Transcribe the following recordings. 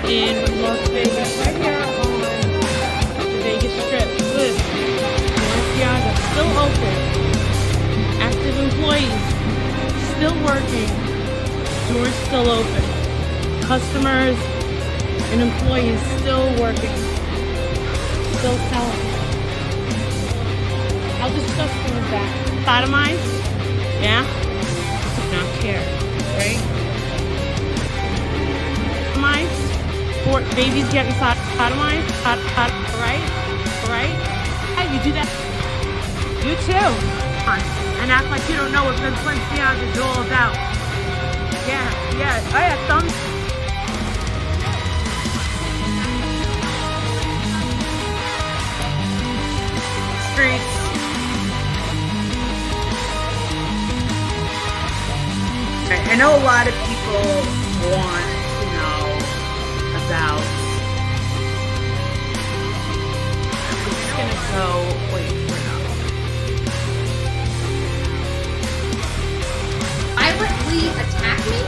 in Las Vegas, right here on the Vegas Strip. Look, Balenciaga still open. Active employees still working. Doors still open. Customers and employees still working. Still selling. How disgusting is that? Sodomized? Yeah? Do not care, right? Sodomized? Babies getting sodomized? Right? Right? Hey, you do that? You too. And act like you don't know what Balenciaga is all about. Yeah. I have thumbs. Streets. I know a lot of people want to know about. I'm just gonna go. Wait, we're not. Violently attack me?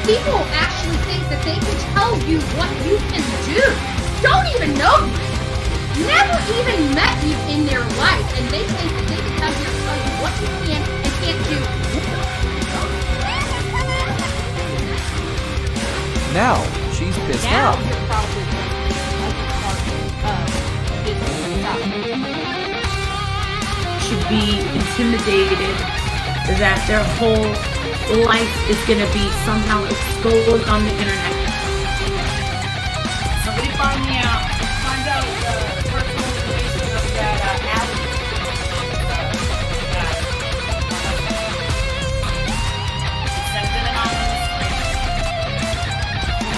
People actually think that they can tell you what you can do. Don't even know you. Never even met you in their life, and they think that they can come here and tell you what you can and can't do. Now she's pissed Now off. you're probably Should be intimidated that their whole life is going to be somehow exposed on the internet. Somebody find me out. Find out the personal information of that alley. Send it anonymously.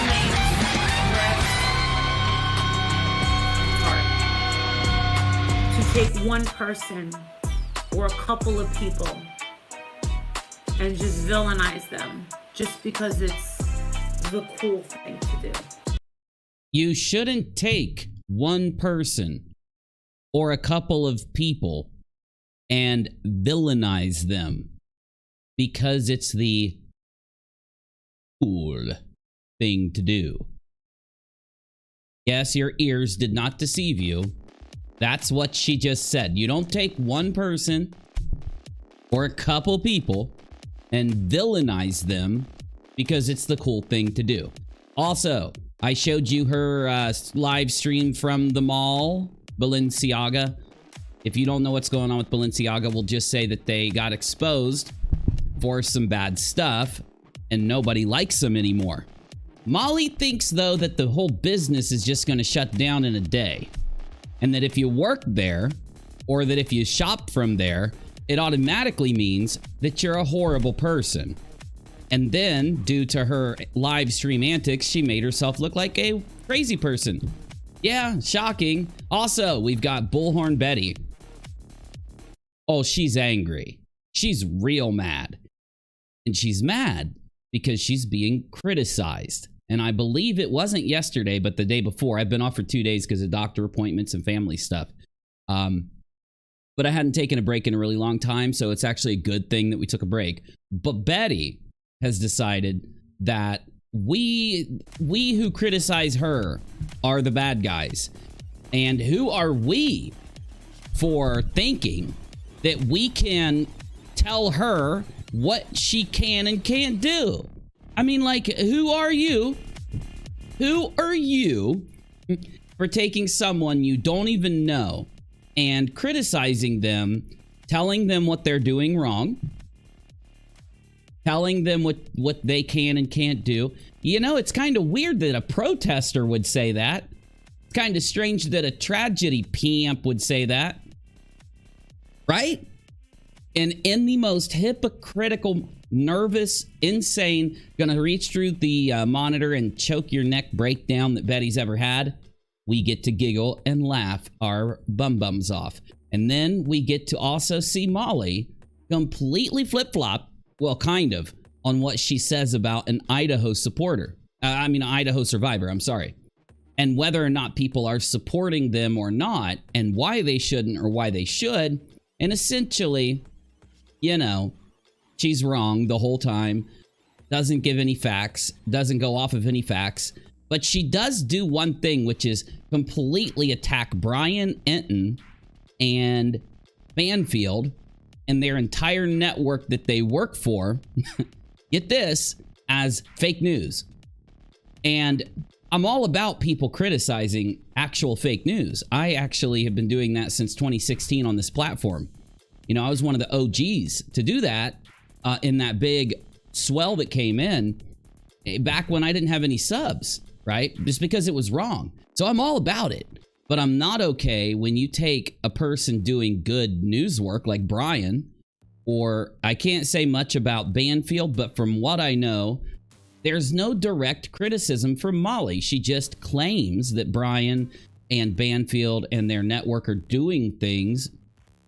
Name, address. To take one person or a couple of people and just villainize them just because it's the cool thing to do. You shouldn't take one person or a couple of people and villainize them because it's the cool thing to do. Yes, your ears did not deceive you. That's what she just said. You don't take one person or a couple people and villainize them because it's the cool thing to do. Also, I showed you her live stream from the mall, Balenciaga. If you don't know what's going on with Balenciaga, we'll just say that they got exposed for some bad stuff and nobody likes them anymore. Molly thinks, though, that the whole business is just going to shut down in a day. And that if you work there, or that if you shop from there, it automatically means that you're a horrible person. And then, due to her live stream antics, she made herself look like a crazy person. Yeah, shocking. Also, we've got BullHorn Betty. Oh, she's angry. She's real mad. And she's mad because she's being criticized. And I believe it wasn't yesterday, but the day before. I've been off for 2 days because of doctor appointments and family stuff. But I hadn't taken a break in a really long time, so it's actually a good thing that we took a break. But Betty has decided that we who criticize her are the bad guys. And who are we for thinking that we can tell her what she can and can't do? I mean, like, who are you? Who are you for taking someone you don't even know and criticizing them, telling them what they're doing wrong, telling them what they can and can't do? You know, it's kind of weird that a protester would say that. It's kind of strange that a tragedy pimp would say that. Right? And in the most hypocritical, nervous, insane, gonna reach through the monitor and choke your neck breakdown that Betty's ever had, we get to giggle and laugh our bum-bums off. And then we get to also see Molly completely flip-flop, well, kind of, on what she says about an Idaho supporter. Idaho survivor, I'm sorry. And whether or not people are supporting them or not, and why they shouldn't or why they should. And essentially, you know, she's wrong the whole time, doesn't give any facts, doesn't go off of any facts, But she does do one thing, which is completely attack Brian Enton and Banfield and their entire network that they work for, get this, as fake news. And I'm all about people criticizing actual fake news. I actually have been doing that since 2016 on this platform. You know, I was one of the OGs to do that in that big swell that came in back when I didn't have any subs, right? Just because it was wrong. So I'm all about it. But I'm not okay when you take a person doing good news work like Brian, or I can't say much about Banfield, but from what I know, there's no direct criticism from Molly. She just claims that Brian and Banfield and their network are doing things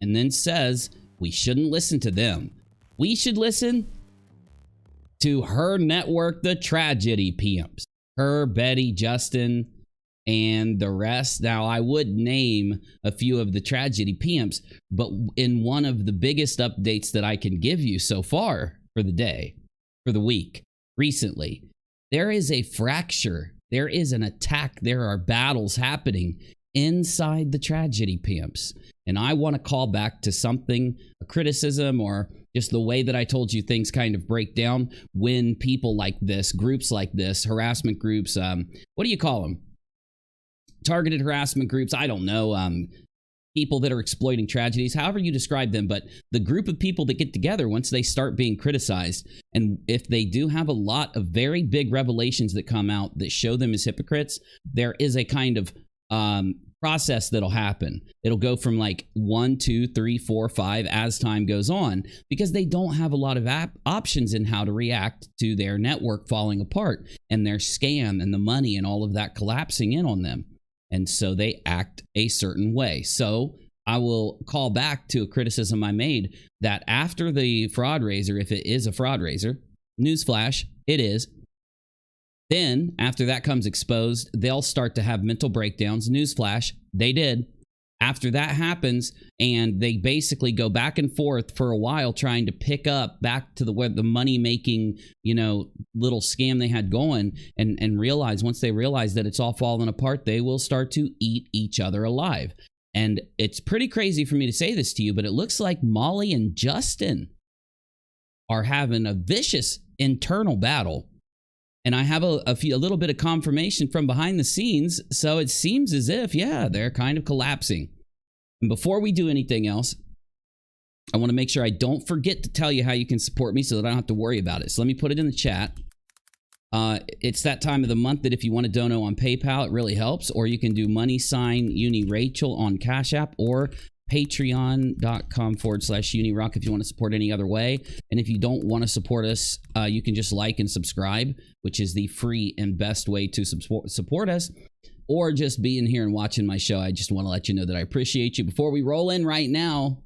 and then says we shouldn't listen to them. We should listen to her network, the Tragedy Pimps. Her, Betty, Justin, and the rest. Now, I would name a few of the Tragedy Pimps, but in one of the biggest updates that I can give you so far for the day, for the week, recently, there is a fracture. There is an attack. There are battles happening inside the Tragedy Pimps. And I want to call back to something, a criticism, or just the way that I told you things kind of break down when people like this, groups like this, harassment groups, what do you call them? Targeted harassment groups, I don't know, people that are exploiting tragedies, however you describe them, but the group of people that get together once they start being criticized, and if they do have a lot of very big revelations that come out that show them as hypocrites, there is a kind of process that'll happen. It'll go from like 1, 2, 3, 4, 5 as time goes on, because they don't have a lot of options in how to react to their network falling apart and their scam and the money and all of that collapsing in on them. And so they act a certain way. So I will call back to a criticism I made that after the fraud raiser, if it is a fraud raiser, newsflash, it is. Then after that comes exposed, they'll start to have mental breakdowns. Newsflash, they did. After that happens, and they basically go back and forth for a while trying to pick up back to the money-making, you know, little scam they had going, and realize, once they realize that it's all falling apart, they will start to eat each other alive. And it's pretty crazy for me to say this to you, but it looks like Molly and Justin are having a vicious internal battle. And I have a little bit of confirmation from behind the scenes, so it seems as if, yeah, they're kind of collapsing. And before we do anything else, I want to make sure I don't forget to tell you how you can support me so that I don't have to worry about it. So let me put it in the chat. It's that time of the month that if you want to donate on PayPal, it really helps. Or you can do $UNIRACHEL on Cash App, or patreon.com/UNIRock if you want to support any other way. And if you don't want to support us, you can just like and subscribe, which is the free and best way to support us, or just being here and watching my show. I just want to let you know that I appreciate you. Before we roll in right now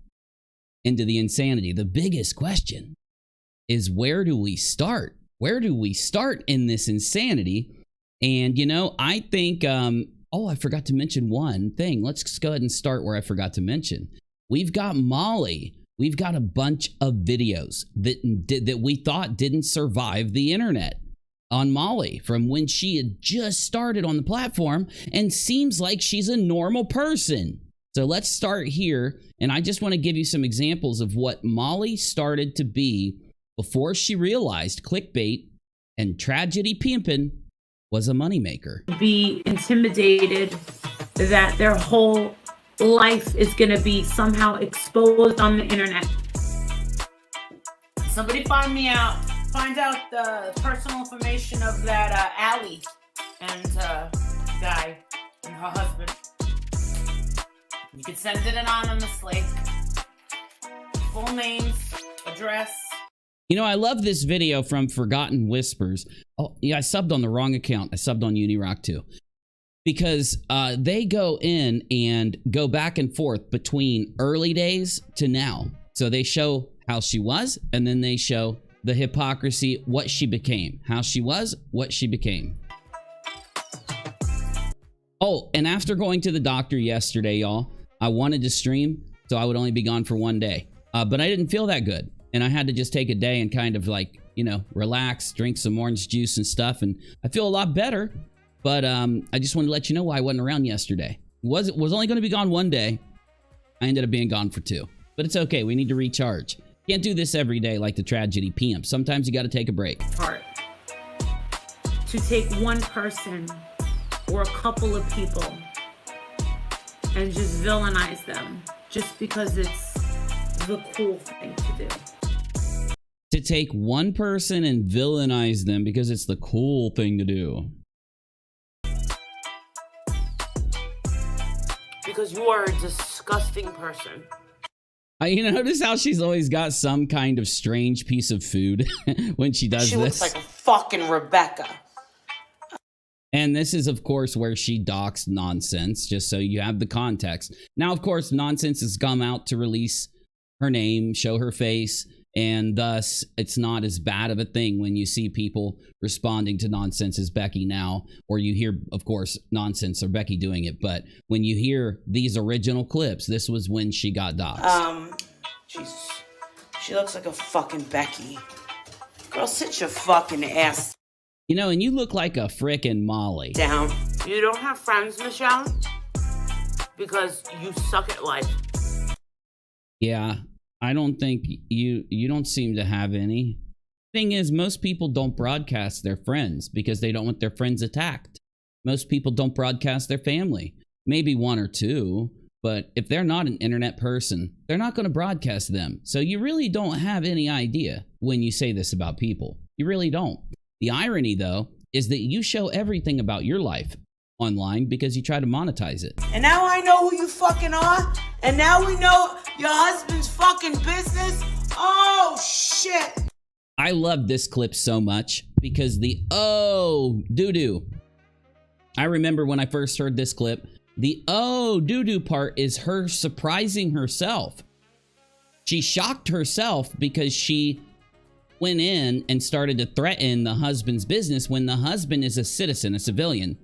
into the insanity, the biggest question is, where do we start? Where do we start in this insanity? And, you know, I think... oh, I forgot to mention one thing. Let's just go ahead and start where I forgot to mention. We've got Molly. We've got a bunch of videos that we thought didn't survive the internet on Molly from when she had just started on the platform, and seems like she's a normal person. So let's start here. And I just want to give you some examples of what Molly started to be before she realized clickbait and tragedy pimping was a moneymaker. Be intimidated that their whole life is going to be somehow exposed on the internet. Somebody find out the personal information of that Allie and guy and her husband. You can send it anonymously. Full names, address. You know, I love this video from Forgotten Whispers. Oh, yeah, I subbed on the wrong account. I subbed on UNIRock too. Because they go in and go back and forth between early days to now. So they show how she was, and then they show the hypocrisy, what she became. How she was, what she became. Oh, and after going to the doctor yesterday, y'all, I wanted to stream, so I would only be gone for one day. But I didn't feel that good. And I had to just take a day and kind of like, you know, relax, drink some orange juice and stuff. And I feel a lot better. But I just wanted to let you know why I wasn't around yesterday. Was only going to be gone one day. I ended up being gone for 2. But it's okay. We need to recharge. Can't do this every day like the tragedy pimp. Sometimes you got to take a break. Part to take one person or a couple of people and just villainize them just because it's the cool thing to do. To take one person and villainize them because it's the cool thing to do. Because you are a disgusting person. You notice how she's always got some kind of strange piece of food when she does this? She looks like a fucking Rebecca. And this is, of course, where she docks Nonsense, just so you have the context. Now, of course, Nonsense has come out to release her name, show her face, and thus it's not as bad of a thing when you see people responding to Nonsense as Becky now, or you hear, of course, Nonsense or Becky doing it. But when you hear these original clips, this was when she got doxxed. Jesus. She looks like a fucking Becky. Girl, sit your fucking ass You know, and you look like a frickin' Molly. down. You don't have friends, Michelle? Because you suck at life. Yeah, I don't think you don't seem to have any. Thing is, most people don't broadcast their friends because they don't want their friends attacked. Most people don't broadcast their family. Maybe 1 or 2, but if they're not an internet person, they're not going to broadcast them. So you really don't have any idea when you say this about people. You really don't. The irony, though, is that you show everything about your life online because you try to monetize it. And now I know who you fucking are. And now we know your husband's fucking business. Oh, shit. I love this clip so much because the oh doo-doo. I remember when I first heard this clip, the oh doo-doo part is her surprising herself. She shocked herself because she went in and started to threaten the husband's business when the husband is a citizen, a civilian,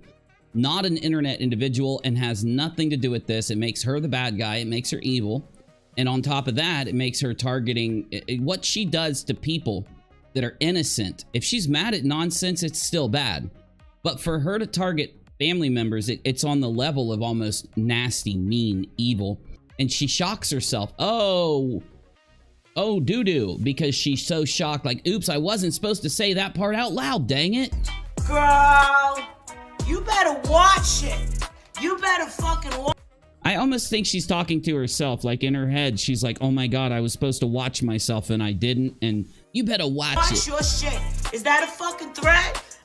not an internet individual, and has nothing to do with this. It makes her the bad guy. It makes her evil. And on top of that, it makes her targeting what she does to people that are innocent. If she's mad at Nonsense, it's still bad. But for her to target family members, it's on the level of almost nasty, mean, evil. And she shocks herself. Oh, doo-doo, because she's so shocked. Like, oops, I wasn't supposed to say that part out loud, dang it. Girl, you better watch it. You better fucking watch. I almost think she's talking to herself, like in her head. She's like, oh my God, I was supposed to watch myself and I didn't. And you better watch it. Your shit. Is that a fucking threat?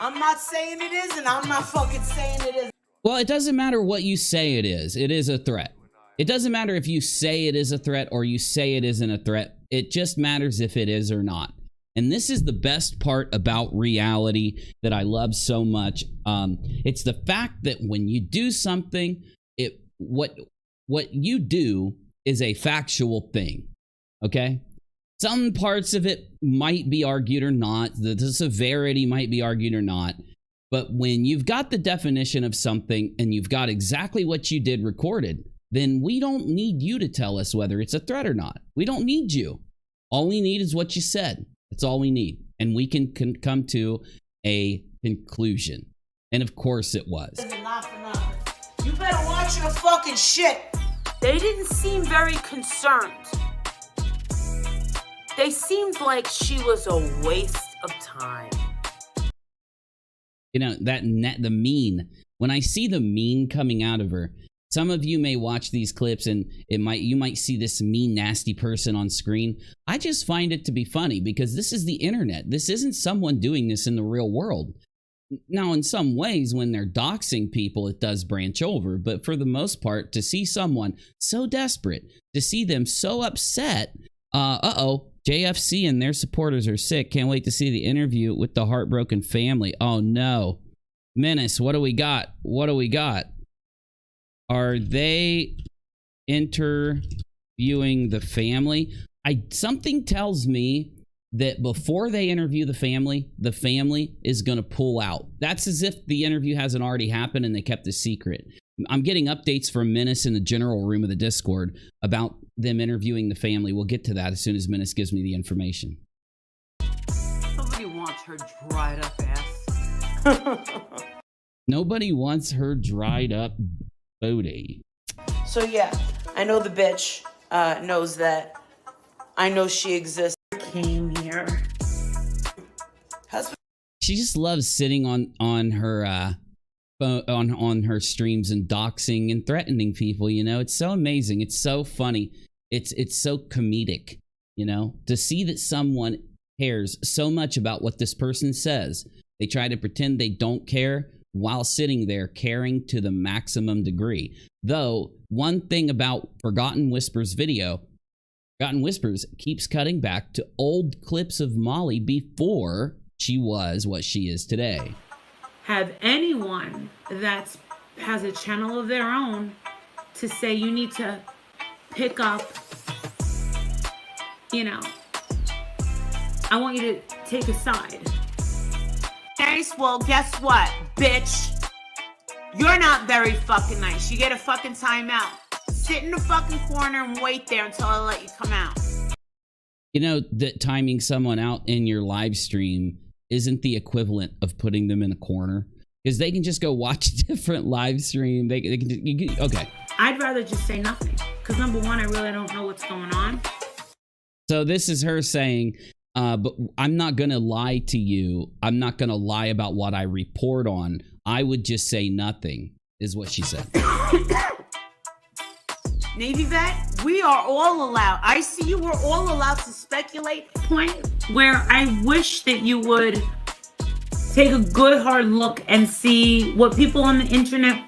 I'm not saying it is, and I'm not fucking saying it is. Well, it doesn't matter what you say it is. It is a threat. It doesn't matter if you say it is a threat or you say it isn't a threat. It just matters if it is or not. And this is the best part about reality that I love so much. It's the fact that when you do something, what you do is a factual thing. Okay? Some parts of it might be argued or not. The severity might be argued or not. But when you've got the definition of something and you've got exactly what you did recorded, then we don't need you to tell us whether it's a threat or not. We don't need you. All we need is what you said. That's all we need. And we can come to a conclusion. And of course it was. You better watch your fucking shit. They didn't seem very concerned. They seemed like she was a waste of time. You know, the mean. When I see the mean coming out of her, some of you may watch these clips and you might see this mean, nasty person on screen. I just find it to be funny because this is the internet. This isn't someone doing this in the real world. Now, in some ways, when they're doxing people, it does branch over. But for the most part, to see someone so desperate, to see them so upset, JFC and their supporters are sick. Can't wait to see the interview with the heartbroken family. Oh, no. Menace, what do we got? What do we got? Are they interviewing the family? Something tells me that before they interview the family is going to pull out. That's as if the interview hasn't already happened and they kept the secret. I'm getting updates from Menace in the general room of the Discord about them interviewing the family. We'll get to that as soon as Menace gives me the information. Somebody wants her dried up ass. Nobody wants her dried up booty. So yeah, I know the bitch knows that. I know she exists. Came here. She just loves sitting on her on her streams and doxing and threatening people. You know, it's so amazing. It's so funny. It's so comedic. You know, to see that someone cares so much about what this person says, they try to pretend they don't care while sitting there caring to the maximum degree. Though, one thing about Forgotten Whispers video, Forgotten Whispers keeps cutting back to old clips of Molly before she was what she is today. Have anyone that has a channel of their own to say you need to pick up, you know, I want you to take a side. Nice, well, guess what, bitch? You're not very fucking nice. You get a fucking timeout. Sit in the fucking corner and wait there until I let you come out. You know that timing someone out in your live stream isn't the equivalent of putting them in a corner, because they can just go watch a different live stream. They can okay. I'd rather just say nothing, because number one, I really don't know what's going on. So this is her saying, but I'm not going to lie to you. I'm not going to lie about what I report on. I would just say nothing, is what she said. Navy vet, we are all allowed. I see you. We're all allowed to speculate. Point where I wish that you would take a good hard look and see what people on the internet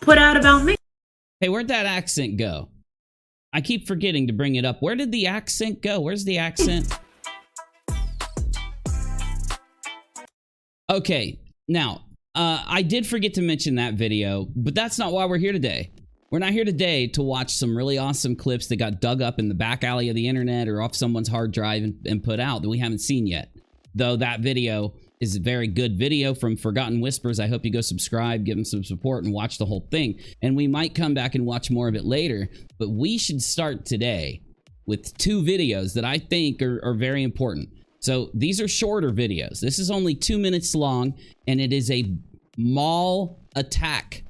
put out about me. Hey, where'd that accent go? I keep forgetting to bring it up. Where did the accent go? Where's the accent? Okay, now, I did forget to mention that video, but that's not why we're here today. We're not here today to watch some really awesome clips that got dug up in the back alley of the internet or off someone's hard drive and put out that we haven't seen yet. Though that video is a very good video from Forgotten Whispers. I hope you go subscribe, give them some support, and watch the whole thing. And we might come back and watch more of it later, but we should start today with two videos that I think are very important. So these are shorter videos. This is only 2 minutes long, and it is a mall attack.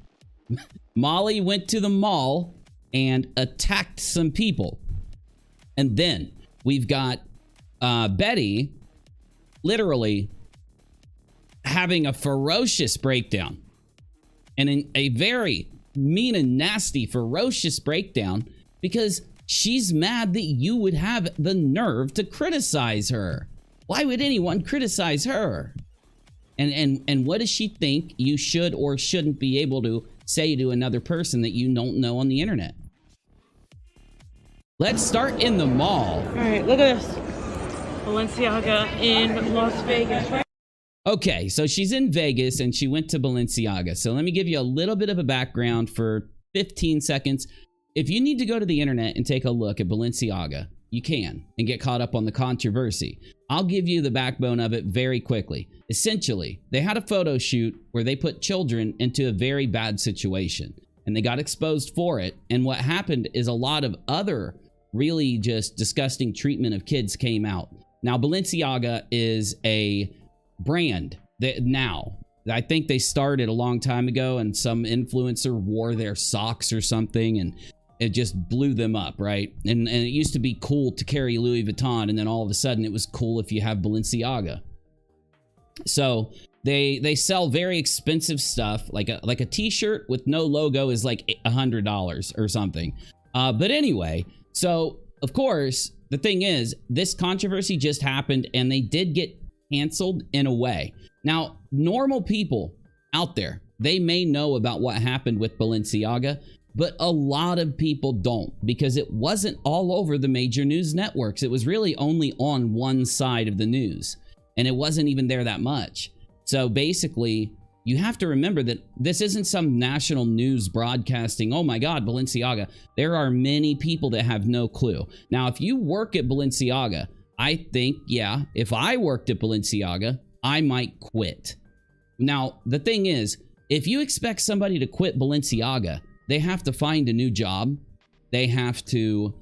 Molly went to the mall and attacked some people. And then we've got Betty literally having a ferocious breakdown. And in a very mean and nasty, ferocious breakdown, because she's mad that you would have the nerve to criticize her. Why would anyone criticize her? And what does she think you should or shouldn't be able to say to another person that you don't know on the internet? Let's start in the mall. All right, look at this. Balenciaga in Las Vegas, right? Okay, so she's in Vegas and she went to Balenciaga. So let me give you a little bit of a background for 15 seconds. If you need to go to the internet and take a look at Balenciaga, you can and get caught up on the controversy. I'll give you the backbone of it very quickly. Essentially, they had a photo shoot where they put children into a very bad situation and they got exposed for it. And what happened is a lot of other really just disgusting treatment of kids came out. Now, Balenciaga is a brand that now, I think they started a long time ago and some influencer wore their socks or something and it just blew them up, right? And it used to be cool to carry Louis Vuitton, and then all of a sudden it was cool if you have Balenciaga. So they sell very expensive stuff, like a t-shirt with no logo is like $100 or something. But anyway, so of course, the thing is, this controversy just happened and they did get canceled in a way. Now, normal people out there, they may know about what happened with Balenciaga, but a lot of people don't, because it wasn't all over the major news networks. It was really only on one side of the news, and it wasn't even there that much. So basically, you have to remember that this isn't some national news broadcasting, oh my God, Balenciaga. There are many people that have no clue. Now, if you work at Balenciaga, I think, yeah, if I worked at Balenciaga, I might quit. Now, the thing is, if you expect somebody to quit Balenciaga, they have to find a new job. They have to,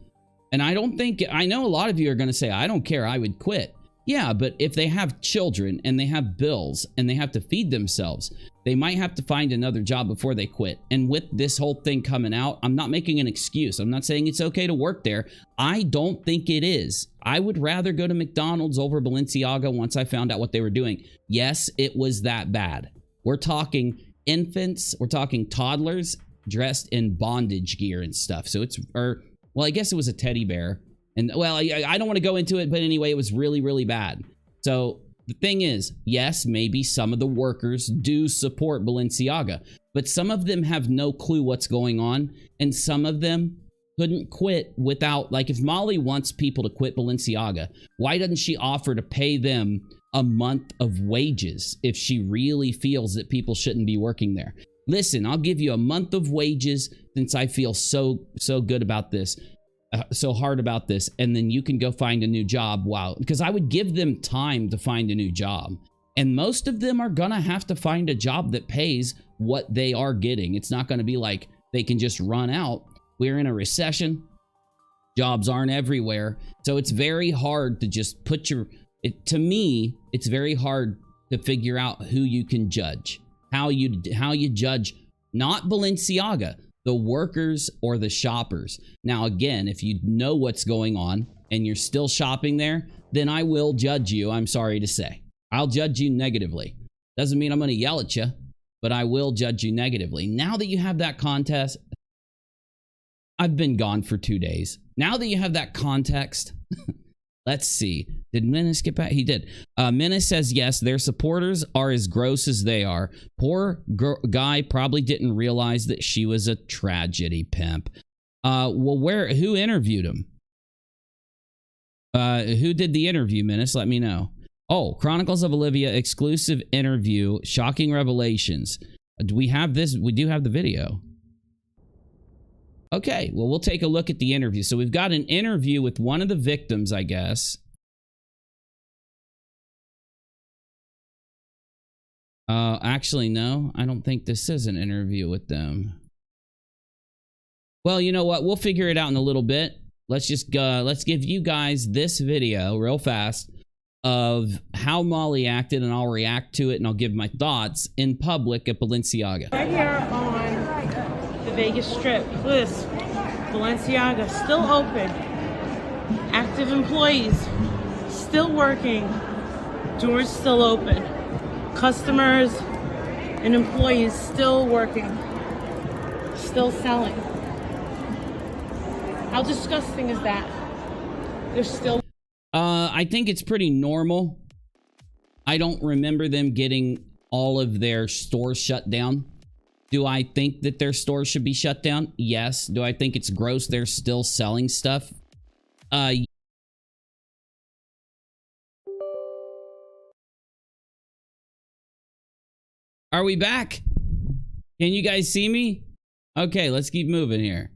and I know a lot of you are going to say, I don't care, I would quit. Yeah, but if they have children and they have bills and they have to feed themselves, they might have to find another job before they quit. And with this whole thing coming out, I'm not making an excuse. I'm not saying it's okay to work there. I don't think it is. I would rather go to McDonald's over Balenciaga once I found out what they were doing. Yes, it was that bad. We're talking infants, we're talking toddlers dressed in bondage gear and stuff. So it's, or, well, I guess it was a teddy bear. And, well, I don't want to go into it, but anyway, it was really, really bad. So the thing is, yes, maybe some of the workers do support Balenciaga, but some of them have no clue what's going on, and some of them couldn't quit without, like, if Molly wants people to quit Balenciaga, why doesn't she offer to pay them a month of wages if she really feels that people shouldn't be working there? Listen, I'll give you a month of wages since I feel so good about this. So hard about this, and then you can go find a new job. Wow, because I would give them time to find a new job, and most of them are gonna have to find a job that pays what they are getting. It's not gonna be like they can just run out. We're in a recession, jobs aren't everywhere, so it's very hard to just put your, to me, it's very hard to figure out who you can judge, how you judge, not Balenciaga, the workers or the shoppers. Now, again, if you know what's going on and you're still shopping there, then I will judge you. I'm sorry to say. I'll judge you negatively. Doesn't mean I'm going to yell at you, but I will judge you negatively. Now that you have that contest, I've been gone for 2 days. Now that you have that context, let's see. Did Menace get back? He did. Menace says, yes, their supporters are as gross as they are. Poor guy probably didn't realize that she was a tragedy pimp. Well, who interviewed him? Who did the interview, Menace? Let me know. Oh, Chronicles of Olivia exclusive interview, shocking revelations. Do we have this? We do have the video. Okay, well, we'll take a look at the interview. So we've got an interview with one of the victims, I guess. Actually, no, I don't think this is an interview with them. Well, you know what? We'll figure it out in a little bit. Let's just let's give you guys this video real fast of how Molly acted, and I'll react to it, and I'll give my thoughts in public at Balenciaga. Right here on the Vegas Strip. Look at this. Balenciaga still open. Active employees still working. Doors still open. Customers and employees still working. Still selling. How disgusting is that? They're still... I think it's pretty normal. I don't remember them getting all of their stores shut down. Do I think that their stores should be shut down? Yes. Do I think it's gross they're still selling stuff? Are we back? Can you guys see me? Okay, let's keep moving here.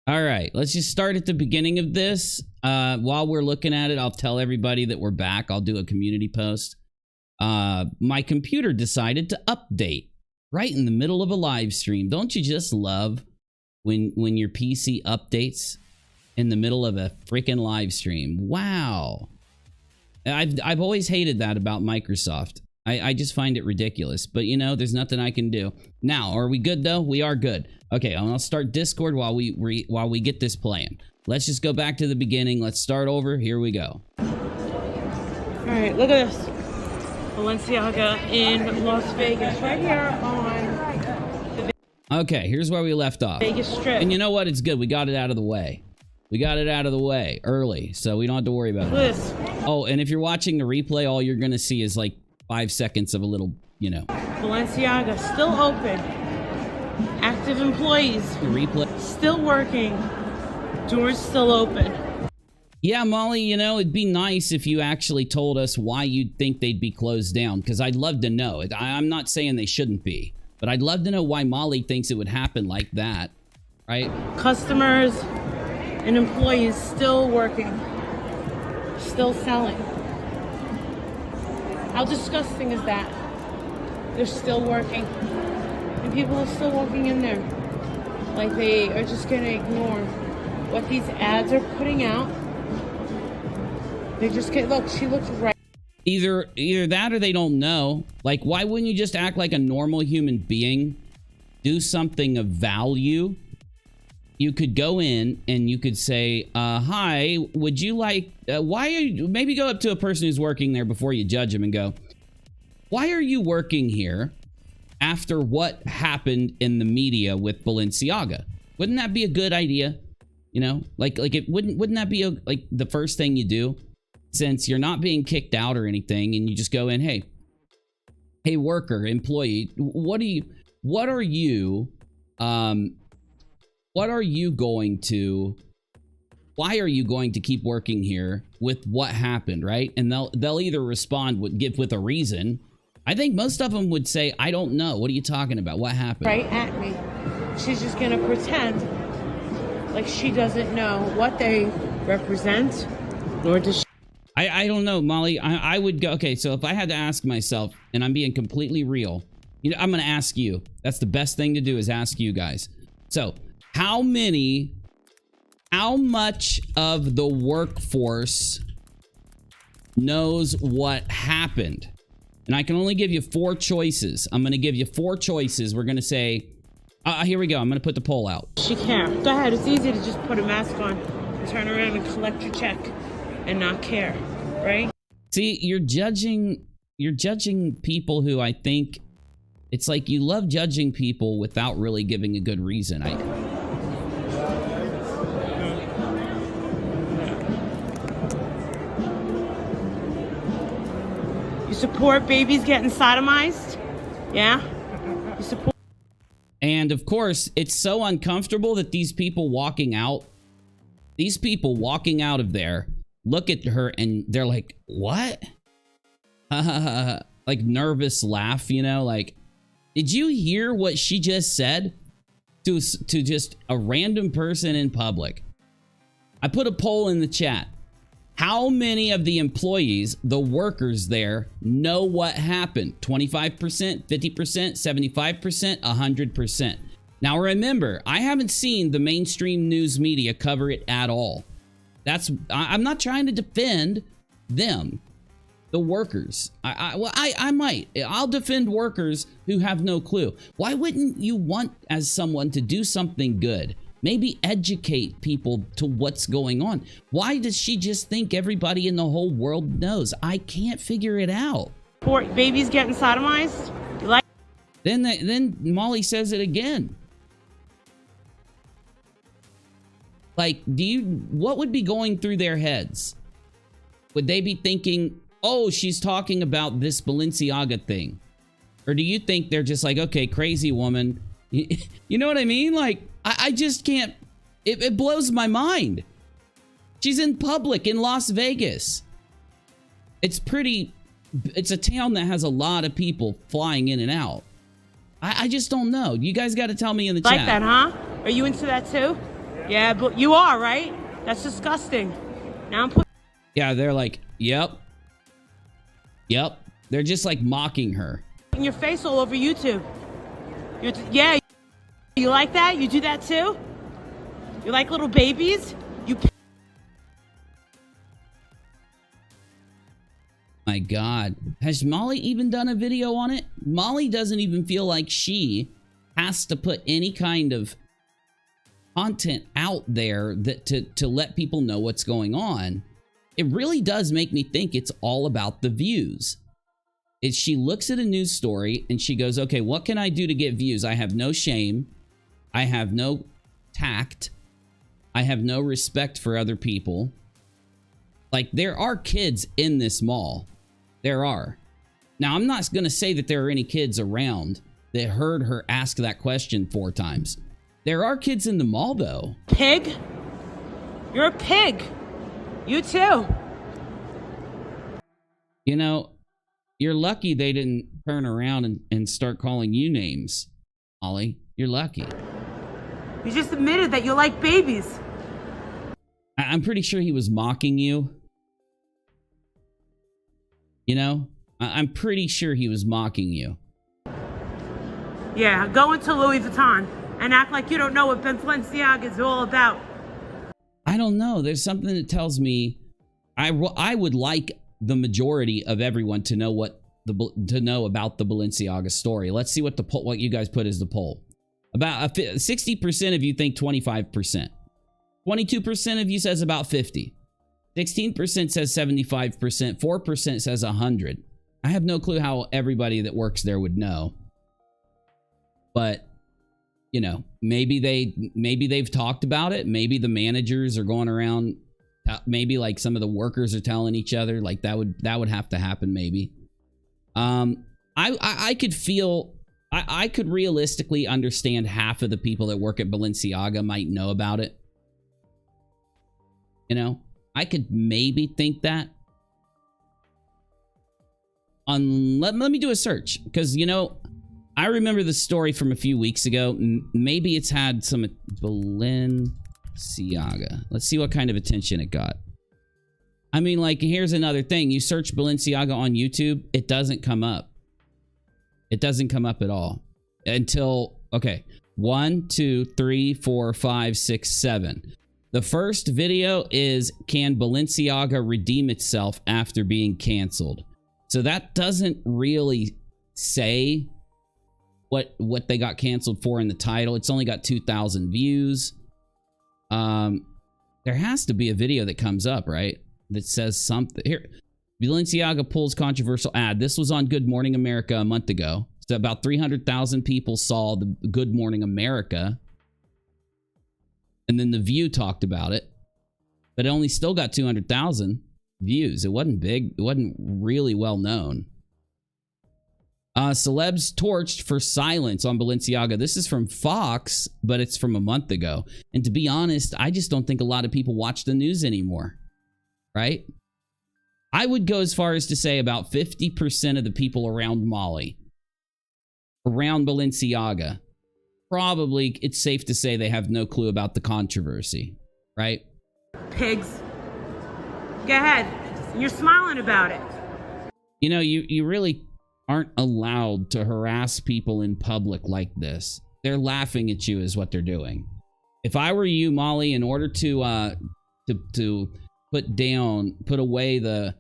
All right, let's just start at the beginning of this. While we're looking at it, I'll tell everybody that we're back. I'll do a community post. My computer decided to update right in the middle of a live stream. Don't you just love when your PC updates in the middle of a freaking live stream? Wow. I've always hated that about Microsoft. I just find it ridiculous, but you know, there's nothing I can do. Now, are we good though? We are good. Okay, I'll start Discord while we get this playing. Let's just go back to the beginning. Let's start over. Here we go. All right, look at this. Balenciaga in Las Vegas, right here on the Okay, here's where we left off. Vegas Strip. And you know what? It's good. We got it out of the way. We got it out of the way early, so we don't have to worry about it. This. Oh, and if you're watching the replay, all you're gonna see is like 5 seconds of a little, you know. Balenciaga still open. Active employees Replay. still working. Doors still open. Yeah, Molly, you know, it'd be nice if you actually told us why you'd think they'd be closed down, because I'd love to know. I'm not saying they shouldn't be, but I'd love to know why Molly thinks it would happen like that, right? Customers and employees still working. Still selling. How disgusting is that? They're still working. And people are still walking in there. Like they are just gonna ignore what these ads are putting out. They just get, look, she looks right. Either that or they don't know. Like, why wouldn't you just act like a normal human being? Do something of value. You could go in and you could say, hi, would you like, why are you, maybe go up to a person who's working there before you judge them and go, why are you working here after what happened in the media with Balenciaga? Wouldn't that be a good idea? You know, like it wouldn't that be like the first thing you do? Since you're not being kicked out or anything, and you just go in, hey worker, employee, why are you going to keep working here with what happened, right? And they'll either respond with a reason. I think most of them would say, I don't know. What are you talking about? What happened? Right at me. She's just gonna pretend like she doesn't know what they represent, nor does she. I don't know, Molly. I would go, okay, so if I had to ask myself, and I'm being completely real, you know, I'm going to ask you. That's the best thing to do, is ask you guys. So, how much of the workforce knows what happened? And I can only give you 4 choices. I'm going to give you 4 choices. We're going to say, here we go. I'm going to put the poll out. She can't. Go ahead. It's easy to just put a mask on and turn around and collect your check and not care, right? See, you're judging people who, I think, it's like you love judging people without really giving a good reason. You support babies getting sodomized? Yeah? You support. And of course, it's so uncomfortable that these people walking out of there look at her and they're like, what? Like nervous laugh, you know, like, did you hear what she just said to just a random person in public? I put a poll in the chat. How many of the employees, the workers there, know what happened? 25%, 50%, 75%, 100%. Now remember, I haven't seen the mainstream news media cover it at all. I'm not trying to defend them, the workers. I might. I'll defend workers who have no clue. Why wouldn't you want, as someone, to do something good? Maybe educate people to what's going on. Why does she just think everybody in the whole world knows? I can't figure it out. Support babies getting sodomized? You like? Then Molly says it again. Like, what would be going through their heads? Would they be thinking, oh, she's talking about this Balenciaga thing? Or do you think they're just like, okay, crazy woman? You know what I mean? Like, I just can't, it blows my mind. She's in public in Las Vegas. It's a town that has a lot of people flying in and out. I just don't know. You guys got to tell me in the chat. Like that, huh? Are you into that too? Yeah, but you are, right? That's disgusting. Now I'm putting. Yeah, they're like, yep. They're just like mocking her. Your face all over YouTube. Yeah, you like that? You do that too? You like little babies? My God. Has Molly even done a video on it? Molly doesn't even feel like she has to put any kind of content out there that to let people know what's going on. It really does make me think it's all about the views. She looks at a news story and she goes, okay, what can I do to get views? I have no shame. I have no tact. I have no respect for other people. Like, there are kids in this mall. There are. Now, I'm not going to say that there are any kids around that heard her ask that question 4 times. There are kids in the mall, though. Pig? You're a pig. You too. You know, you're lucky they didn't turn around and start calling you names, Molly. You're lucky. You just admitted that you like babies. I'm pretty sure he was mocking you. You know? I'm pretty sure he was mocking you. Yeah, go into Louis Vuitton and act like you don't know what Balenciaga is all about. I don't know. There's something that tells me I would like the majority of everyone to know about the Balenciaga story. Let's see what what you guys put as the poll. About 60% of you think 25%. 22% of you says about 50. 16% says 75%. 4% says 100. I have no clue how everybody that works there would know. But, you know, maybe they've talked about it. Maybe the managers are going around. Maybe like some of the workers are telling each other. Like that would have to happen. Maybe. I could realistically understand half of the people that work at Balenciaga might know about it. You know, I could maybe think that. Let me do a search, because, you know, I remember the story from a few weeks ago. Maybe it's had some Balenciaga. Let's see what kind of attention it got. I mean, like, here's another thing. You search Balenciaga on YouTube, it doesn't come up. It doesn't come up at all until, okay, 1, 2, 3, 4, 5, 6, 7. The first video is, can Balenciaga redeem itself after being canceled? So that doesn't really say what they got canceled for in the title. It's only got 2,000 views. There has to be a video that comes up, right? That says something. Here, Balenciaga pulls controversial ad. This was on Good Morning America a month ago. So about 300,000 people saw the Good Morning America. And then The View talked about it. But it only still got 200,000 views. It wasn't big. It wasn't really well known. Celebs torched for silence on Balenciaga. This is from Fox, but it's from a month ago. And to be honest, I just don't think a lot of people watch the news anymore. Right? I would go as far as to say about 50% of the people around Molly, around Balenciaga, probably it's safe to say they have no clue about the controversy. Right? Pigs. Go ahead. You're smiling about it. You know, you really aren't allowed to harass people in public like this. They're laughing at you is what they're doing. If I were you, Molly, in order to put away the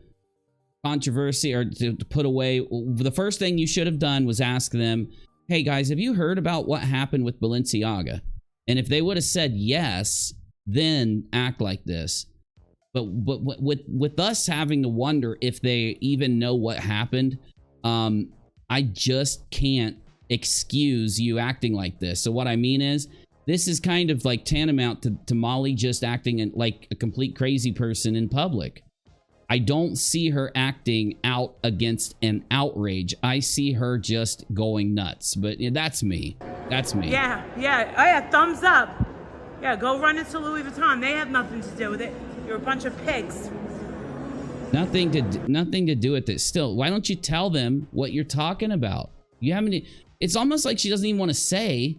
controversy, or to put away, the first thing you should have done was ask them, hey guys, have you heard about what happened with Balenciaga? And if they would have said yes, then act like this. But with us having to wonder if they even know what happened, I just can't excuse you acting like this. So what I mean is, this is kind of like tantamount to Molly just acting like a complete crazy person in public. I don't see her acting out against an outrage. I see her just going nuts. But yeah, that's me. That's me. Yeah. Oh yeah, thumbs up. Yeah, go run into Louis Vuitton. They have nothing to do with it. You're a bunch of pigs. Nothing to do with it. Still, why don't you tell them what you're talking about? You haven't. It's almost like she doesn't even want to say.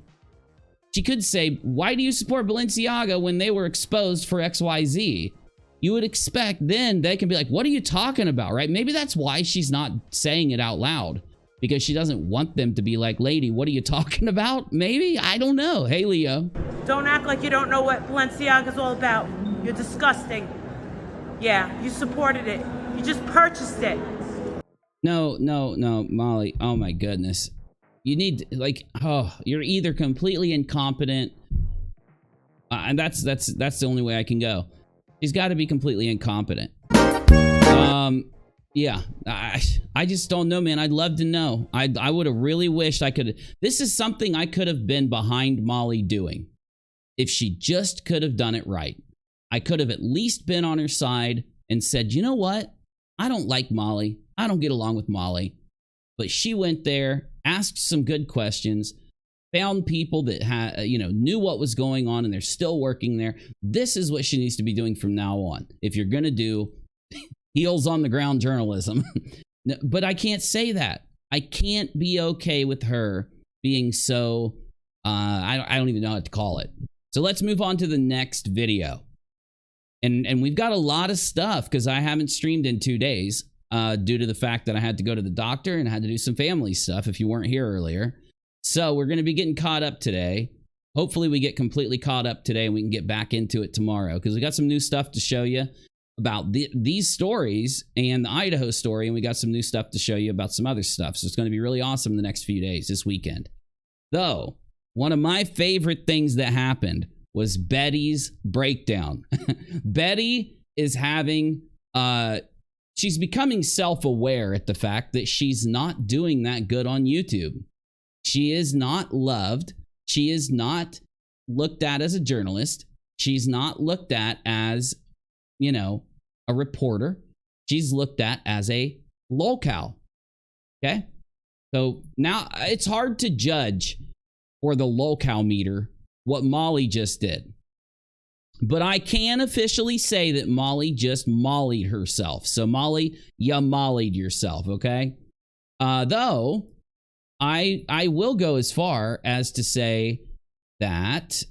She could say, why do you support Balenciaga when they were exposed for XYZ? You would expect then they can be like, what are you talking about, right? Maybe that's why she's not saying it out loud, because she doesn't want them to be like, lady, what are you talking about? Maybe, I don't know. Hey, Leo. Don't act like you don't know what Balenciaga's all about. You're disgusting. Yeah, you supported it. You just purchased it. No, Molly. Oh my goodness. You need, like, you're either completely incompetent, and that's the only way I can go. She's got to be completely incompetent. Yeah, I just don't know, man. I'd love to know. I would have really wished I could. This is something I could have been behind Molly doing if she just could have done it right. I could have at least been on her side and said, you know what? I don't like Molly. I don't get along with Molly. But she went there, asked some good questions, found people that knew what was going on, and they're still working there. This is what she needs to be doing from now on. If you're going to do heels on the ground journalism. But I can't say that. I can't be okay with her being so, I don't even know what to call it. So let's move on to the next video. And we've got a lot of stuff because I haven't streamed in 2 days due to the fact that I had to go to the doctor and I had to do some family stuff if you weren't here earlier. So we're going to be getting caught up today. Hopefully we get completely caught up today and we can get back into it tomorrow because we got some new stuff to show you. about these stories and the Idaho story, and we got some new stuff to show you about some other stuff. So it's going to be really awesome the next few days, this weekend. Though, one of my favorite things that happened was Betty's breakdown. Betty is having, she's becoming self-aware at the fact that she's not doing that good on YouTube. She is not loved. She is not looked at as a journalist. She's not looked at as, you know, a reporter. She's looked at as a lolcow. Okay? So now it's hard to judge for the lolcow meter what Molly just did. But I can officially say that Molly just mollied herself. So Molly, you mollied yourself, okay? Though, I will go as far as to say that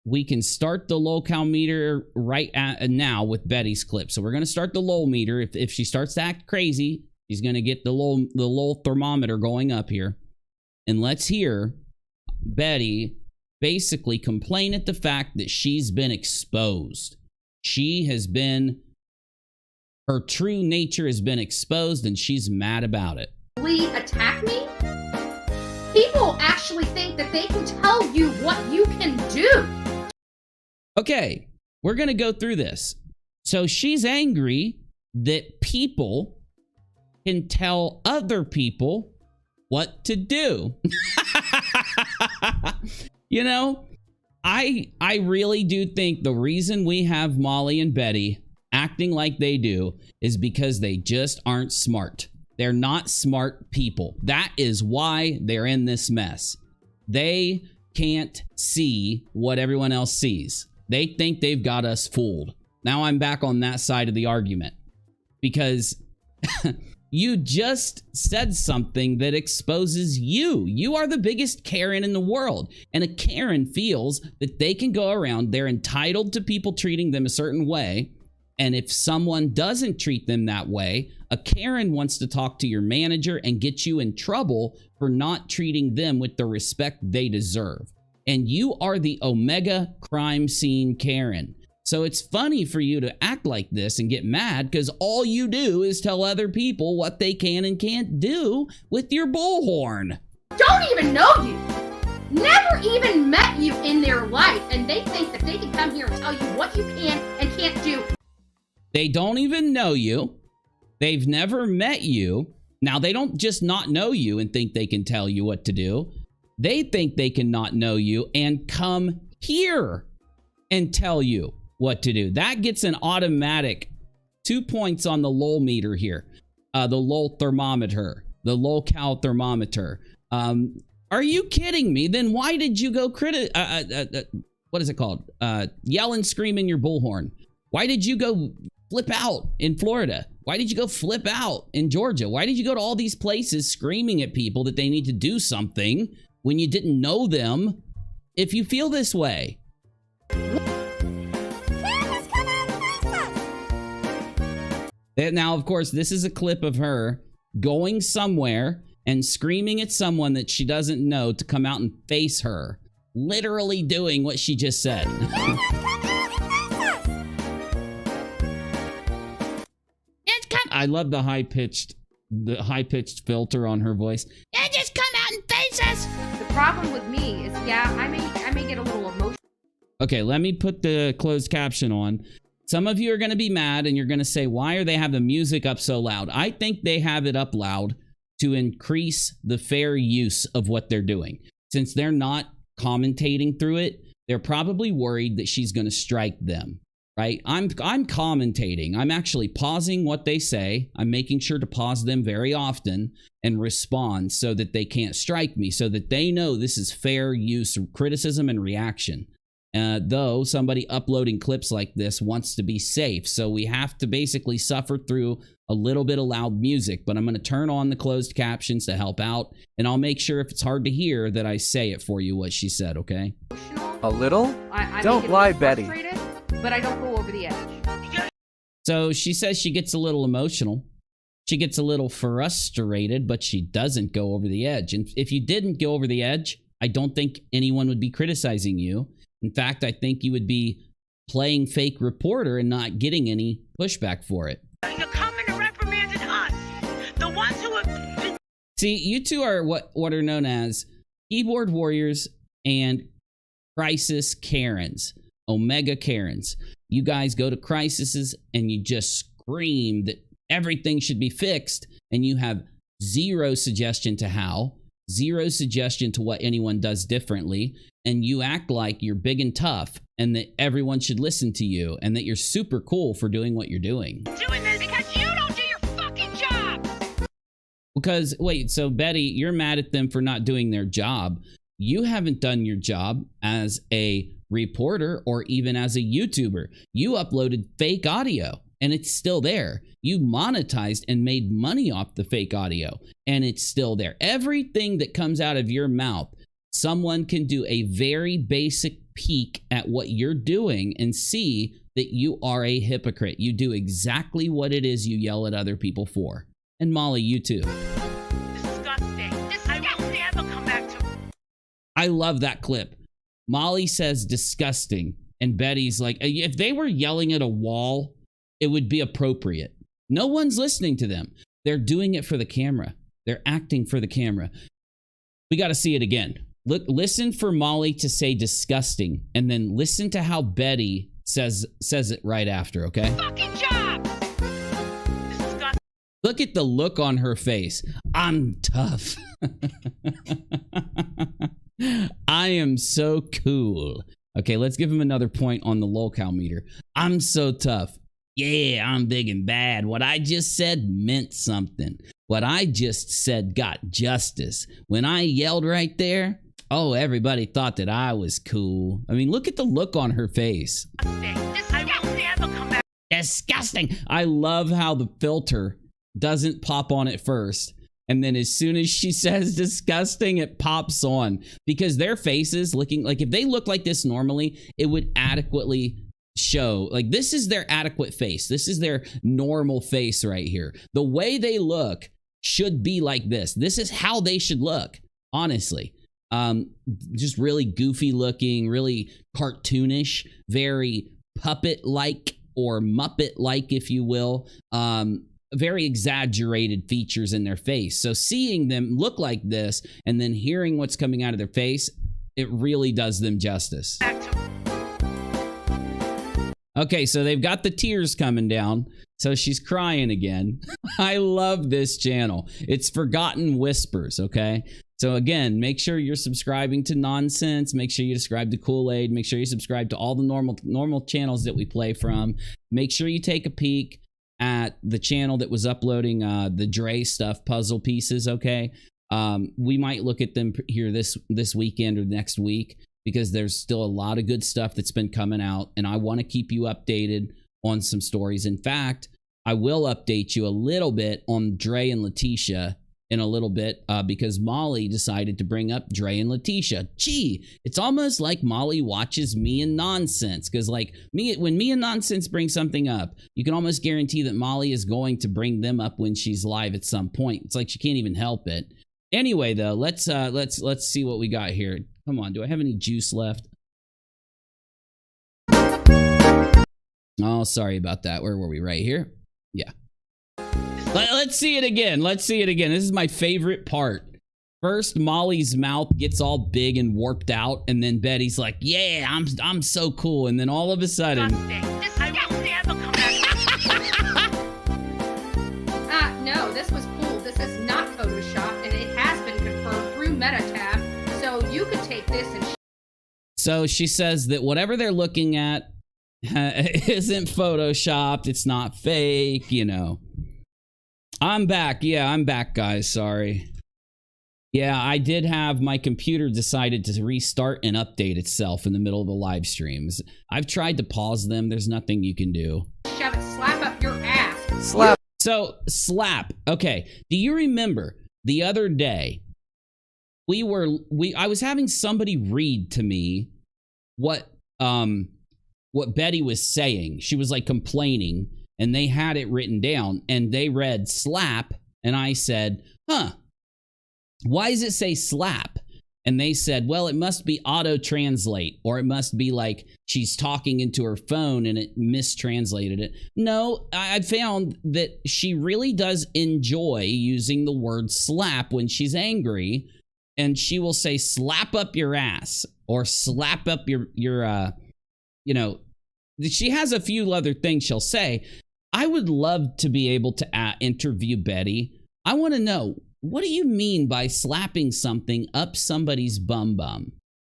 we can start the lolcow meter right now with Betty's clip. So we're going to start the lol meter. If she starts to act crazy, she's going to get the lol thermometer going up here. And let's hear Betty basically complain at the fact that she's been exposed. She has been, her true nature has been exposed, and she's mad about it. Attack me? People actually think that they can tell you what you can do. Okay, we're going to go through this. So she's angry that people can tell other people what to do. You know, I really do think the reason we have Molly and Betty acting like they do is because they just aren't smart. They're not smart people. That is why they're in this mess. They can't see what everyone else sees. They think they've got us fooled. Now I'm back on that side of the argument because you just said something that exposes you. You are the biggest Karen in the world. And a Karen feels that they can go around, they're entitled to people treating them a certain way. And if someone doesn't treat them that way, a Karen wants to talk to your manager and get you in trouble for not treating them with the respect they deserve. And you are the Omega crime scene Karen. So it's funny for you to act like this and get mad because all you do is tell other people what they can and can't do with your bullhorn. Don't even know you. Never even met you in their life, and they think that they can come here and tell you what you can and can't do. They don't even know you. They've never met you. Now, they don't just not know you and think they can tell you what to do. They think they can not know you and come here and tell you what to do. That gets an automatic 2 points on the lol meter here. The lol thermometer. The lolcow thermometer. Are you kidding me? Then why did you go what is it called? Yell and scream in your bullhorn. Why did you go flip out in Florida? Why did you go flip out in Georgia? Why did you go to all these places screaming at people that they need to do something when you didn't know them? If you feel this way. Now, of course, this is a clip of her going somewhere and screaming at someone that she doesn't know to come out and face her. Literally doing what she just said. I love the high-pitched filter on her voice. Yeah, just come out and face us. The problem with me is, yeah, I may get a little emotional. Okay, let me put the closed caption on. Some of you are going to be mad and you're going to say, why are they having the music up so loud? I think they have it up loud to increase the fair use of what they're doing. Since they're not commentating through it, they're probably worried that she's going to strike them, right? I'm commentating. I'm actually pausing what they say. I'm making sure to pause them very often and respond so that they can't strike me, so that they know this is fair use of criticism and reaction. Though somebody uploading clips like this wants to be safe. So we have to basically suffer through a little bit of loud music, but I'm going to turn on the closed captions to help out. And I'll make sure if it's hard to hear that I say it for you, what she said, okay? A little? I Don't lie, Betty. But I don't go over the edge. So she says she gets a little emotional. She gets a little frustrated, but she doesn't go over the edge. And if you didn't go over the edge, I don't think anyone would be criticizing you. In fact, I think you would be playing fake reporter and not getting any pushback for it. You're coming and reprimanding us, the ones who have been. See, you two are what are known as keyboard warriors and crisis Karens, Omega Karens. You guys go to crises and you just scream that everything should be fixed, and you have zero suggestion to how, zero suggestion to what anyone does differently, and you act like you're big and tough and that everyone should listen to you and that you're super cool for doing what you're doing. Doing this because you don't do your fucking job. Because, wait, so Betty, you're mad at them for not doing their job. You haven't done your job as a reporter or even as a YouTuber. You uploaded fake audio and it's still there. You monetized and made money off the fake audio and it's still there. Everything that comes out of your mouth, someone can do a very basic peek at what you're doing and see that you are a hypocrite. You do exactly what it is you yell at other people for. And Molly, you too. Disgusting. I will never come back to. I love that clip. Molly says disgusting, and Betty's like, if they were yelling at a wall, it would be appropriate. No one's listening to them. They're doing it for the camera. They're acting for the camera. We got to see it again. Look, listen for Molly to say disgusting, and then listen to how Betty says it right after, okay? Fucking job. Disgusting. Look at the look on her face. I'm tough. I am so cool. Okay, let's give him another point on the lolcow meter. I'm so tough. Yeah, I'm big and bad. What I just said meant something. What I just said got justice. When I yelled right there, oh, everybody thought that I was cool. I mean, look at the look on her face. I will never come back. Disgusting. I love how the filter doesn't pop on at first. And then as soon as she says disgusting, it pops on. Because their faces looking like, if they look like this normally, it would adequately show. Like, this is their adequate face. This is their normal face right here. The way they look should be like this. This is how they should look, honestly. Just really goofy looking, really cartoonish, very puppet-like or Muppet-like, if you will. Very exaggerated features in their face. So seeing them look like this and then hearing what's coming out of their face, it really does them justice. Okay, so they've got the tears coming down. So she's crying again. I love this channel. It's Forgotten Whispers, okay? So again, make sure you're subscribing to Nonsense. Make sure you subscribe to Kool-Aid. Make sure you subscribe to all the normal channels that we play from. Make sure you take a peek at the channel that was uploading the Dre stuff, puzzle pieces, okay? We might look at them here this weekend or next week because there's still a lot of good stuff that's been coming out, and I want to keep you updated on some stories. In fact, I will update you a little bit on Dre and Letitia in a little bit because Molly decided to bring up Dre and Letitia. Gee, it's almost like Molly watches Me and Nonsense, because like when Me and Nonsense bring something up, you can almost guarantee that Molly is going to bring them up when she's live at some point. It's like she can't even help it. Anyway, though, let's see what we got here. Come on, do I have any juice left? Oh, sorry about that. Where were we? Right here? Yeah. Let's see it again. Let's see it again. This is my favorite part. First, Molly's mouth gets all big and warped out, and then Betty's like, "Yeah, I'm so cool." And then all of a sudden, I will never come back. No, this was cool. This is not Photoshop, and it has been confirmed through MetaTab. So you could take this and. So she says that whatever they're looking at isn't photoshopped. It's not fake, you know. I'm back. Yeah, I'm back, guys. Sorry. Yeah, I did have my computer decided to restart and update itself in the middle of the live streams. I've tried to pause them. There's nothing you can do. Shove it, slap up your ass. Slap. So, slap. Okay. Do you remember the other day I was having somebody read to me what Betty was saying. She was like complaining, and they had it written down, and they read slap, and I said, huh, why does it say slap? And they said, well, it must be auto-translate, or it must be like she's talking into her phone and it mistranslated it. No, I found that she really does enjoy using the word slap when she's angry. And she will say, slap up your ass, or slap up your you know, she has a few other things she'll say. I would love to be able to interview Betty. I want to know, what do you mean by slapping something up somebody's bum?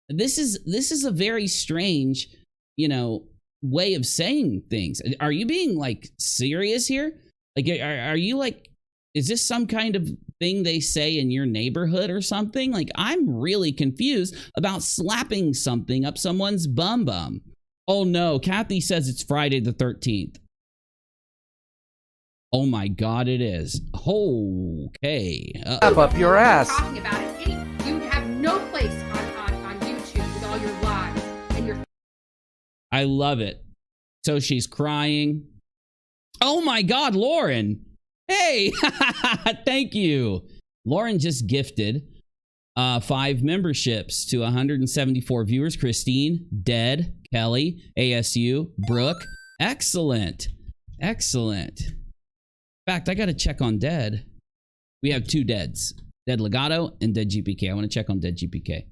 This is a very strange, you know, way of saying things. Are you being like serious here? Like, are you like, is this some kind of thing they say in your neighborhood or something? Like, I'm really confused about slapping something up someone's bum. Oh no, Kathy says it's Friday the 13th. Oh my God, it is. Okay. Slap up your ass. Talking about it, you have no place on YouTube with all your lies and your. I love it. So she's crying. Oh my God, Lauren. Hey, thank you. Lauren just gifted 5 memberships to 174 viewers. Christine, Dead, Kelly, ASU, Brooke. Excellent. Excellent. In fact, I got to check on Dead. We have 2 Deads. Dead Legato and Dead GPK. I want to check on Dead GPK.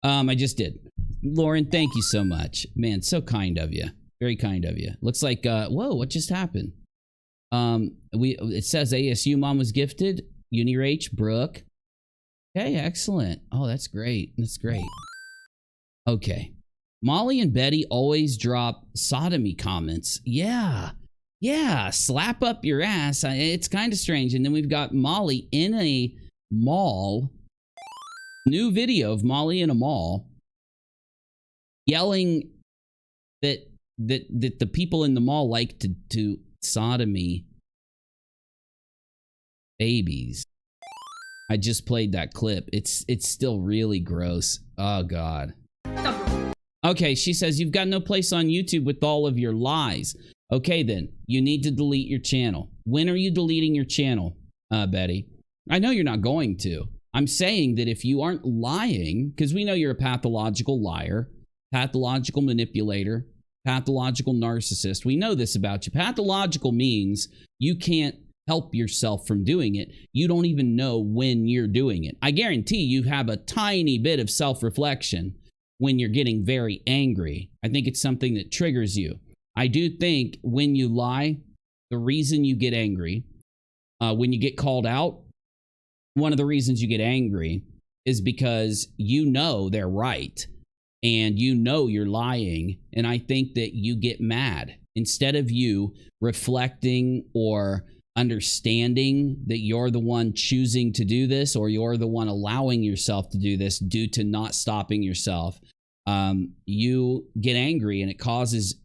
I just did. Lauren, thank you so much. Man, so kind of you. Very kind of you. Looks like, whoa, what just happened? It says ASU mom was gifted. UNIRACHEL, Brooke. Okay, excellent. Oh, that's great. That's great. Okay. Molly and Betty always drop sodomy comments. Yeah. Yeah, slap up your ass. It's kind of strange. And then we've got Molly in a mall. New video of Molly in a mall yelling that the people in the mall like to sodomy babies. I just played that clip. It's still really gross. Oh God. Okay, she says you've got no place on YouTube with all of your lies. Okay, then you need to delete your channel. When are you deleting your channel, Betty? I know you're not going to. I'm saying that if you aren't lying, because we know you're a pathological liar, pathological manipulator, pathological narcissist. We know this about you. Pathological means you can't help yourself from doing it. You don't even know when you're doing it. I guarantee you have a tiny bit of self-reflection when you're getting very angry. I think it's something that triggers you. I do think when you lie, the reason you get angry, when you get called out, one of the reasons you get angry is because you know they're right and you know you're lying. And I think that you get mad instead of you reflecting or understanding that you're the one choosing to do this, or you're the one allowing yourself to do this due to not stopping yourself. You get angry and it causes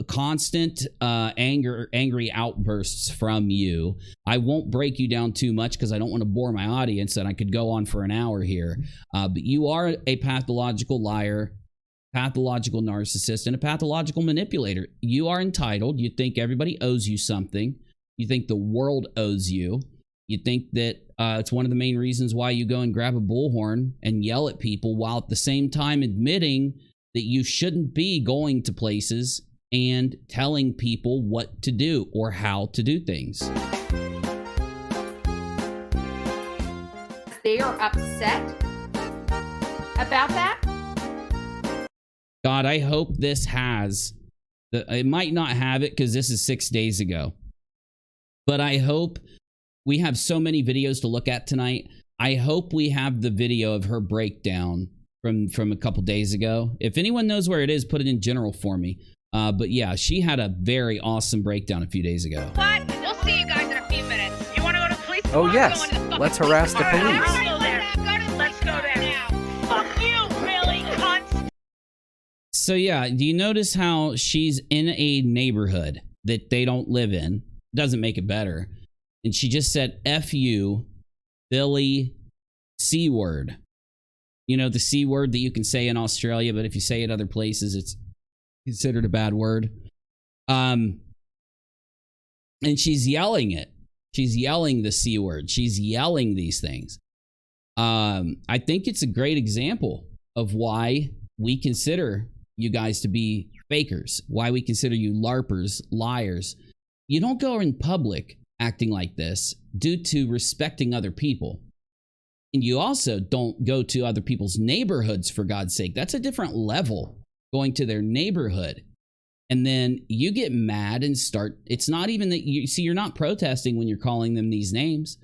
constant angry outbursts from you. I won't break you down too much because I don't want to bore my audience, and I could go on for an hour here. But you are a pathological liar, pathological narcissist, and a pathological manipulator. You are entitled. You think everybody owes you something. You think the world owes you. You think that it's one of the main reasons why you go and grab a bullhorn and yell at people, while at the same time admitting that you shouldn't be going to places and telling people what to do or how to do things. They are upset about that. God, I hope this has it might not have it because this is 6 days ago, but I hope we have so many videos to look at tonight. I hope we have the video of her breakdown from a couple days ago. If anyone knows where it is, put it in general for me. But yeah, she had a very awesome breakdown a few days ago. What? We'll see you guys in a few minutes. You want to go to the police? Oh yes, let's harass the police. Let's go there. Let's go there. Fuck you, really, cunt. So yeah, do you notice how she's in a neighborhood that they don't live in? Doesn't make it better. And she just said, F you, Billy, C word. You know, the C word that you can say in Australia, but if you say it other places, it's considered a bad word. And she's yelling it. She's yelling the C word. She's yelling these things. I think it's a great example of why we consider you guys to be fakers, why we consider you LARPers, liars. You don't go in public acting like this due to respecting other people. And you also don't go to other people's neighborhoods, for God's sake. That's a different level, going to their neighborhood. And then you get mad and start. It's not even that you see, you're not protesting when you're calling them these names.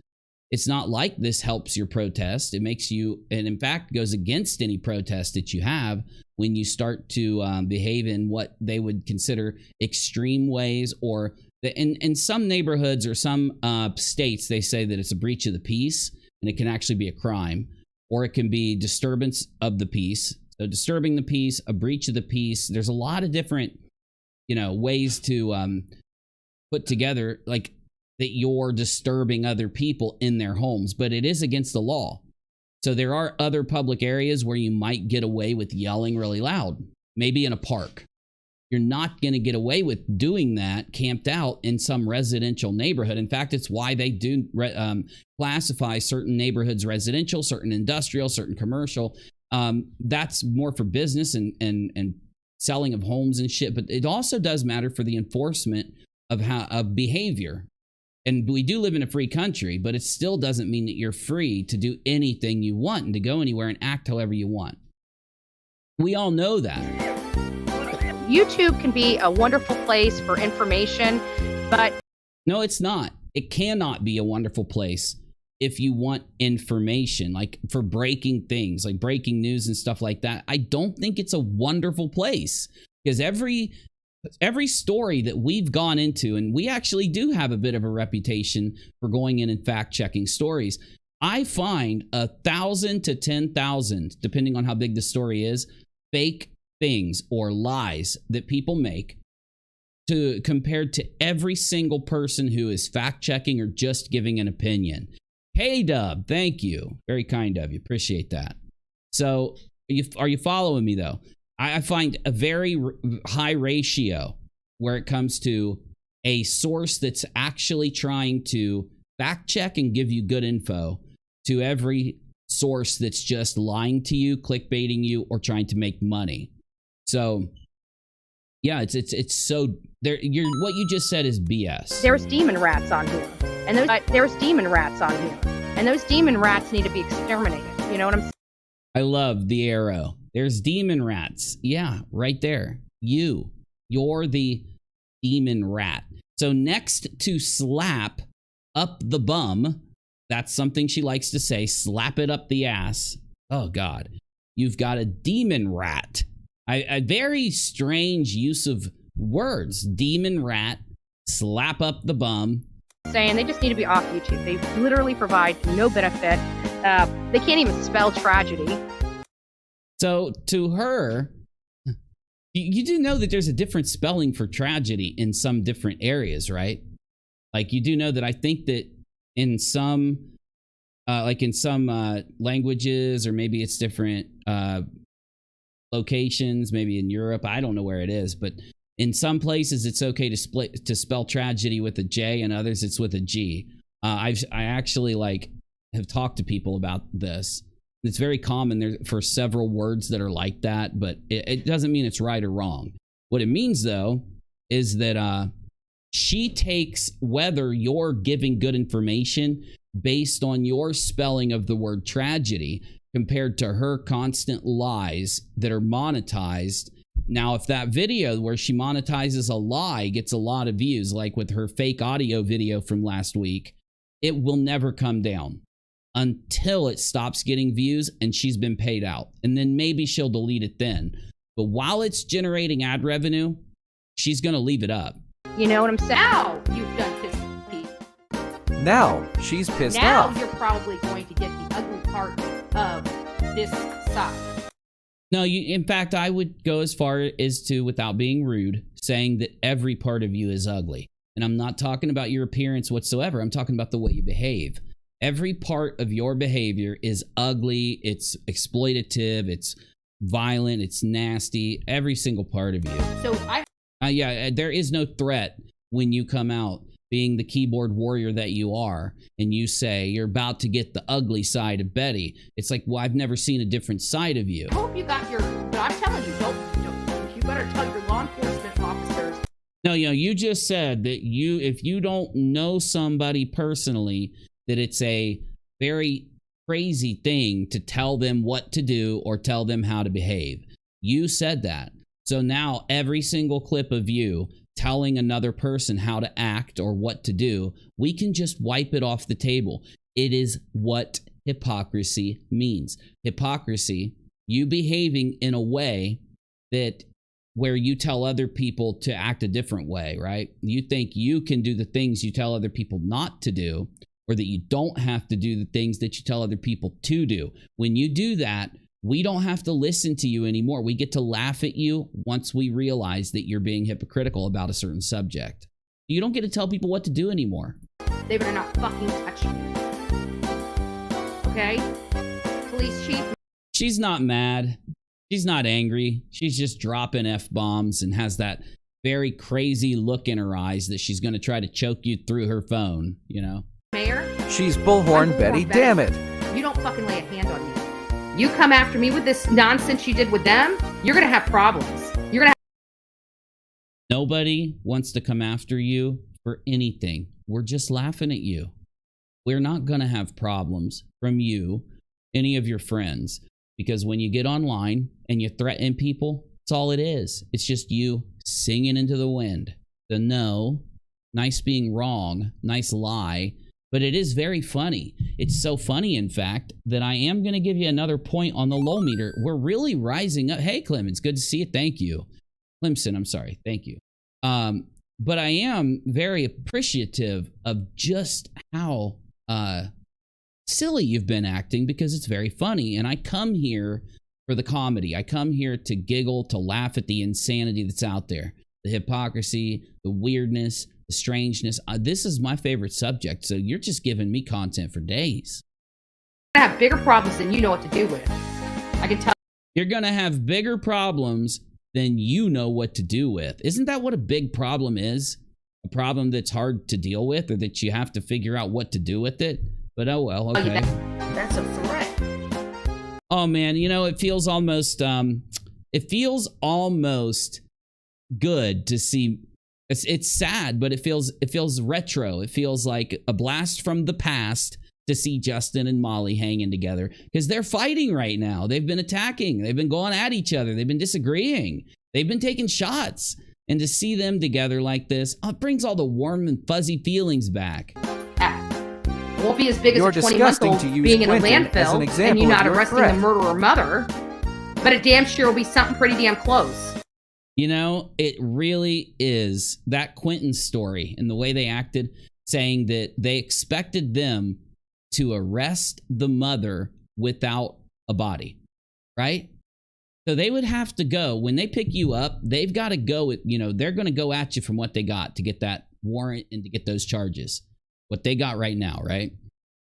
It's not like this helps your protest. It makes you, and in fact, goes against any protest that you have when you start to behave in what they would consider extreme ways, or in some neighborhoods or some states, they say that it's a breach of the peace, and it can actually be a crime, or it can be disturbance of the peace. So disturbing the peace, a breach of the peace. There's a lot of different, ways to put together, like, that you're disturbing other people in their homes, but it is against the law. So there are other public areas where you might get away with yelling really loud, maybe in a park. You're not going to get away with doing that camped out in some residential neighborhood. In fact, it's why they do classify certain neighborhoods residential, certain industrial, certain commercial. That's more for business and selling of homes and shit. But it also does matter for the enforcement of behavior. And we do live in a free country, but it still doesn't mean that you're free to do anything you want and to go anywhere and act however you want. We all know that. YouTube can be a wonderful place for information, but... No, it's not. It cannot be a wonderful place if you want information, like for breaking things, like breaking news and stuff like that. I don't think it's a wonderful place, because every story that we've gone into, and we actually do have a bit of a reputation for going in and fact-checking stories, I find 1,000 to 10,000, depending on how big the story is, fake things or lies that people make compared to every single person who is fact-checking or just giving an opinion. Hey, Dub, thank you. Very kind of you. Appreciate that. So are you following me, though? I find a very high ratio where it comes to a source that's actually trying to fact check and give you good info to every source that's just lying to you, clickbaiting you, or trying to make money. So yeah, it's so there. What you just said is BS. There's demon rats on here, and there's demon rats on here, and those demon rats need to be exterminated. You know what I'm saying? I love the arrow. There's demon rats. Yeah, right there. You're the demon rat. So next to slap up the bum, that's something she likes to say, slap it up the ass. Oh, God. You've got a demon rat. A very strange use of words. Demon rat, slap up the bum. Saying they just need to be off YouTube. They literally provide no benefit. They can't even spell tragedy. So to her, you do know that there's a different spelling for tragedy in some different areas, right? Like, you do know that I think that in some, languages, or maybe it's different locations, maybe in Europe, I don't know where it is, but in some places it's okay to spell tragedy with a J, and others it's with a G. I actually have talked to people about this. It's very common there for several words that are like that, but it doesn't mean it's right or wrong. What it means, though, is that she takes whether you're giving good information based on your spelling of the word tragedy compared to her constant lies that are monetized. Now, if that video where she monetizes a lie gets a lot of views, like with her fake audio video from last week, it will never come down until it stops getting views and she's been paid out. And then maybe she'll delete it then. But while it's generating ad revenue, she's going to leave it up. You know what I'm saying? Now you've done pissed Pete. Now she's pissed Now off. you're probably going to get the ugly part of this side. No, in fact, I would go as far as to, without being rude, saying that every part of you is ugly. And I'm not talking about your appearance whatsoever. I'm talking about the way you behave. Every part of your behavior is ugly, it's exploitative, it's violent, it's nasty, every single part of you. So yeah, there is no threat when you come out, being the keyboard warrior that you are, and you say you're about to get the ugly side of Betty. It's like, well, I've never seen a different side of you. I hope you got your, but I'm telling you, don't you better tell your law enforcement officers. No, you just said that if you don't know somebody personally, that it's a very crazy thing to tell them what to do or tell them how to behave. You said that. So now every single clip of you telling another person how to act or what to do, we can just wipe it off the table. It is what hypocrisy means. Hypocrisy, you behaving in a way that where you tell other people to act a different way, right? You think you can do the things you tell other people not to do, or that you don't have to do the things that you tell other people to do. When you do that, we don't have to listen to you anymore. We get to laugh at you once we realize that you're being hypocritical about a certain subject. You don't get to tell people what to do anymore. They better not fucking touch you. Okay? Police chief. She's not mad. She's not angry. She's just dropping F-bombs and has that very crazy look in her eyes that she's going to try to choke you through her phone, you know? Mayor. She's BullHorn Betty, damn it. You don't fucking lay a hand on me. You come after me with this nonsense you did with them, you're going to have problems. You're going to have. Nobody wants to come after you for anything. We're just laughing at you. We're not going to have problems from you, any of your friends, because when you get online and you threaten people, that's all it is. It's just you singing into the wind. The no, nice being wrong, nice lie. But it is very funny. It's so funny, in fact, that I am going to give you another point on the low meter. We're really rising up. Hey, Clem, it's good to see you. Thank you. Clemson, I'm sorry. Thank you. But I am very appreciative of just how silly you've been acting, because it's very funny. And I come here for the comedy. I come here to giggle, to laugh at the insanity that's out there. The hypocrisy, the weirdness, the strangeness. This is my favorite subject, so you're just giving me content for days. I have bigger problems than you know what to do with. I can tell. You're going to have bigger problems than you know what to do with. Isn't that what a big problem is? A problem that's hard to deal with, or that you have to figure out what to do with it? But oh well, okay. That's a threat. Oh man, you know, it feels almost good to see. It's sad, but it feels retro. It feels like a blast from the past to see Justin and Molly hanging together, because they're fighting right now. They've been attacking. They've been going at each other. They've been disagreeing. They've been taking shots. And to see them together like this, it brings all the warm and fuzzy feelings back. It won't be as big as You're a 20-month-old being in a landfill and you not arresting the murderer mother, but it damn sure will be something pretty damn close. You know, it really is that Quentin story and the way they acted, saying that they expected them to arrest the mother without a body, right? So they would have to go, when they pick you up, they've got to go, you know, they're going to go at you from what they got to get that warrant and to get those charges, what they got right now, right?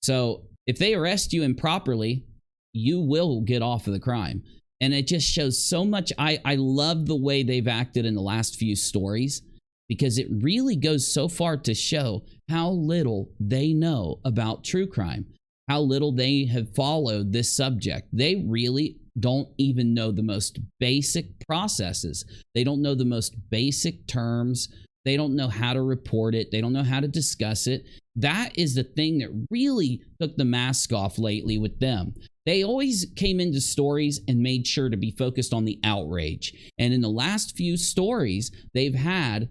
So if they arrest you improperly, you will get off of the crime. And it just shows so much. I love the way they've acted in the last few stories, because it really goes so far to show how little they know about true crime, how little they have followed this subject. They really don't even know the most basic processes. They don't know the most basic terms. They don't know how to report it. They don't know how to discuss it. That is the thing that really took the mask off lately with them. They always came into stories and made sure to be focused on the outrage. And in the last few stories, they've had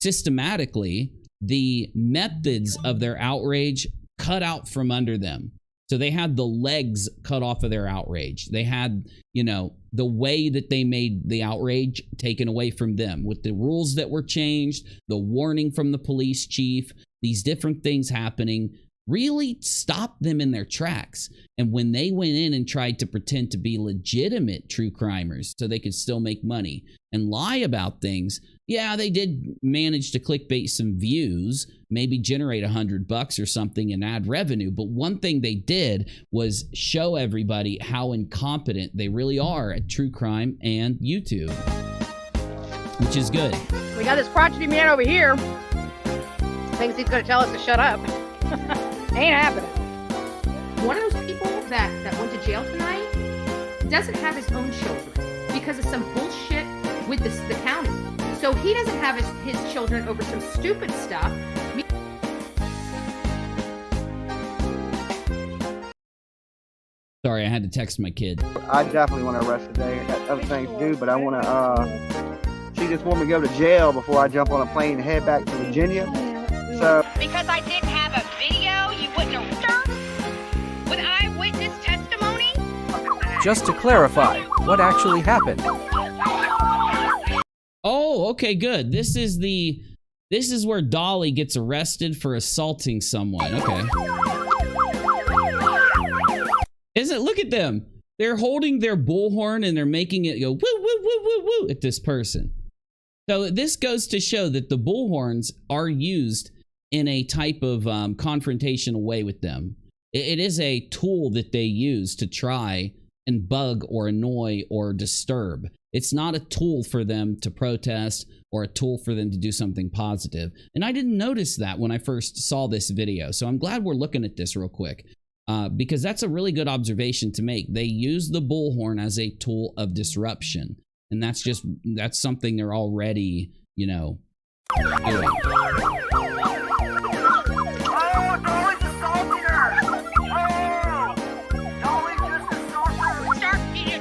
systematically the methods of their outrage cut out from under them. So they had the legs cut off of their outrage. They had, you know, the way that they made the outrage taken away from them, with the rules that were changed, the warning from the police chief, these different things happening really stopped them in their tracks. And when they went in and tried to pretend to be legitimate true crimers so they could still make money and lie about things, yeah, they did manage to clickbait some views, maybe generate $100 or something and add revenue. But one thing they did was show everybody how incompetent they really are at true crime and YouTube, which is good. We got this crotchety man over here thinks he's gonna tell us to shut up. Ain't happening. One of those people that went to jail tonight doesn't have his own children because of some bullshit with the county. So he doesn't have his children over some stupid stuff. Sorry, I had to text my kid. I definitely want to arrest today. I got other things to do, but I want to, she just want me to go to jail before I jump on a plane and head back to Virginia. So. Because I didn't have a video, you wouldn't have heard with eyewitness testimony? Just to clarify, what actually happened? Oh, okay, good. This is where Dolly gets arrested for assaulting someone. Okay. Look at them. They're holding their bullhorn and they're making it go woo, woo, woo, woo, woo at this person. So this goes to show that the bullhorns are used in a type of confrontational way with them. It is a tool that they use to try and bug or annoy or disturb. It's not a tool for them to protest or a tool for them to do something positive. And I didn't notice that when I first saw this video. So I'm glad we're looking at this real quick. Because that's a really good observation to make. They use the bullhorn as a tool of disruption. And that's something they're already, you know, doing.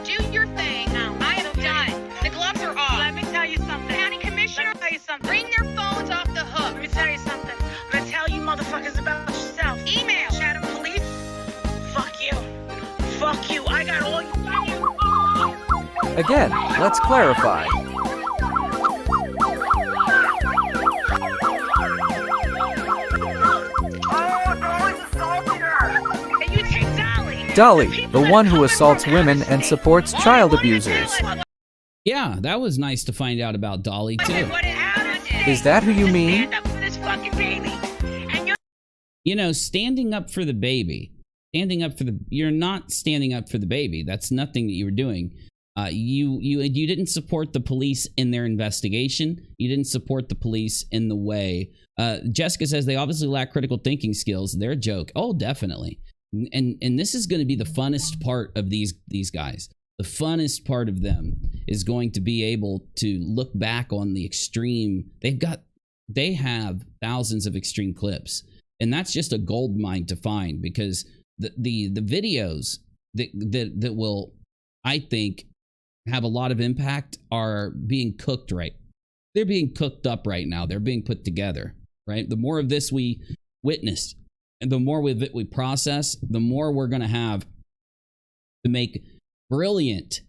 Do your thing. I am done. The gloves are off. Let me tell you something. County Commissioner, bring their phones off the hook. Let me tell you something. I'm gonna tell you motherfuckers about yourself. Email. Shadow Police. Fuck you. Fuck you. I got all you. Again, let's clarify. And you take Dolly. Dolly, the one who assaults women and supports child abusers. Yeah, that was nice to find out about Dolly, too. Is that who you mean? Stand up for this fucking baby. And you're You know, standing up for the baby. You're not standing up for the baby. That's nothing that you were doing. You didn't support the police in their investigation. You didn't support the police in the way. Jessica says they obviously lack critical thinking skills. They're a joke. Oh, definitely. And this is going to be the funnest part of these guys. The funnest part of them is going to be able to look back on the extreme. They have thousands of extreme clips, and that's just a gold mine to find, because the videos that will, I think, have a lot of impact are being cooked right. They're being cooked up right now. They're being put together, right? The more of this we witness and the more of it we process, the more we're going to have to make brilliant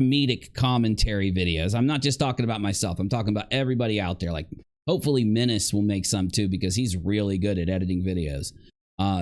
comedic commentary videos. I'm not just talking about myself. I'm talking about everybody out there. Like, hopefully Menace will make some too, because he's really good at editing videos.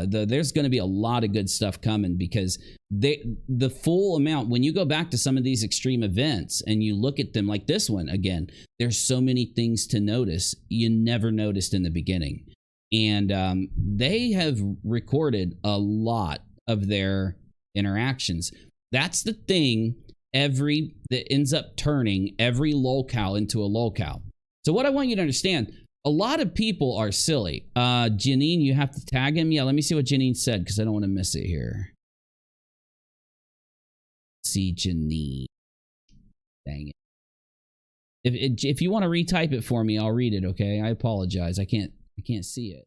There's going to be a lot of good stuff coming, because the full amount, when you go back to some of these extreme events and you look at them, like this one again, there's so many things to notice you never noticed in the beginning. And they have recorded a lot of their interactions. That's the thing that ends up turning every locale into a locale. So what I want you to understand, a lot of people are silly. Janine, you have to tag him. Yeah, let me see what Janine said, because I don't want to miss it here. See Janine. Dang it. If you want to retype it for me, I'll read it, okay? I apologize. I can't see it.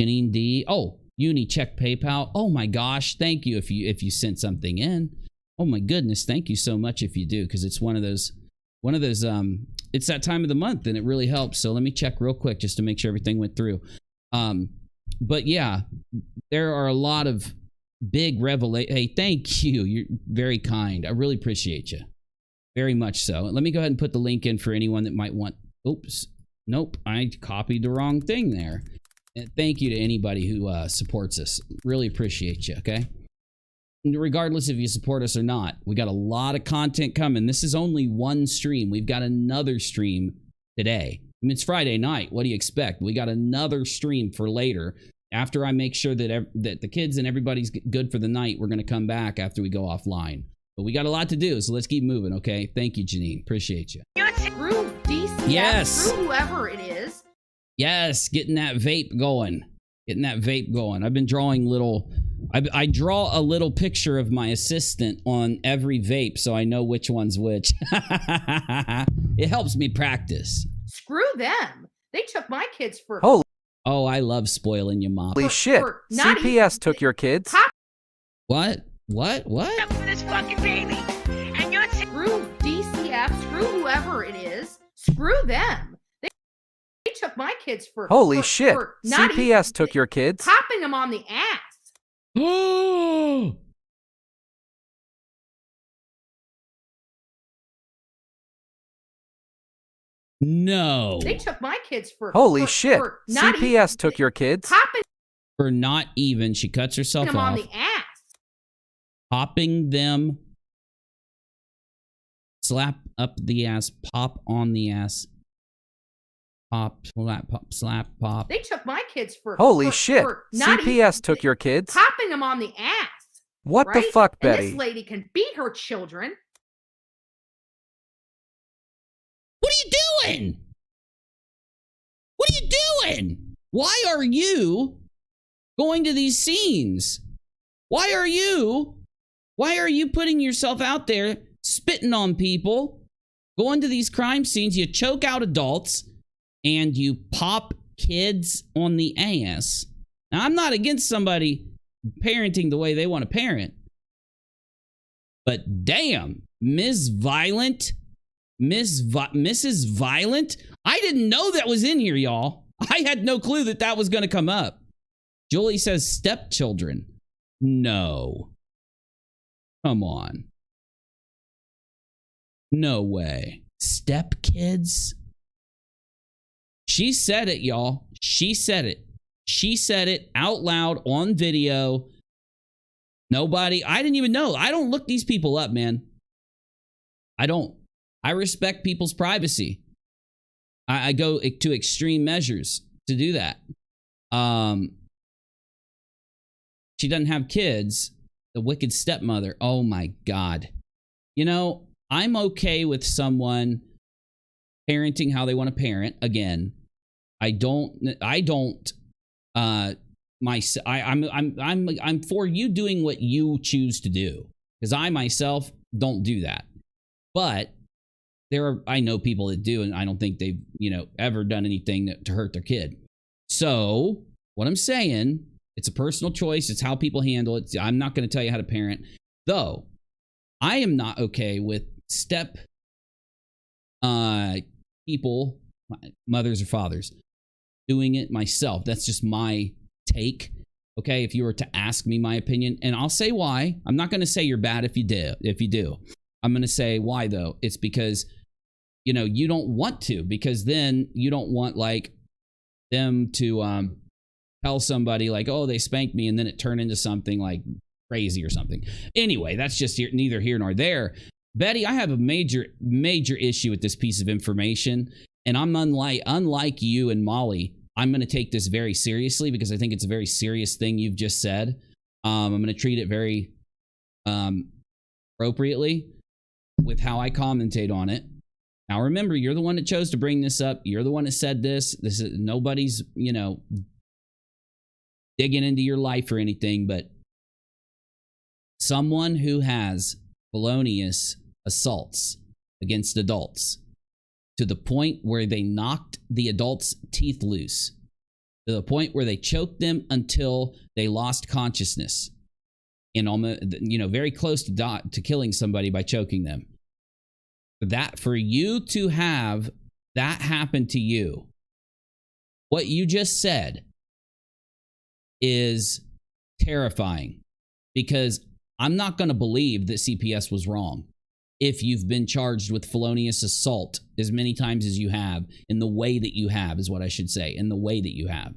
Janine D. Oh, Uni, check PayPal. Oh my gosh, thank you if you sent something in. Oh my goodness, thank you so much if you do, because it's one of those it's that time of the month and it really helps. So let me check real quick just to make sure everything went through. But yeah, there are a lot of big revelations. Hey, thank you. You're very kind. I really appreciate you. Very much so. Let me go ahead and put the link in for anyone that might want. Oops. Nope. I copied the wrong thing there. And thank you to anybody who supports us. Really appreciate you, okay? And regardless if you support us or not, we got a lot of content coming. This is only one stream. We've got another stream today. I mean, it's Friday night. What do you expect? We got another stream for later. After I make sure that the kids and everybody's good for the night, we're going to come back after we go offline. But we got a lot to do, so let's keep moving, okay? Thank you, Janine. Appreciate you. Through DC, yes. through whoever it is. Yes, getting that vape going. Getting that vape going. I've been drawing little... I draw a little picture of my assistant on every vape so I know which one's which. It helps me practice. Screw them. They took my kids for... Holy Oh, I love spoiling you, Mom. shit. not CPS took your kids? What? What? For this fucking baby. And you're Screw DCF, screw whoever it is. Screw them. They took my kids for... Holy shit. not CPS took your kids? popping them on the ass. No. They took my kids for... Holy shit. not CPS took your kids? popping For not even. She cuts herself them off. on the ass. Popping them. Slap up the ass. Pop on the ass. Pop, slap, pop, slap, pop. They took my kids for... Holy shit. not CPS took your kids? popping them on the ass. What the right? fuck, And Betty? this lady can beat her children. What are you doing? What are you doing? Why are you going to these scenes? Why are you putting yourself out there, spitting on people, going to these crime scenes? You choke out adults and you pop kids on the ass. Now, I'm not against somebody parenting the way they want to parent, but damn, Mrs. Violent, I didn't know that was in here, y'all. I had no clue that that was going to come up. Julie says stepchildren. No. Come on. No way. Stepkids? She said it, y'all. She said it. She said it out loud on video. Nobody, I didn't even know. I don't look these people up, man. I don't. I respect people's privacy. I go to extreme measures to do that. She doesn't have kids. The wicked stepmother. Oh my God. You know, I'm okay with someone parenting how they want to parent. Again, I'm for you doing what you choose to do, because I myself don't do that. But I know people that do, and I don't think they've, ever done anything to hurt their kid. So what I'm saying, it's a personal choice. It's how people handle it. I'm not going to tell you how to parent, though. I am not okay with step people, mothers or fathers, doing it myself. That's just my take. Okay, if you were to ask me my opinion, and I'll say why. I'm not going to say you're bad if you do. I'm going to say why, though. It's because, you don't want to, because then you don't want like them to tell somebody like, oh, they spanked me, and then it turned into something like crazy or something. Anyway, that's just neither here nor there. Betty, I have a major issue with this piece of information, and I'm unlike you and Molly. I'm going to take this very seriously because I think it's a very serious thing you've just said. I'm going to treat it very appropriately with how I commentate on it. Now, remember, you're the one that chose to bring this up. You're the one that said this. This is nobody's, digging into your life or anything, but someone who has felonious assaults against adults to the point where they knocked the adults' teeth loose, to the point where they choked them until they lost consciousness, and almost, very close to killing somebody by choking them. That for you to have that happen to you, what you just said is terrifying, because I'm not going to believe that CPS was wrong if you've been charged with felonious assault as many times as you have, in the way that you have, is what I should say, in the way that you have.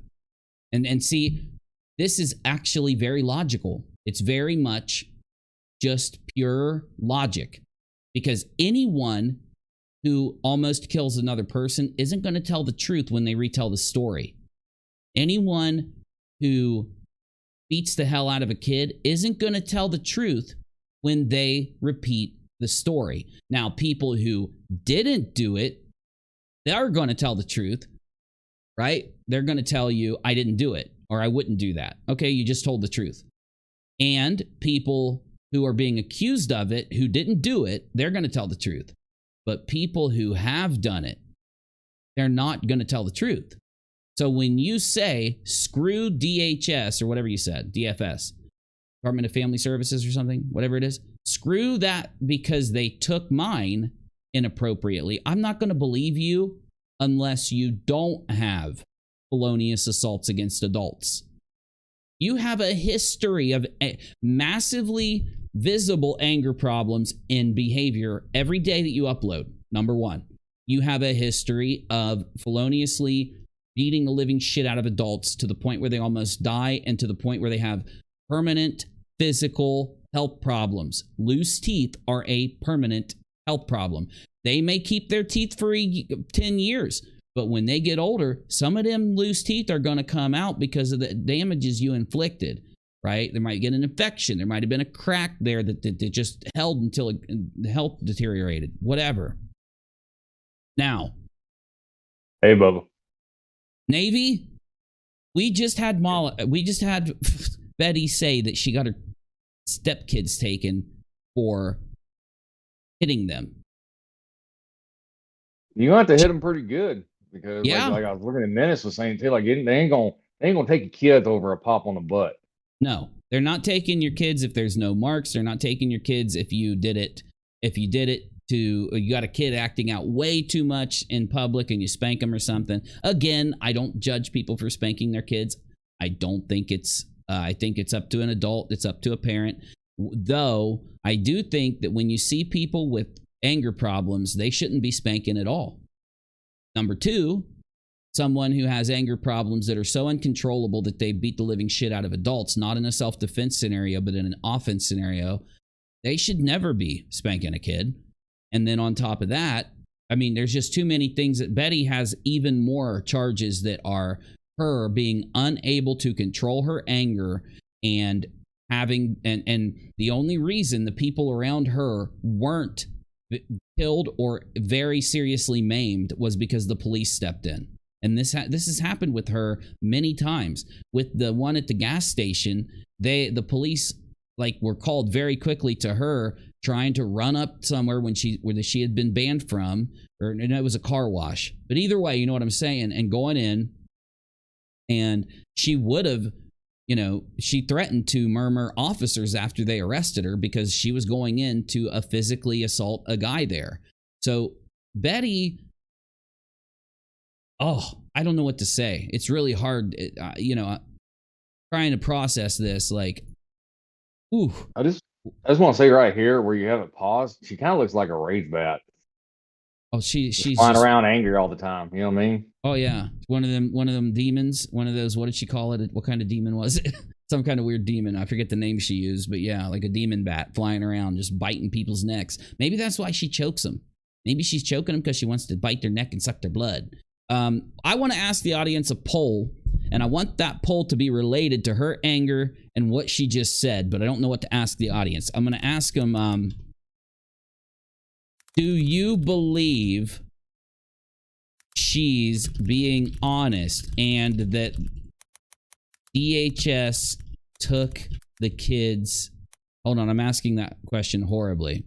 And see, this is actually very logical. It's very much just pure logic, because anyone who almost kills another person isn't going to tell the truth when they retell the story. Anyone who beats the hell out of a kid isn't going to tell the truth when they repeat the story. Now, people who didn't do it, they're going to tell the truth, right? they're going to tell you, I didn't do it, or I wouldn't do that. Okay, you just told the truth. And people who are being accused of it, who didn't do it, they're going to tell the truth. But people who have done it, they're not going to tell the truth. So when you say, screw DHS, or whatever you said, DFS, Department of Family Services or something, whatever it is, screw that because they took mine inappropriately, I'm not going to believe you unless you don't have felonious assaults against adults. You have a history of massively visible anger problems in behavior every day that you upload. Number one, you have a history of feloniously beating the living shit out of adults to the point where they almost die, and to the point where they have permanent physical health problems. Loose teeth are a permanent health problem. They may keep their teeth for 10 years, but when they get older, some of them loose teeth are going to come out because of the damages you inflicted, right? They might get an infection. There might have been a crack there that just held until the health deteriorated, whatever. Now. Hey, Bubba. Navy, we just had Betty say that she got her stepkids taken for hitting them. You have to hit them pretty good, because yeah, like I was looking at Menace was saying too, like they ain't gonna take your kids over a pop on the butt. No, they're not taking your kids if there's no marks. They're not taking your kids if you did it. If you did it you got a kid acting out way too much in public and you spank them or something. Again, I don't judge people for spanking their kids. I don't think it's. I think it's up to an adult. It's up to a parent. Though I do think that when you see people with anger problems, they shouldn't be spanking at all. Number two, someone who has anger problems that are so uncontrollable that they beat the living shit out of adults, not in a self-defense scenario, but in an offense scenario, they should never be spanking a kid. And then on top of that, I mean, there's just too many things that Betty has even more charges that are her being unable to control her anger and having, and the only reason the people around her weren't killed or very seriously maimed was because the police stepped in. And this has happened with her many times. With the one at the gas station, the police were called very quickly to her, trying to run up somewhere where she had been banned from, or it was a car wash. But either way, you know what I'm saying, and going in, and she would have, she threatened to murmur officers after they arrested her because she was going in to physically assault a guy there. So Betty, I don't know what to say. It's really hard, trying to process this. Ooh. I just want to say right here where you have it paused, she kind of looks like a rage bat. Oh, she's flying around angry all the time. You know what I mean? Oh yeah, one of them demons. One of those. What did she call it? What kind of demon was it? Some kind of weird demon. I forget the name she used, but yeah, like a demon bat flying around, just biting people's necks. Maybe that's why she chokes them. Maybe she's choking them because she wants to bite their neck and suck their blood. I want to ask the audience a poll, and I want that poll to be related to her anger and what she just said, but I don't know what to ask the audience. I'm going to ask them, do you believe she's being honest and that DHS took the kids? Hold on, I'm asking that question horribly.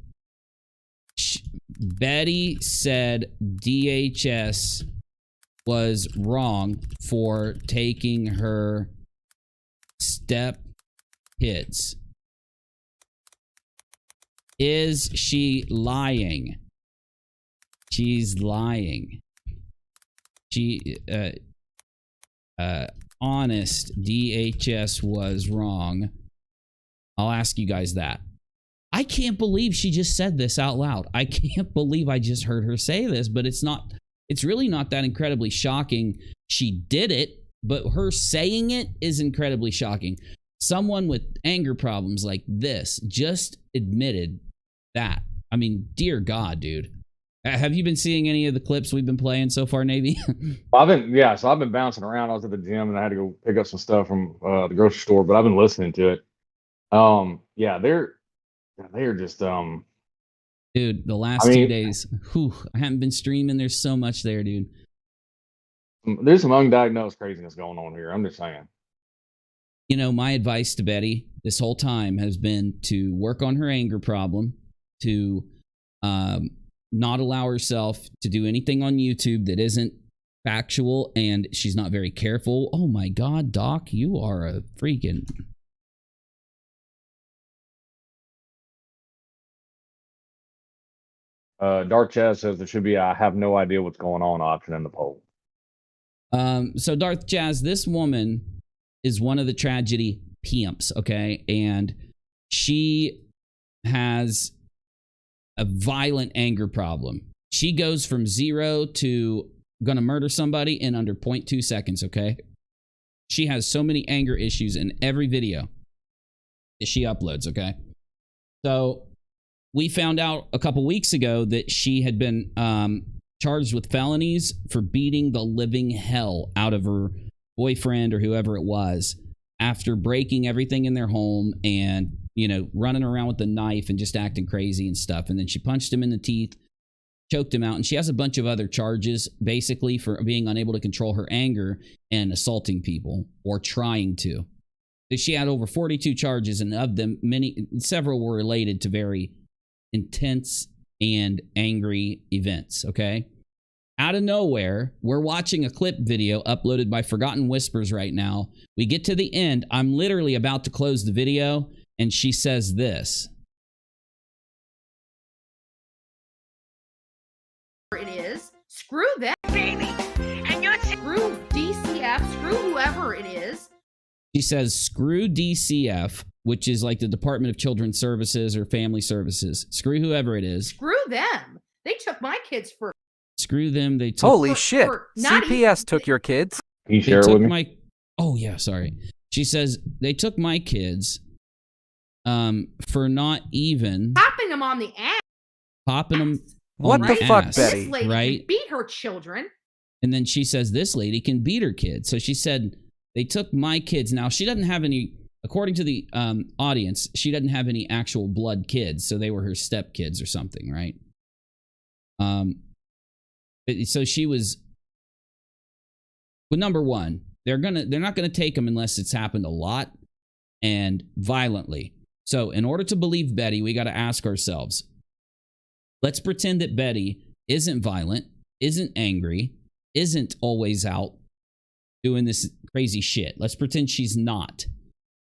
Betty said DHS was wrong for taking her step kids. Is she lying? She's lying. She, honest, DHS was wrong. I'll ask you guys that. I can't believe she just said this out loud. I can't believe I just heard her say this, but it's really not that incredibly shocking. She did it, but her saying it is incredibly shocking. Someone with anger problems like this just admitted that. I mean, dear God, dude. Have you been seeing any of the clips we've been playing so far, Navy? I've been bouncing around. I was at the gym and I had to go pick up some stuff from the grocery store, but I've been listening to it. They're just dude, the last 2 days, I haven't been streaming. There's so much there, dude. There's some undiagnosed craziness going on here. I'm just saying. You know, my advice to Betty this whole time has been to work on her anger problem, to not allow herself to do anything on YouTube that isn't factual, and she's not very careful. Oh my God, Doc, you are a freaking... Dark Chaz says there should be I have no idea what's going on option in the poll. So Darth Jazz, this woman is one of the tragedy pimps, okay? And she has a violent anger problem. She goes from 0 to gonna murder somebody in under 0.2 seconds, okay? She has so many anger issues in every video that she uploads, okay? So we found out a couple weeks ago that she had been charged with felonies for beating the living hell out of her boyfriend or whoever it was after breaking everything in their home and, you know, running around with a knife and just acting crazy and stuff. And then she punched him in the teeth, choked him out, and she has a bunch of other charges basically for being unable to control her anger and assaulting people or trying to. She had over 42 charges, and of them, several were related to very intense and angry events, okay? Out of nowhere, we're watching a clip video uploaded by Forgotten Whispers right now. We get to the end. I'm literally about to close the video, and she says this. It is. Screw that, baby. And you're screw DCF, screw whoever it is. She says, screw DCF, which is like the Department of Children's Services or Family Services. Screw whoever it is. Screw them. They took my kids for. Screw them. They took. Holy shit. CPS took your kids. Can you share it with me? Oh, yeah, sorry. She says, they took my kids for not even. Popping them on the ass. Popping them. What the fuck, Betty? This lady right? can beat her children. And then she says, this lady can beat her kids. So she said, they took my kids. Now, she doesn't have any, according to the audience, she doesn't have any actual blood kids. So they were her stepkids or something, right? So she was, well, number one, they're not gonna take them unless it's happened a lot and violently. So in order to believe Betty, we got to ask ourselves, let's pretend that Betty isn't violent, isn't angry, isn't always out doing this crazy shit. Let's pretend she's not.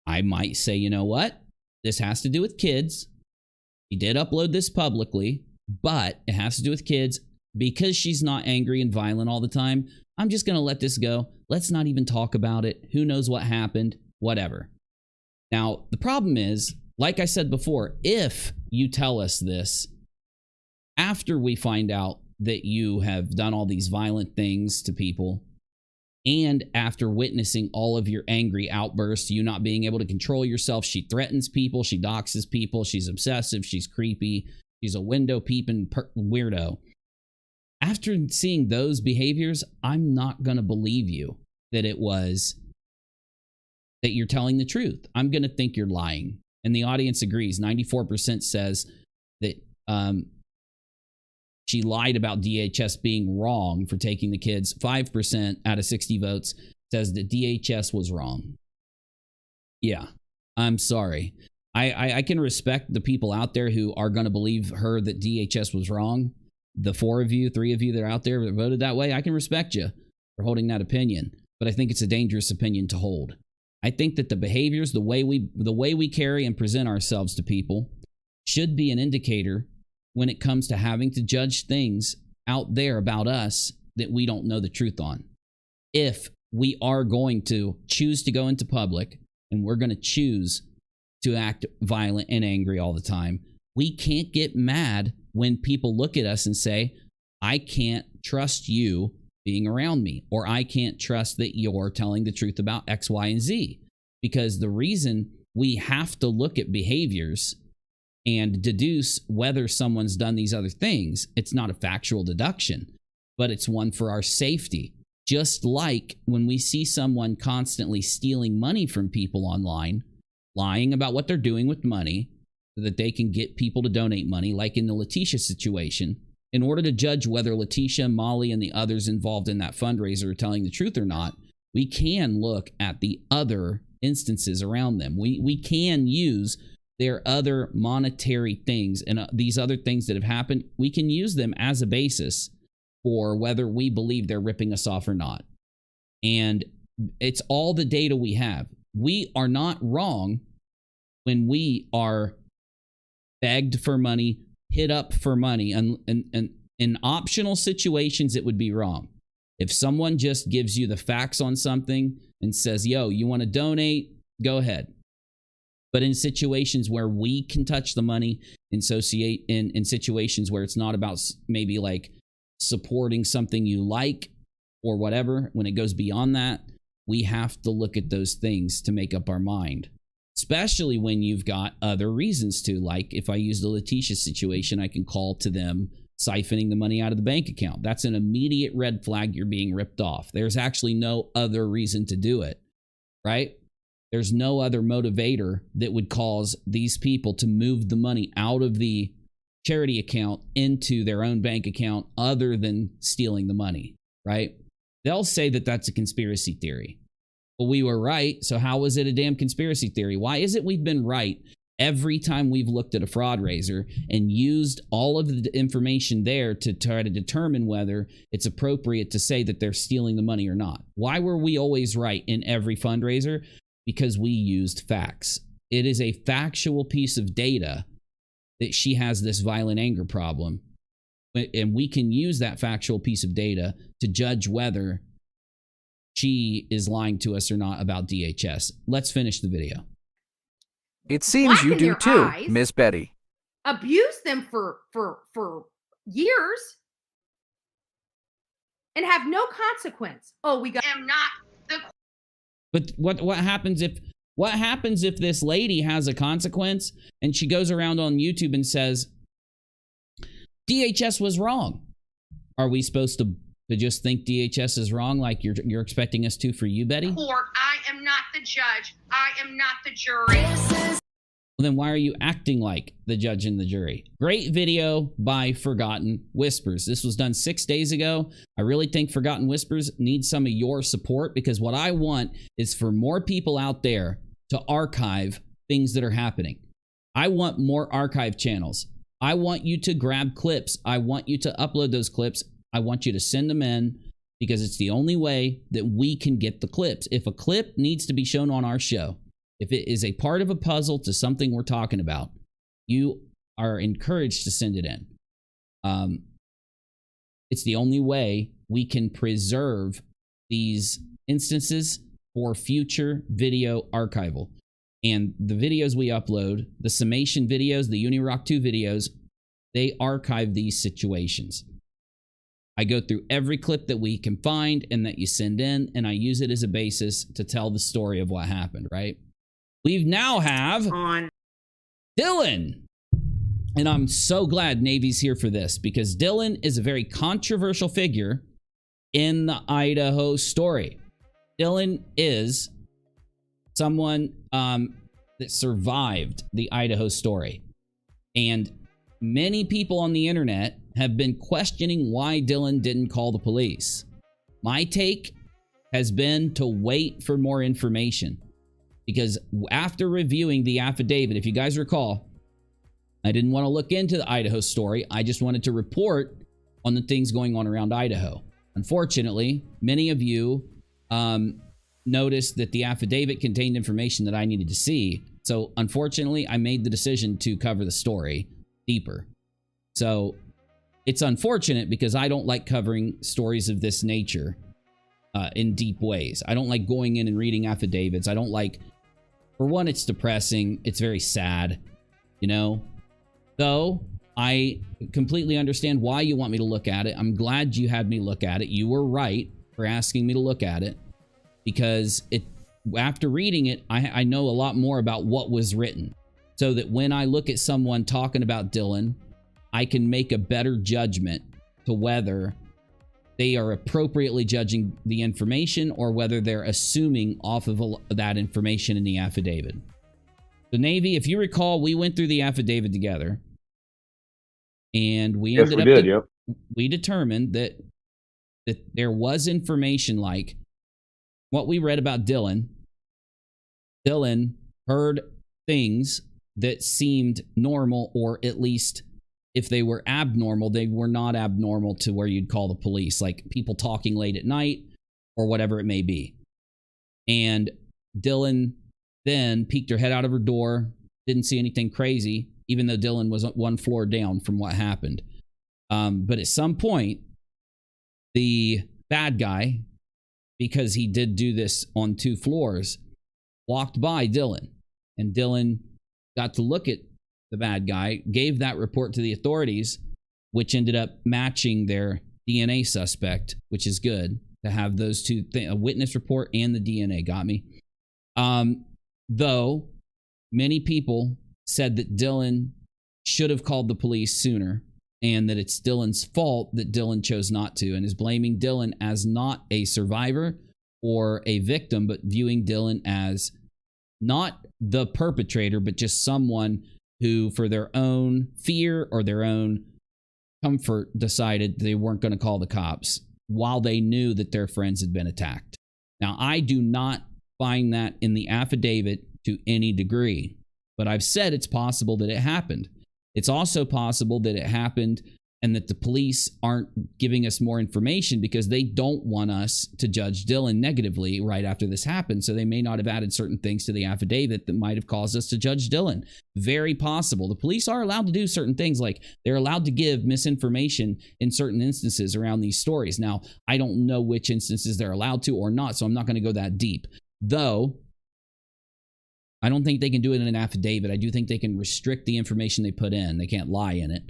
I might say, you know what? This has to do with kids. He did upload this publicly, but it has to do with kids. Because she's not angry and violent all the time, I'm just going to let this go. Let's not even talk about it. Who knows what happened? Whatever. Now, the problem is, like I said before, if you tell us this after we find out that you have done all these violent things to people, and after witnessing all of your angry outbursts, you not being able to control yourself, she threatens people, she doxes people, she's obsessive, she's creepy, she's a window peeping weirdo. After seeing those behaviors, I'm not going to believe you that that you're telling the truth. I'm going to think you're lying. And the audience agrees. 94% says that she lied about DHS being wrong for taking the kids. 5% out of 60 votes says that DHS was wrong. Yeah, I'm sorry. I can respect the people out there who are going to believe her that DHS was wrong. The 3 of you that are out there that voted that way, I can respect you for holding that opinion. But I think it's a dangerous opinion to hold. I think that the behaviors, the way we carry and present ourselves to people should be an indicator when it comes to having to judge things out there about us that we don't know the truth on. If we are going to choose to go into public and we're going to choose to act violent and angry all the time, we can't get mad when people look at us and say, I can't trust you being around me, or I can't trust that you're telling the truth about X, Y, and Z. Because the reason we have to look at behaviors and deduce whether someone's done these other things, it's not a factual deduction, but it's one for our safety. Just like when we see someone constantly stealing money from people online, lying about what they're doing with money, so that they can get people to donate money, like in the Letitia situation. in order to judge whether Letitia, Molly, and the others involved in that fundraiser are telling the truth or not, we can look at the other instances around them. We can use their other monetary things and these other things that have happened. We can use them as a basis for whether we believe they're ripping us off or not. And it's all the data we have. We are not wrong when we are begged for money, hit up for money, and in optional situations, it would be wrong. If someone just gives you the facts on something and says, yo, you want to donate, go ahead. But in situations where we can touch the money, in situations where it's not about maybe like supporting something you like or whatever, when it goes beyond that, we have to look at those things to make up our mind. Especially when you've got other reasons to, like if I use the Letitia situation, I can call to them siphoning the money out of the bank account. That's an immediate red flag. You're being ripped off. There's actually no other reason to do it, right? There's no other motivator that would cause these people to move the money out of the charity account into their own bank account other than stealing the money, right? They'll say that that's a conspiracy theory. Well, we were right, so how is it a damn conspiracy theory? Why is it we've been right every time we've looked at a fraud raiser and used all of the information there to try to determine whether it's appropriate to say that they're stealing the money or not? Why were we always right in every fundraiser? Because we used facts. It is a factual piece of data that she has this violent anger problem. And we can use that factual piece of data to judge whether she is lying to us or not about DHS. Let's finish the video. It seems you Blacken do their too, eyes. Miss Betty. Abuse them for years and have no consequence. Oh, we got am not the But what happens if this lady has a consequence and she goes around on YouTube and says DHS was wrong? Are we supposed to just think DHS is wrong like you're expecting us to for you, Betty? court. I am not the judge. I am not the jury. Well, then why are you acting like the judge and the jury? Great video by Forgotten Whispers. This was done 6 days ago. I really think Forgotten Whispers needs some of your support, because what I want is for more people out there to archive things that are happening. I want more archive channels. I want you to grab clips. I want you to upload those clips. I want you to send them in, because it's the only way that we can get the clips. If a clip needs to be shown on our show, if it is a part of a puzzle to something we're talking about, you are encouraged to send it in. It's the only way we can preserve these instances for future video archival. And the videos we upload, the summation videos, the UNIRock2 videos, they archive these situations. I go through every clip that we can find and that you send in, and I use it as a basis to tell the story of what happened, right? We now have On Dylan. And I'm so glad Navy's here for this, because Dylan is a very controversial figure in the Idaho story. Dylan is someone that survived the Idaho story. And many people on the internet have been questioning why Dylan didn't call the police. My take has been to wait for more information, because after reviewing the affidavit, if you guys recall, I didn't want to look into the Idaho story. I just wanted to report on the things going on around Idaho. Unfortunately, many of you noticed that the affidavit contained information that I needed to see. So unfortunately, I made the decision to cover the story deeper. So it's unfortunate, because I don't like covering stories of this nature in deep ways. I don't like going in and reading affidavits. I don't like, for one, it's depressing. It's very sad, you know? Though I completely understand why you want me to look at it. I'm glad you had me look at it. You were right for asking me to look at it, because after reading it, I know a lot more about what was written, so that when I look at someone talking about Dylan, I can make a better judgment to whether they are appropriately judging the information or whether they're assuming off of that information in the affidavit. So Navy, if you recall, we went through the affidavit together, and we we determined that there was information like what we read about Dylan. Dylan heard things that seemed normal, or at least if they were abnormal, they were not abnormal to where you'd call the police, like people talking late at night or whatever it may be. And Dylan then peeked her head out of her door, didn't see anything crazy, even though Dylan was one floor down from what happened. But at some point, the bad guy, because he did do this on 2 floors, walked by Dylan. And Dylan got to look at the bad guy, gave that report to the authorities, which ended up matching their DNA suspect, which is good to have those two things, a witness report and the DNA. Got me. Though many people said that Dylan should have called the police sooner and that it's Dylan's fault that Dylan chose not to, and is blaming Dylan as not a survivor or a victim, but viewing Dylan as not the perpetrator, but just someone who, for their own fear or their own comfort, decided they weren't going to call the cops while they knew that their friends had been attacked. Now, I do not find that in the affidavit to any degree, but I've said it's possible that it happened. It's also possible that it happened and that the police aren't giving us more information because they don't want us to judge Dylan negatively right after this happened. So they may not have added certain things to the affidavit that might have caused us to judge Dylan. Very possible. The police are allowed to do certain things, like they're allowed to give misinformation in certain instances around these stories. Now, I don't know which instances they're allowed to or not, so I'm not going to go that deep. Though, I don't think they can do it in an affidavit. I do think they can restrict the information they put in. They can't lie in it.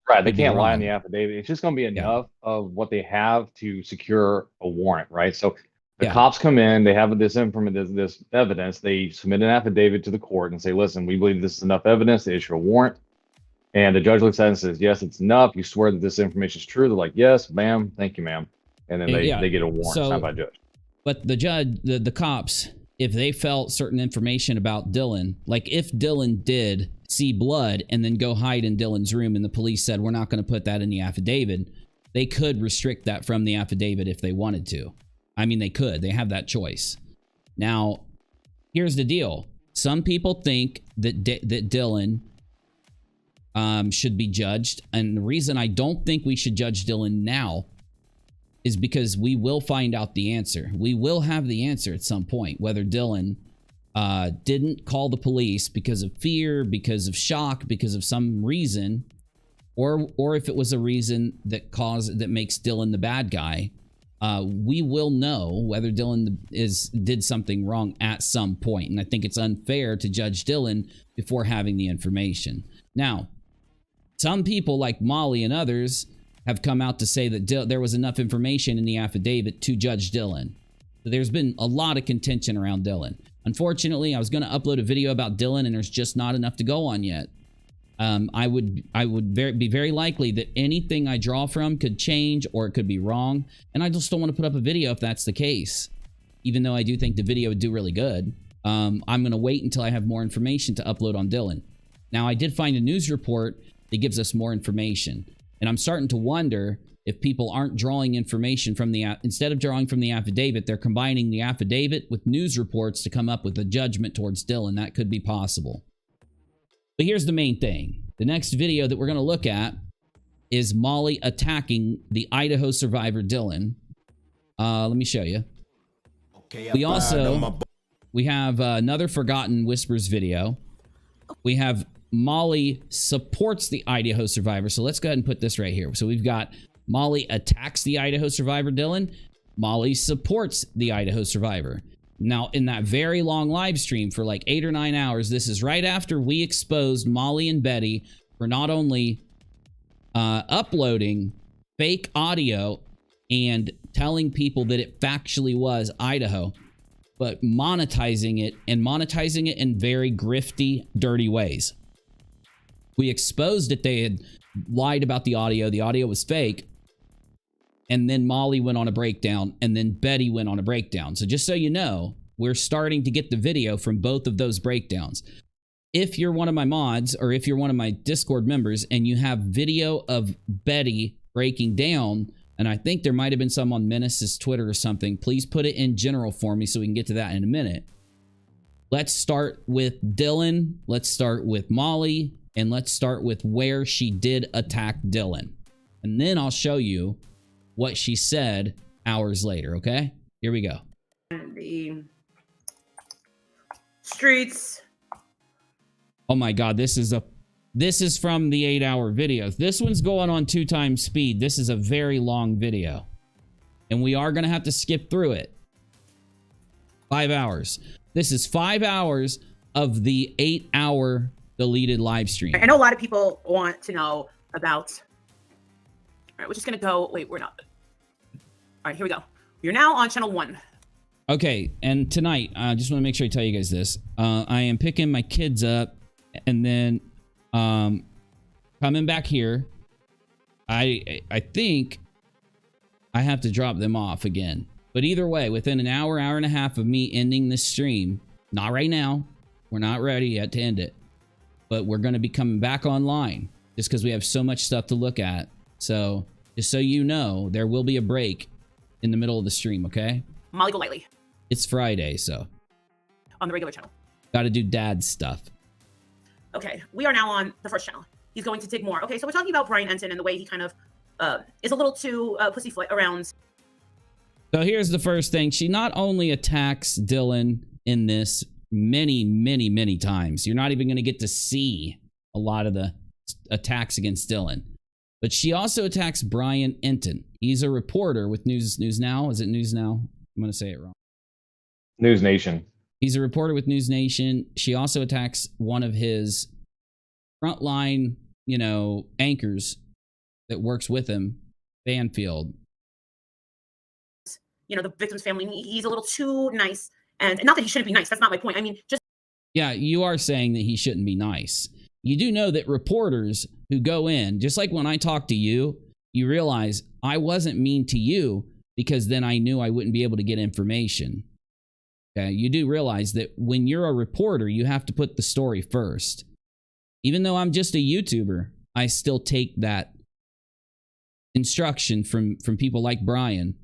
Right, they can't lie in the affidavit. It's just going to be enough of what they have to secure a warrant, right? So the cops come in, they have this evidence, they submit an affidavit to the court and say, listen, we believe this is enough evidence to issue a warrant. And the judge looks at it and says, yes, it's enough. You swear that this information is true. They're like, yes, ma'am, thank you, ma'am. And then they get a warrant signed by a judge. But the judge, the cops, if they felt certain information about Dylan, like if Dylan did see blood and then go hide in Dylan's room and the police said, we're not going to put that in the affidavit, they could restrict that from the affidavit if they wanted to. I mean, they could. They have that choice. Now, here's the deal. Some people think that Dylan should be judged. And the reason I don't think we should judge Dylan now is because we will find out the answer. We will have the answer at some point, whether Dylan didn't call the police because of fear, because of shock, because of some reason, or if it was a reason that makes Dylan the bad guy. We will know whether Dylan did something wrong at some point. And I think it's unfair to judge Dylan before having the information. Now, some people like Molly and others have come out to say that there was enough information in the affidavit to judge Dylan. So there's been a lot of contention around Dylan. Unfortunately, I was going to upload a video about Dylan and there's just not enough to go on yet. I would be very likely that anything I draw from could change or it could be wrong. And I just don't want to put up a video if that's the case. Even though I do think the video would do really good. I'm going to wait until I have more information to upload on Dylan. Now, I did find a news report that gives us more information. And I'm starting to wonder if people aren't drawing information from instead of drawing from the affidavit, they're combining the affidavit with news reports to come up with a judgment towards Dylan. That could be possible. But here's the main thing. The next video that we're going to look at is Molly attacking the Idaho survivor Dylan. Let me show you. We have another Forgotten Whispers video. We have Molly supports the Idaho survivor. So let's go ahead and put this right here. So we've got Molly attacks the Idaho survivor Dylan. Molly supports the Idaho survivor. Now, in that very long live stream for like 8 or 9 hours, this is right after we exposed Molly and Betty for not only uploading fake audio and telling people that it factually was Idaho, but monetizing it in very grifty, dirty ways. We exposed that they had lied about the audio. The audio was fake. And then Molly went on a breakdown, and then Betty went on a breakdown. So just so you know, we're starting to get the video from both of those breakdowns. if you're one of my mods or if you're one of my Discord members and you have video of Betty breaking down, and I think there might have been some on Menace's Twitter or something, please put it in general for me so we can get to that in a minute. Let's start with Dylan. Let's start with Molly. And let's start with where she did attack Dylan. And then I'll show you what she said hours later, okay? Here we go. The streets. Oh my God, this is from the 8-hour video. This one's going on 2 times speed. This is a very long video. And we are gonna have to skip through it. 5 hours. This is 5 hours of the 8-hour deleted live stream. I know a lot of people want to know about. All right, we're just gonna go. Wait, we're not. All right, here we go. You're now on channel 1. Okay, and tonight, I just want to make sure I tell you guys this. I am picking my kids up, and then coming back here. I think I have to drop them off again. But either way, within an hour, hour and a half of me ending this stream, not right now, we're not ready yet to end it, but we're going to be coming back online just because we have so much stuff to look at. So just so you know, there will be a break in the middle of the stream, okay? Molly Golightly It's Friday, so on the regular channel. got to do dad stuff. Okay, we are now on the first channel. He's going to dig more. Okay, so we're talking about Brian Ensign and the way he kind of is a little too pussyfoot around. So here's the first thing. She not only attacks Dylan in this many times. You're not even going to get to see a lot of the attacks against Dylan. But she also attacks Brian Ensign. He's a reporter with News Now. Is it News Now? I'm going to say it wrong. News Nation. He's a reporter with News Nation. She also attacks one of his frontline, anchors that works with him, Banfield. The victim's family. He's a little too nice. And not that he shouldn't be nice. That's not my point. I mean, just... Yeah, you are saying that he shouldn't be nice. You do know that reporters who go in, just like when I talk to you, you realize I wasn't mean to you because then I knew I wouldn't be able to get information. Okay, you do realize that when you're a reporter, you have to put the story first. Even though I'm just a YouTuber, I still take that instruction from people like Brian,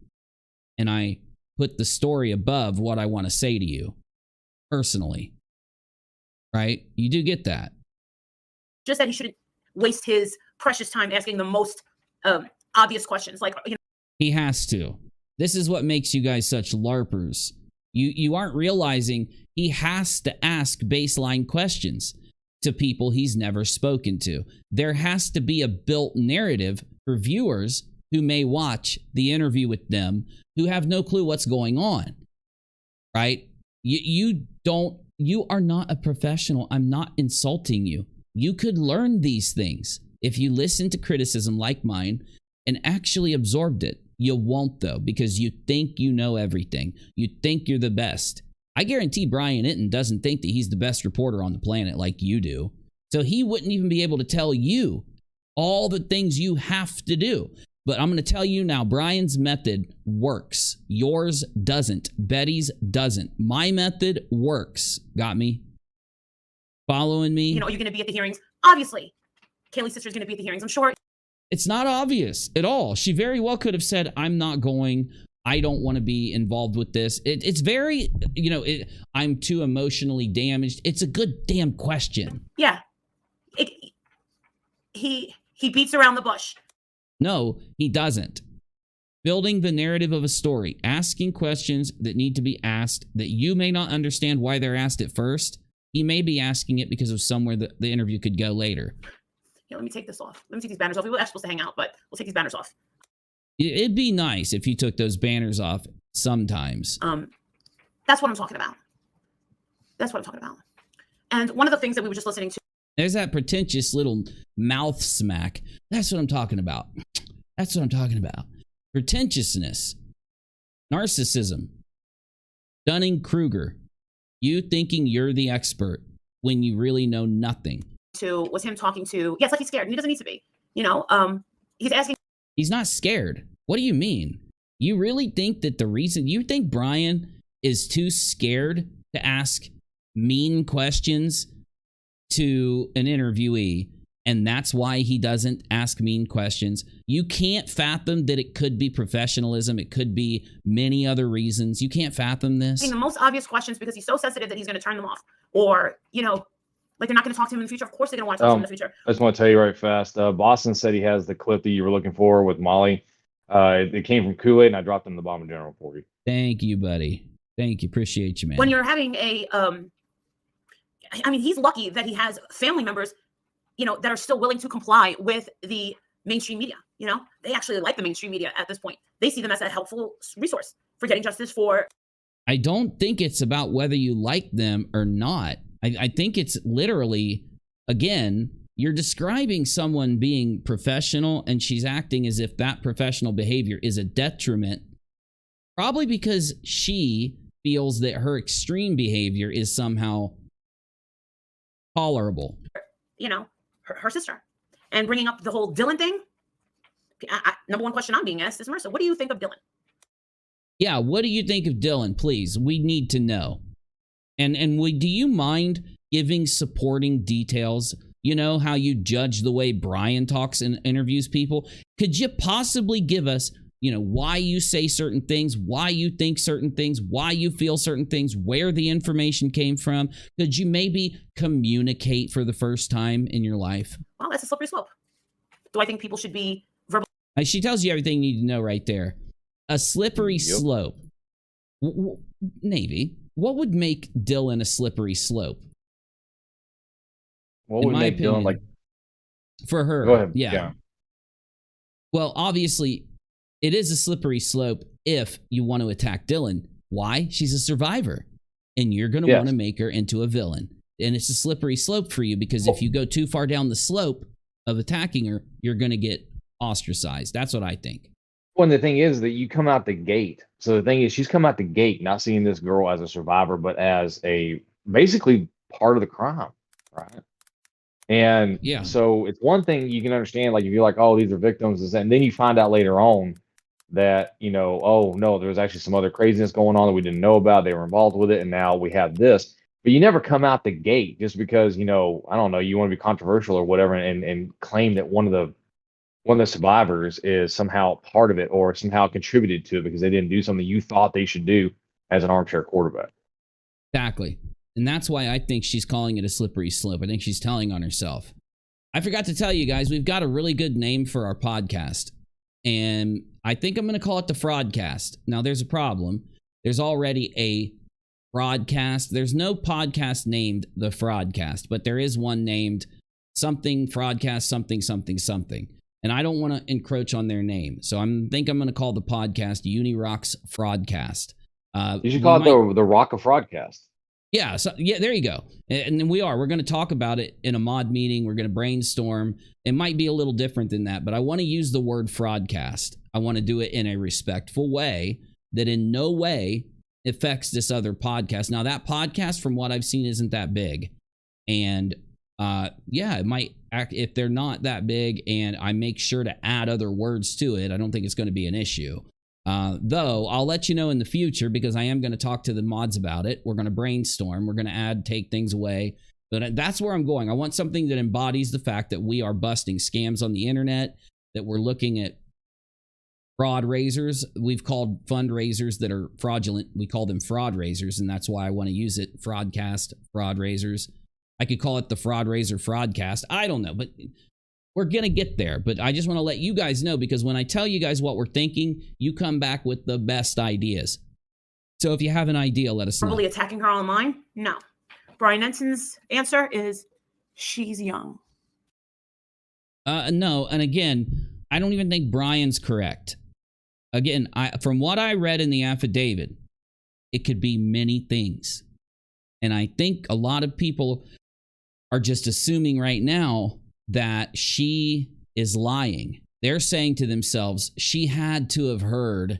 and I put the story above what I want to say to you personally. Right? You do get that. Just that he shouldn't waste his precious time asking the most obvious questions. Like, He has to. This is what makes you guys such LARPers. You aren't realizing he has to ask baseline questions to people he's never spoken to. There has to be a built narrative for viewers who may watch the interview with them who have no clue what's going on. Right? You are not a professional. I'm not insulting you. You could learn these things if you listen to criticism like mine and actually absorbed it. You won't, though, because you think you know everything. You think you're the best. I guarantee Brian Ensign doesn't think that he's the best reporter on the planet like you do. So he wouldn't even be able to tell you all the things you have to do. But I'm going to tell you now, Brian's method works. Yours doesn't. Betty's doesn't. My method works. Got me? Following me? you're going to be at the hearings. Obviously, Kaylee's sister's going to be at the hearings. I'm sure. It's not obvious at all. She very well could have said, I'm not going. I don't want to be involved with this. It's very, I'm too emotionally damaged. It's a good damn question. Yeah. He beats around the bush. No, he doesn't. Building the narrative of a story, asking questions that need to be asked that you may not understand why they're asked at first. He may be asking it because of somewhere that the interview could go later. Here, let me take this off. Let me take these banners off. We were actually supposed to hang out, but we'll take these banners off. It'd be nice if you took those banners off sometimes. That's what I'm talking about. That's what I'm talking about. And one of the things that we were just listening to. There's that pretentious little mouth smack. That's what I'm talking about. That's what I'm talking about. Pretentiousness. Narcissism. Dunning-Kruger. You thinking you're the expert when you really know nothing. Was him talking to, yes, like he's scared. And he doesn't need to be. He's asking. He's not scared. What do you mean? You really think that the reason you think Brian is too scared to ask mean questions to an interviewee, and that's why he doesn't ask mean questions. You can't fathom that it could be professionalism. It could be many other reasons. You can't fathom this. The most obvious questions because he's so sensitive that he's going to turn them off. Or, you know, like they're not going to talk to him in the future. Of course they're going to want to talk to him in the future. I just want to tell you right fast. Boston said he has the clip that you were looking for with Molly. It came from Kool-Aid, and I dropped it in the bottom of general for you. Thank you, buddy. Thank you. Appreciate you, man. When you're having a, I mean, he's lucky that he has family members, you know, that are still willing to comply with the mainstream media. You know, they actually like the mainstream media at this point. They see them as a helpful resource for getting justice for. I don't think it's about whether you like them or not. I think it's literally, again, you're describing someone being professional and she's acting as if that professional behavior is a detriment, probably because she feels that her extreme behavior is somehow tolerable. You know, her sister. And bringing up the whole Dylan thing, number one question I'm being asked is, Marissa, what do you think of Dylan? Yeah, what do you think of Dylan? Please, we need to know. And do you mind giving supporting details? You know how you judge the way Brian talks and interviews people? Could you possibly give us, you know, why you say certain things, why you think certain things, why you feel certain things, where the information came from? Could you maybe communicate for the first time in your life? Well, that's a slippery slope. Do I think people should be verbal? She tells you everything you need to know right there. A slippery slope. Navy, what would make Dylan a slippery slope? What would make Dylan like? For her, go ahead. Yeah. Well, obviously, it is a slippery slope if you want to attack Dylan. Why? She's a survivor, and you're going to want to make her into a villain. And it's a slippery slope for you because if you go too far down the slope of attacking her, you're going to get ostracized. That's what I think. Well, and the thing is that you come out the gate. So the thing is, she's come out the gate not seeing this girl as a survivor, but as a basically part of the crime, right? And so it's one thing you can understand, like if you're like, oh, these are victims, and then you find out later on that, you know, oh no, there was actually some other craziness going on that we didn't know about. They were involved with it, and now we have this. But you never come out the gate just because, you know, I don't know, you want to be controversial or whatever, and claim that one of the survivors is somehow part of it or somehow contributed to it because they didn't do something you thought they should do as an armchair quarterback. Exactly. And that's why I think she's calling it a slippery slope. I think she's telling on herself. I forgot to tell you guys, we've got a really good name for our podcast. And I think I'm going to call it the Fraudcast. Now, there's a problem. There's already a Fraudcast. There's no podcast named the Fraudcast, but there is one named something Fraudcast, something, something, something. And I don't want to encroach on their name. So I think I'm going to call the podcast UNIRock's Fraudcast. You should call it the Rock of Fraudcast. Yeah, so, yeah, there you go. And we're going to talk about it in a mod meeting. We're going to brainstorm. It might be a little different than that, but I want to use the word Fraudcast. I want to do it in a respectful way that in no way affects this other podcast. Now, that podcast, from what I've seen, isn't that big. And it might act if they're not that big, and I make sure to add other words to it. I don't think it's going to be an issue. Though I'll let you know in the future because I am going to talk to the mods about it. We're going to brainstorm. We're going to take things away. But that's where I'm going. I want something that embodies the fact that we are busting scams on the internet, that we're looking at fraud raisers. We've called fundraisers that are fraudulent. We call them fraud raisers, and that's why I want to use it. Fraudcast, fraud raisers. I could call it the Fraud Raiser Fraudcast. I don't know, but we're going to get there. But I just want to let you guys know, because when I tell you guys what we're thinking, you come back with the best ideas. So if you have an idea, let us know. Probably attacking her online? No. Brian Enson's answer is she's young. No. And again, I don't even think Brian's correct. Again, from what I read in the affidavit, it could be many things. And I think a lot of people are just assuming right now that she is lying. They're saying to themselves, she had to have heard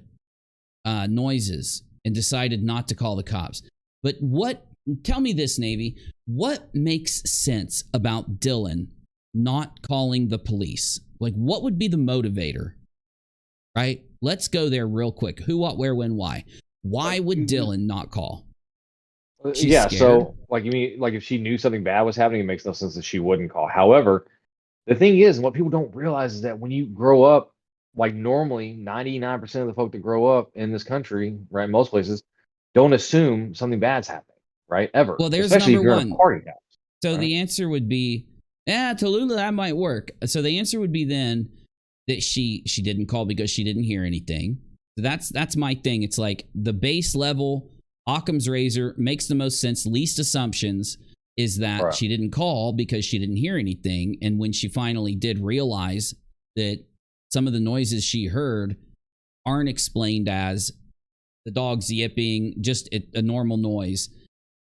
noises and decided not to call the cops. But tell me this, Navy, what makes sense about Dylan not calling the police? Like, what would be the motivator? Right? Let's go there real quick. Who, what, where, when, why? Why would Dylan not call? She's Yeah, scared. so like you mean like if she knew something bad was happening, it makes no sense that she wouldn't call. However, the thing is, what people don't realize is that when you grow up, like normally 99% of the folk that grow up in this country, right, most places, don't assume something bad's happening, right? Ever. Well, there's Especially if number you're in one. a party house. So right? the answer would be, Tallulah, that might work. So the answer would be then that she didn't call because she didn't hear anything. So that's my thing. It's like the base level, Occam's razor makes the most sense. Least assumptions is that Right. she didn't call because she didn't hear anything. And when she finally did realize that some of the noises she heard aren't explained as the dog's yipping, just a normal noise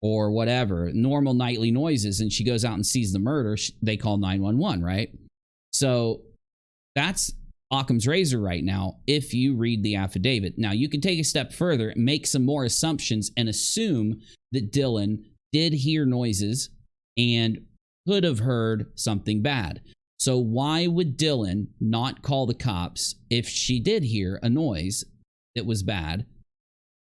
or whatever, normal nightly noises, and she goes out and sees the murder, they call 911, right? So that's Occam's razor right now if you read the affidavit. Now, you can take a step further, make some more assumptions, and assume that Dylan did hear noises and could have heard something bad. So why would Dylan not call the cops if she did hear a noise that was bad?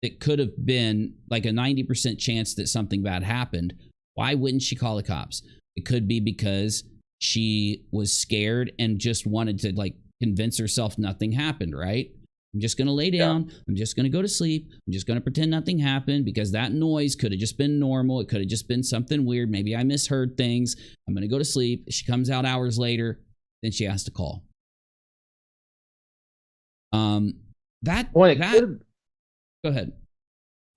It could have been like a 90% chance that something bad happened. Why wouldn't she call the cops? It could be because she was scared and just wanted to like convince herself nothing happened, right? I'm just going to lay down. I'm just going to go to sleep. I'm just going to pretend nothing happened because that noise could have just been normal. It could have just been something weird. Maybe I misheard things. I'm going to go to sleep. She comes out hours later. Then she has to call. Go ahead.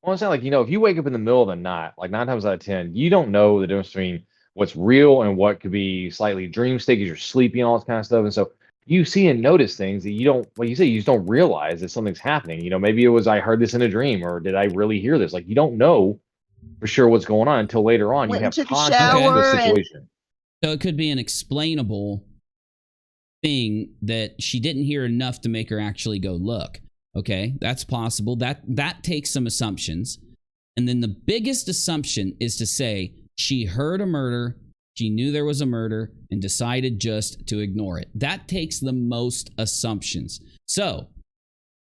Well, it's not like, if you wake up in the middle of the night, like 9 times out of 10, you don't know the difference between what's real and what could be slightly dream state because you're sleepy and all this kind of stuff. And so you see and notice things that you don't, like you say, you just don't realize that something's happening. Maybe it was, I heard this in a dream, or did I really hear this? Like, you don't know for sure what's going on until later on. You have context of the situation. So it could be an explainable thing that she didn't hear enough to make her actually go look. Okay, that's possible. That takes some assumptions. And then the biggest assumption is to say she heard a murder, she knew there was a murder, and decided just to ignore it. That takes the most assumptions. So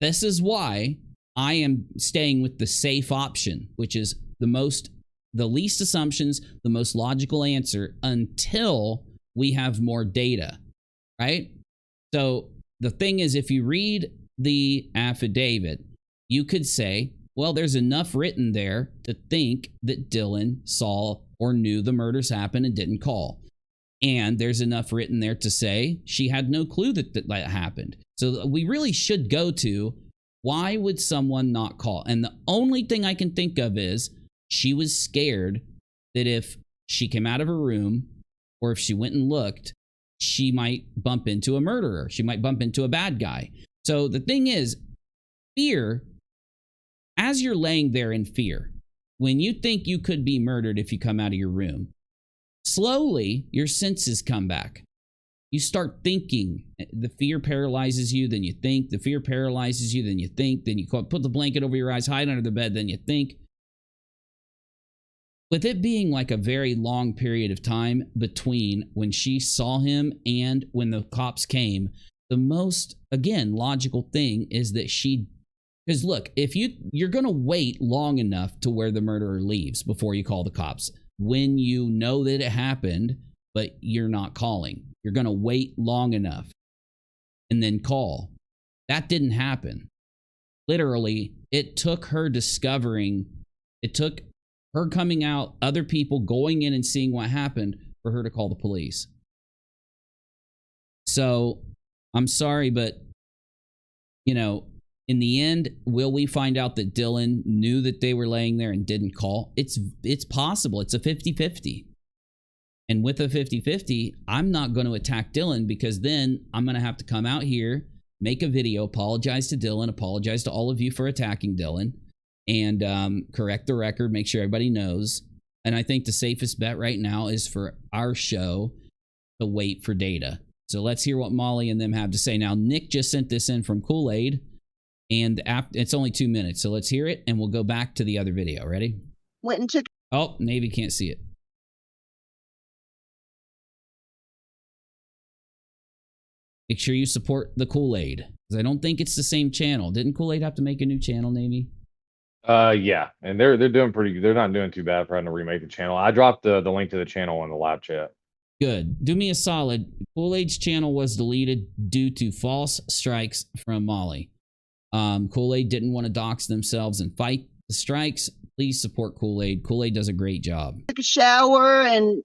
this is why I am staying with the safe option, which is the least assumptions, the most logical answer until we have more data, right? So the thing is, if you read the affidavit, you could say, well, there's enough written there to think that Dylan saw or knew the murders happened and didn't call. And there's enough written there to say she had no clue that happened. So we really should go to, why would someone not call? And the only thing I can think of is she was scared that if she came out of her room or if she went and looked, she might bump into a murderer. She might bump into a bad guy. So the thing is, fear, as you're laying there in fear, when you think you could be murdered if you come out of your room, slowly your senses come back. You start thinking. The fear paralyzes you, then you think. The fear paralyzes you, then you think. Then you put the blanket over your eyes, hide under the bed, then you think. With it being like a very long period of time between when she saw him and when the cops came, the most, again, logical thing is that because look, if you're going to wait long enough to where the murderer leaves before you call the cops, when you know that it happened, but you're not calling, you're going to wait long enough and then call. That didn't happen. Literally, it took her coming out, other people going in and seeing what happened for her to call the police. So I'm sorry, but, in the end, will we find out that Dylan knew that they were laying there and didn't call? It's possible. It's a 50-50. And with a 50-50, I'm not going to attack Dylan because then I'm going to have to come out here, make a video, apologize to Dylan, apologize to all of you for attacking Dylan, and correct the record, make sure everybody knows. And I think the safest bet right now is for our show to wait for data. So let's hear what Molly and them have to say. Now, Nick just sent this in from Kool-Aid, and it's only 2 minutes. So let's hear it, and we'll go back to the other video. Ready? Went and took. Oh, Navy can't see it. Make sure you support the Kool-Aid, because I don't think it's the same channel. Didn't Kool-Aid have to make a new channel, Navy? Yeah, and they're doing pretty. They're not doing too bad for having to remake the channel. I dropped the link to the channel in the live chat. Good. Do me a solid. Kool-Aid's channel was deleted due to false strikes from Molly. Kool-Aid didn't want to dox themselves and fight the strikes. Please support Kool-Aid. Kool-Aid does a great job. Took a shower and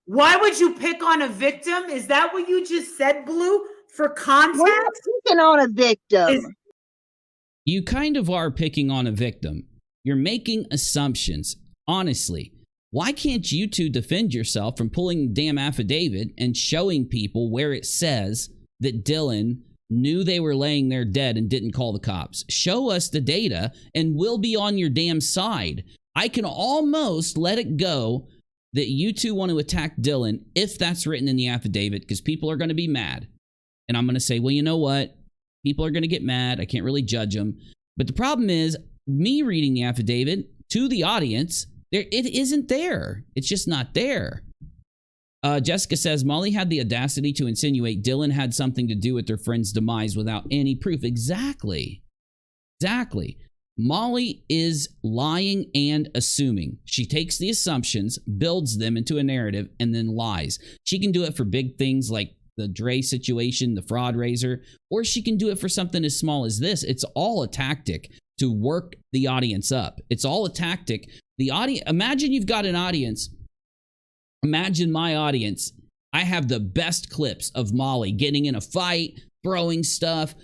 Why would you pick on a victim? Is that what you just said, Blue? For context? we're not picking on a victim. You kind of are picking on a victim. You're making assumptions. Honestly, why can't you two defend yourself from pulling the damn affidavit and showing people where it says that Dylan knew they were laying there dead and didn't call the cops? Show us the data and we'll be on your damn side. I can almost let it go that you two want to attack Dylan if that's written in the affidavit, because people are going to be mad. And I'm going to say, well, you know what? People are going to get mad. I can't really judge them. But the problem is, me reading the affidavit to the audience, it isn't there. It's just not there. Jessica says, Molly had the audacity to insinuate Dylan had something to do with their friend's demise without any proof. Exactly. Exactly. Molly is lying and assuming. She takes the assumptions, builds them into a narrative, and then lies. She can do it for big things like the Dre situation, the fraud raiser, or she can do it for something as small as this. It's all a tactic to work the audience up. It's all a tactic. The audience, imagine you've got an audience. Imagine my audience. I have the best clips of Molly getting in a fight, throwing stuff,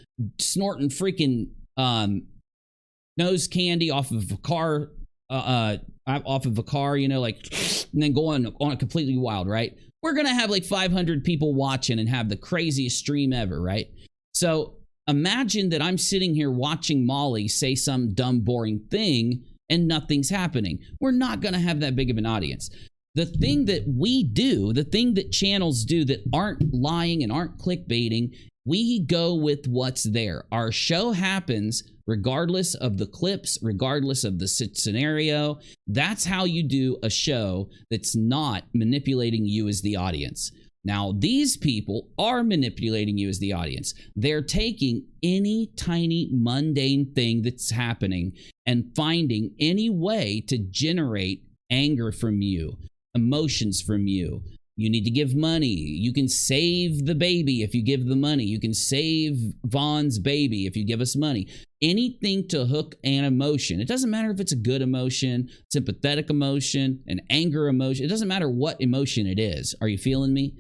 snorting freaking nose candy off of a car, you know, like, and then going on a completely wild, right? We're going to have like 500 people watching and have the craziest stream ever, right? So imagine that I'm sitting here watching Molly say some dumb, boring thing and nothing's happening. We're not going to have that big of an audience. The thing that we do, the thing that channels do that aren't lying and aren't clickbaiting, we go with what's there. Our show happens regardless of the clips, regardless of the scenario. That's how you do a show that's not manipulating you as the audience. Now, these people are manipulating you as the audience. They're taking any tiny mundane thing that's happening and finding any way to generate anger from you, emotions from you. You need to give money. You can save the baby if you give the money. You can save Vaughn's baby if you give us money. Anything to hook an emotion. It doesn't matter if it's a good emotion, sympathetic emotion, an anger emotion. It doesn't matter what emotion it is. Are you feeling me?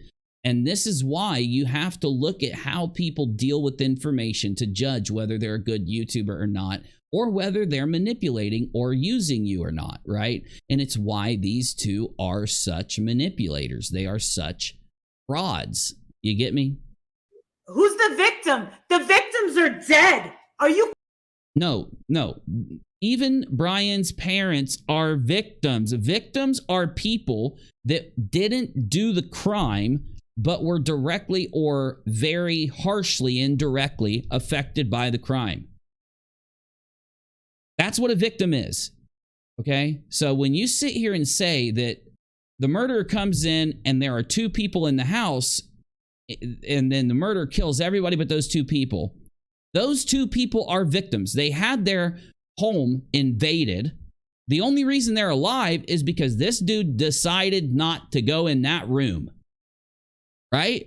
And this is why you have to look at how people deal with information to judge whether they're a good YouTuber or not, or whether they're manipulating or using you or not, right? And it's why these two are such manipulators. They are such frauds. You get me? Who's the victim? The victims are dead. Are you? No. Even Brian's parents are victims. Victims are people that didn't do the crime, but were directly or very harshly, indirectly affected by the crime. That's what a victim is. Okay? So when you sit here and say that the murderer comes in and there are two people in the house and then the murderer kills everybody but those two people are victims. They had their home invaded. The only reason they're alive is because this dude decided not to go in that room. Right?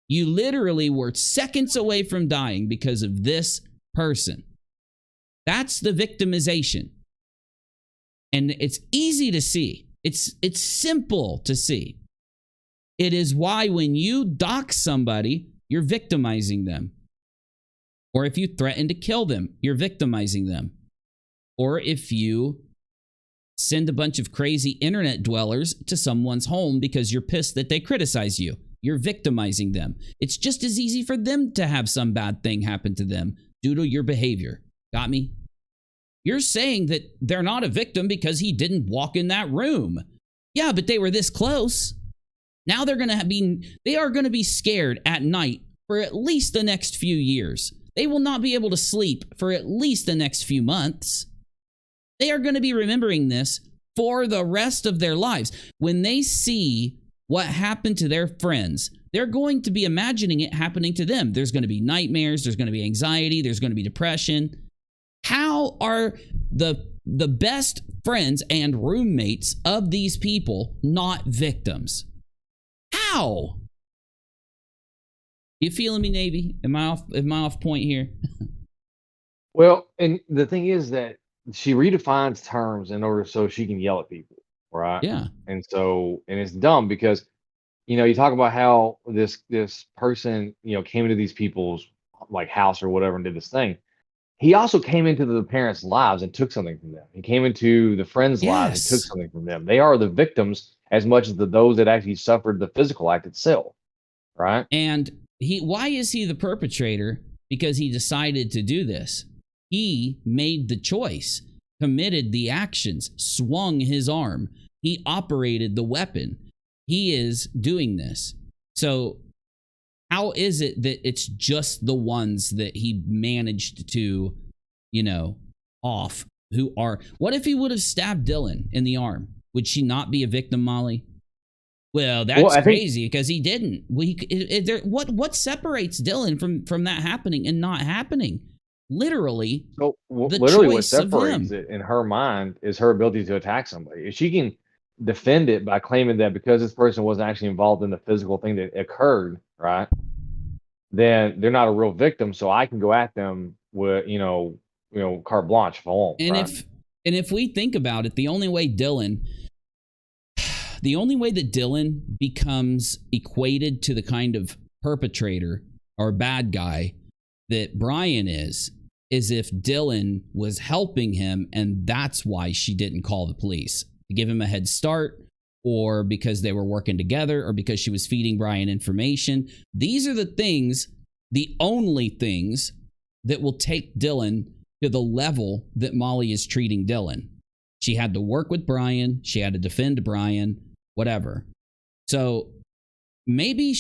You literally were seconds away from dying because of this person. That's the victimization. And it's easy to see. It's simple to see. It is why when you dox somebody, you're victimizing them. Or if you threaten to kill them, you're victimizing them. Or if you send a bunch of crazy internet dwellers to someone's home because you're pissed that they criticize you, you're victimizing them. It's just as easy for them to have some bad thing happen to them due to your behavior. Got me? You're saying that they're not a victim because he didn't walk in that room. Yeah, but they were this close. Now they are going to be scared at night for at least the next few years. They will not be able to sleep for at least the next few months. They are going to be remembering this for the rest of their lives. When they see what happened to their friends, they're going to be imagining it happening to them. There's going to be nightmares. There's going to be anxiety. There's going to be depression. How are the best friends and roommates of these people not victims? How? You feeling me, Navy? Am I off point here? Well, and the thing is that she redefines terms in order so she can yell at people, right? Yeah. And it's dumb because, you talk about how this person, came into these people's like house or whatever and did this thing. He also came into the parents' lives and took something from them. He came into the friends' lives and took something from them. They are the victims as much as those that actually suffered the physical act itself, right? And why is he the perpetrator? Because he decided to do this. He made the choice, committed the actions, swung his arm. He operated the weapon. He is doing this. So how is it that it's just the ones that he managed to, off who are... What if he would have stabbed Dylan in the arm? Would she not be a victim, Molly? Well, that's crazy because he didn't. What separates Dylan from that happening and not happening? Literally, literally what separates it in her mind is her ability to attack somebody. If she can defend it by claiming that because this person wasn't actually involved in the physical thing that occurred, right, then they're not a real victim. So I can go at them with, carte blanche if I want. And if we think about it, the only way that Dylan becomes equated to the kind of perpetrator or bad guy that Brian is if Dylan was helping him, and that's why she didn't call the police, to give him a head start, or because they were working together, or because she was feeding Brian information. These are the only things that will take Dylan to the level that Molly is treating Dylan. She had to work with Brian. She had to defend Brian, whatever. So maybe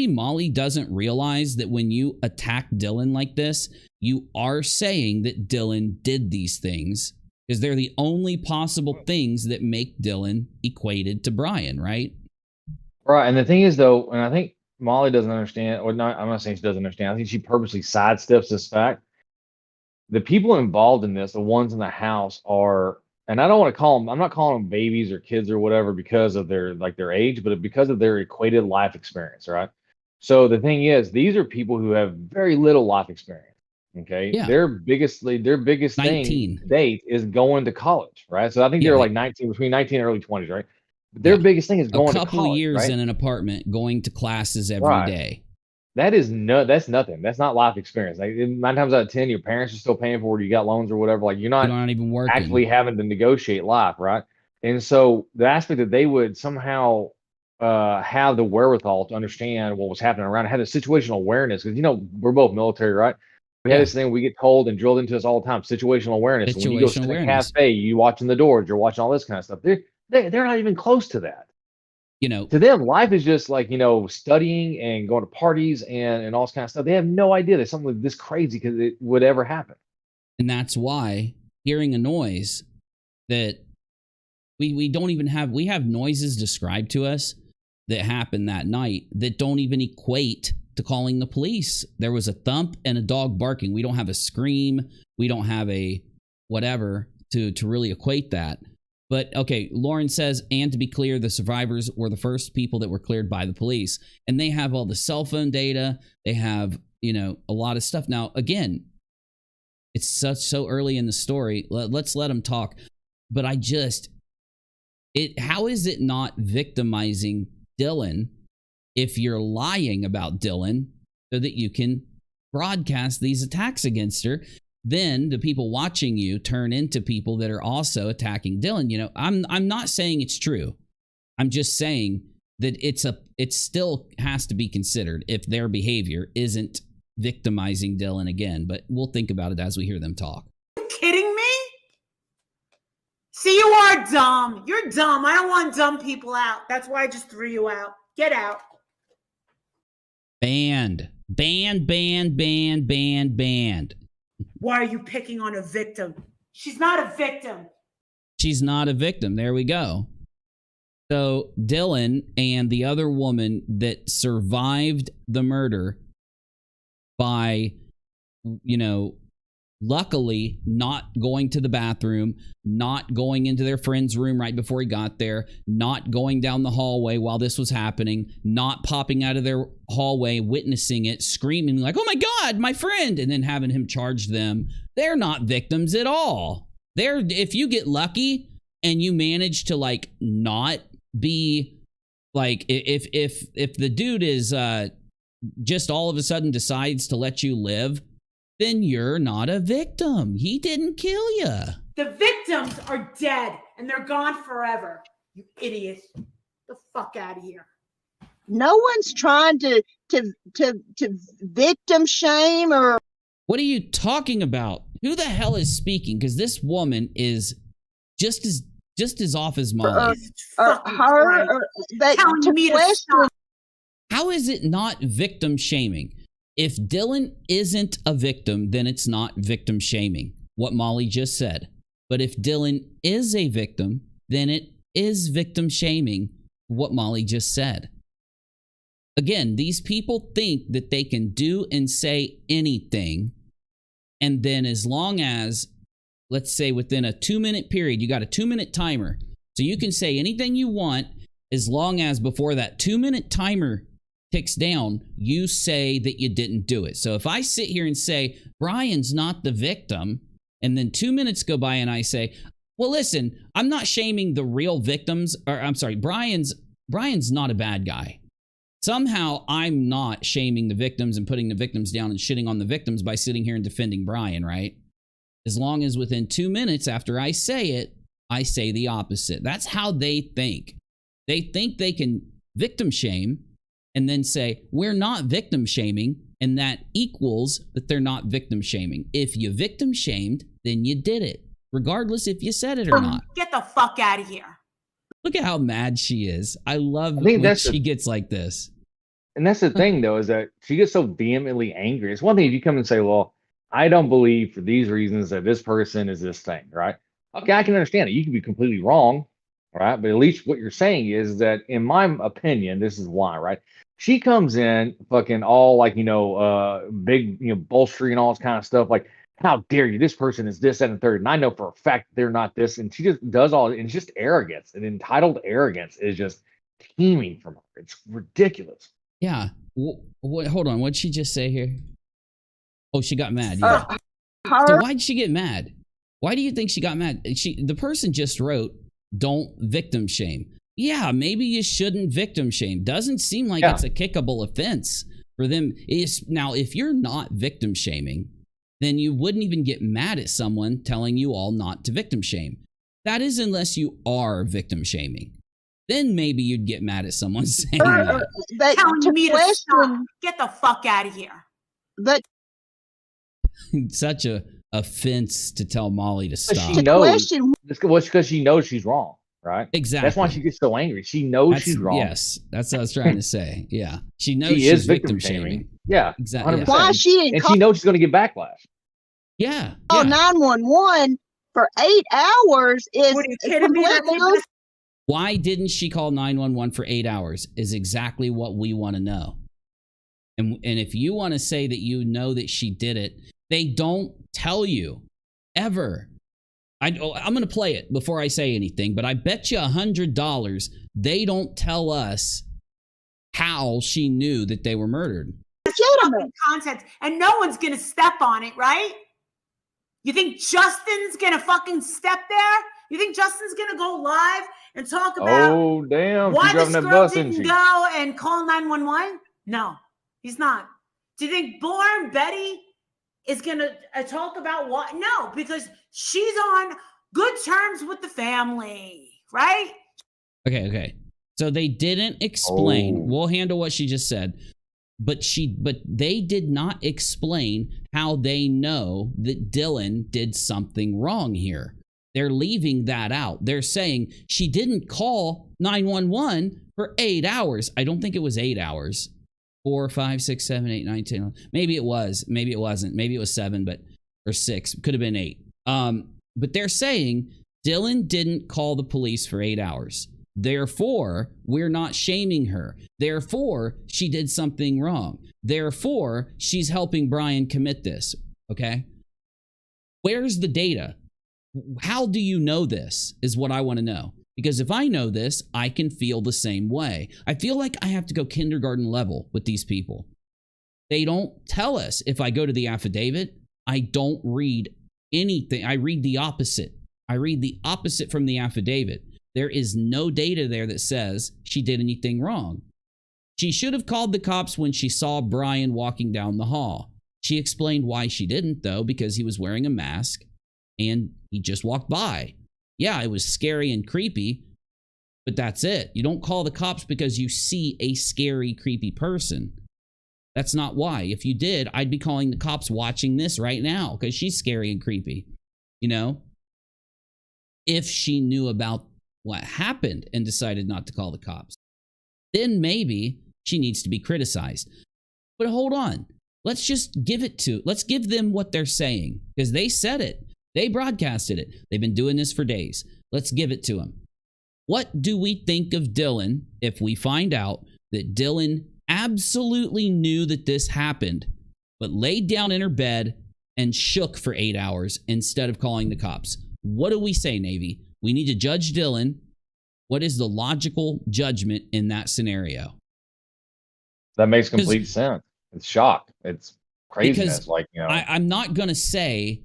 Molly doesn't realize that when you attack Dylan like this, you are saying that Dylan did these things, because they're the only possible things that make Dylan equated to Brian, right? Right. And the thing is, though, and I think Molly doesn't understand, or not, I'm not saying she doesn't understand. I think she purposely sidesteps this fact. The people involved in this, the ones in the house, are, and I don't want to call them, I'm not calling them babies or kids or whatever because of their age, but because of their equated life experience, right? So the thing is, these are people who have very little life experience. Okay. Yeah. Their biggest 19. thing to date is going to college, right? So I think they're like 19, between 19 and early 20s, right? But their biggest thing is going to college. A couple years right? in an apartment, going to classes every day. That's nothing. That's not life experience. Like 9 times out of 10, your parents are still paying for it. You got loans or whatever. Like you're not even working, actually having to negotiate life, right? And so the aspect that they would somehow have the wherewithal to understand what was happening around, have the situational awareness, because we're both military, right? We had this thing we get told and drilled into us all the time: situational awareness. When you go to a cafe, you watching the doors, you're watching all this kind of stuff. They're not even close to that. To them, life is just like, studying and going to parties and all this kind of stuff. They have no idea that something this crazy it would ever happen. And that's why hearing a noise that we don't even have, we have noises described to us that happened that night that don't even equate to calling the police. There was a thump and a dog barking. We don't have a scream. We don't have a whatever to really equate that. But okay, Lauren says, and to be clear, the survivors were the first people that were cleared by the police. And they have all the cell phone data. They have, a lot of stuff. Now, again, it's so early in the story. Let's let them talk. But how is it not victimizing Dylan if you're lying about Dylan so that you can broadcast these attacks against her? Then the people watching you turn into people that are also attacking Dylan. I'm not saying it's true. I'm just saying that it still has to be considered if their behavior isn't victimizing Dylan again. But we'll think about it as we hear them talk. Are you kidding me? See, you are dumb. You're dumb. I don't want dumb people out. That's why I just threw you out. Get out. Banned. Why are you picking on a victim? She's not a victim. She's not a victim. There we go. So Dylan and the other woman that survived the murder by, luckily not going to the bathroom, not going into their friend's room right before he got there, not going down the hallway while this was happening, not popping out of their hallway, witnessing it, screaming like, oh my God, my friend, and then having him charge them. They're not victims at all. If you get lucky and you manage to like not be like, if the dude is just all of a sudden decides to let you live, then you're not a victim. He didn't kill you. The victims are dead and they're gone forever. You idiot. The fuck out of here. No one's trying to victim shame or. What are you talking about? Who the hell is speaking? Because this woman is just as off as Molly. But to question. How is it not victim shaming? If Dylan isn't a victim, then it's not victim shaming, what Molly just said. But if Dylan is a victim, then it is victim shaming, what Molly just said. Again, these people think that they can do and say anything, and then as long as, let's say within a 2-minute period, you got a 2-minute timer, so you can say anything you want as long as before that 2-minute timer ticks down, you say that you didn't do it. So if I sit here and say, Brian's not the victim, and then 2 minutes go by and I say, well, listen, I'm not shaming the real victims, or I'm sorry, Brian's not a bad guy. Somehow I'm not shaming the victims and putting the victims down and shitting on the victims by sitting here and defending Brian, right? As long as within 2 minutes after I say it, I say the opposite. That's how they think. They think they can victim shame and then say, we're not victim shaming, and that equals that they're not victim shaming. If you victim shamed, then you did it, regardless if you said it or not. Get the fuck out of here. Look at how mad she is. I love when she gets like this. And that's the thing, though, is that she gets so vehemently angry. It's one thing if you come and say, well, I don't believe for these reasons that this person is this thing, right? Okay, I can understand it. You can be completely wrong, right? But at least what you're saying is that, in my opinion, this is why, right? She comes in fucking all like, big, bolstering and all this kind of stuff. Like, how dare you? This person is this, that, and the third. And I know for a fact they're not this. And she just does all, and it's just arrogance. And entitled arrogance is just teeming from her. It's ridiculous. Yeah. Hold on. What'd she just say here? Oh, she got mad. Yeah. So why'd she get mad? Why do you think she got mad? The person just wrote, don't victim shame. Yeah, maybe you shouldn't victim shame. Doesn't seem like it's a kickable offense for them. Now, if you're not victim shaming, then you wouldn't even get mad at someone telling you all not to victim shame. That is unless you are victim shaming. Then maybe you'd get mad at someone saying that. But telling me to stop. Get the fuck out of here. But such a offense to tell Molly to stop. She knows. Well, because she knows she's wrong. Right? Exactly. That's why she gets so angry. She knows she's wrong. Yes, that's what I was trying to say. Yeah. She knows she's victim shaming. Yeah. Exactly. Yeah. Why she knows she's going to get backlash. Yeah. Oh, 911 for 8 hours is. What are you kidding me? Why didn't she call 911 for 8 hours is exactly what we want to know. And if you want to say that you know that she did it, they don't tell you ever. I'm going to play it before I say anything, but I bet you $100 they don't tell us how she knew that they were murdered. Content, and no one's going to step on it, right? You think Justin's going to fucking step there? You think Justin's going to go live and talk about why this girl didn't go and call 911? No, he's not. Do you think BullHorn Betty is going to talk about what? No, because she's on good terms with the family, right? Okay. So they didn't explain. We'll handle what she just said. But they did not explain how they know that Dylan did something wrong here. They're leaving that out. They're saying she didn't call 911 for 8 hours. I don't think it was 8 hours. 4, 5, 6, 7, 8, 9, 10, 11. Maybe it was. Maybe it wasn't. Maybe it was 7, or 6. Could have been 8. But they're saying Dylan didn't call the police for 8 hours. Therefore, we're not shaming her. Therefore, she did something wrong. Therefore, she's helping Brian commit this. Okay? Where's the data? How do you know this is what I want to know. Because if I know this, I can feel the same way. I feel like I have to go kindergarten level with these people. They don't tell us. If I go to the affidavit, I don't read anything. I read the opposite. I read the opposite from the affidavit. There is no data there that says she did anything wrong. She should have called the cops when she saw Brian walking down the hall. She explained why she didn't, though, because he was wearing a mask and he just walked by. Yeah, it was scary and creepy, but that's it. You don't call the cops because you see a scary, creepy person. That's not why. If you did, I'd be calling the cops watching this right now because she's scary and creepy, you know? If she knew about what happened and decided not to call the cops, then maybe she needs to be criticized. But hold on. Let's give them what they're saying because they said it. They broadcasted it. They've been doing this for days. Let's give it to them. What do we think of Dylan if we find out that Dylan absolutely knew that this happened, but laid down in her bed and shook for 8 hours instead of calling the cops? What do we say, Navy? We need to judge Dylan. What is the logical judgment in that scenario? That makes complete sense. It's shock. It's craziness. Because like, you know, I'm not going to say...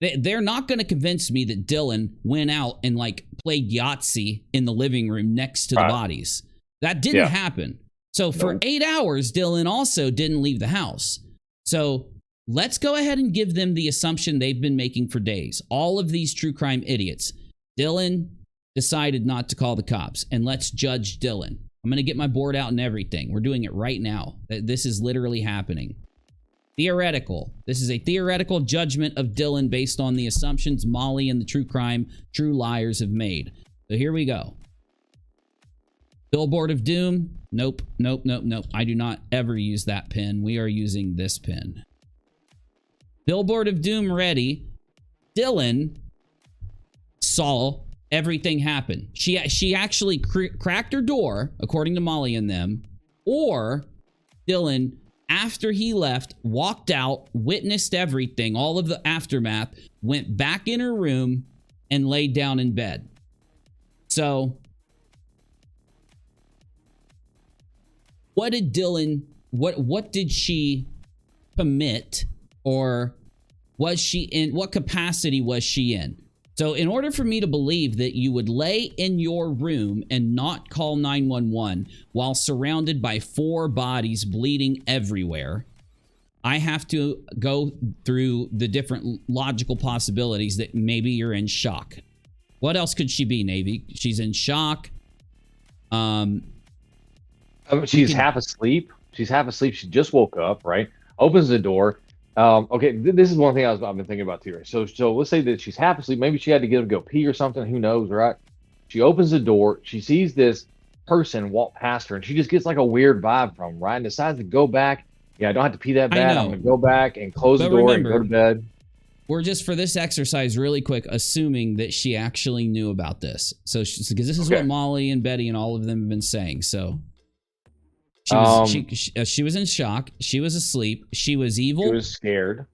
They're not going to convince me that Dylan went out and like played Yahtzee in the living room next to the bodies. That didn't happen. So for 8 hours, Dylan also didn't leave the house. So let's go ahead and give them the assumption they've been making for days. All of these true crime idiots. Dylan decided not to call the cops, and let's judge Dylan. I'm going to get my board out and everything. We're doing it right now. This is literally happening. Theoretical. This is a theoretical judgment of Dylan based on the assumptions Molly and the true crime true liars have made. So here we go. Billboard of Doom. Nope, nope, nope, nope. I do not ever use that pen. We are using this pen. Billboard of Doom ready. Dylan saw everything happen. She actually cracked her door, according to Molly and them, or Dylan, after he left, walked out, witnessed everything, all of the aftermath, went back in her room and laid down in bed. So, what did Dylan, what did she commit, or was she in, what capacity was she in? So in order for me to believe that you would lay in your room and not call 911 while surrounded by 4 bodies bleeding everywhere, I have to go through the different logical possibilities that maybe you're in shock. What else could she be, Navy? She's in shock. She's half asleep. She's half asleep. She just woke up, right? Opens the door. Okay, this is one thing I've been thinking about too. Right? So let's say that she's half asleep. Maybe she had to go pee or something. Who knows, right? She opens the door. She sees this person walk past her, and she just gets like a weird vibe from him, right? And decides to go back. Yeah, I don't have to pee that bad. I'm going to go back and close the door and go to bed. We're just, for this exercise, really quick, assuming that she actually knew about this. So, because this is what Molly and Betty and all of them have been saying. So, she was in shock. She was asleep. She was evil. She was scared.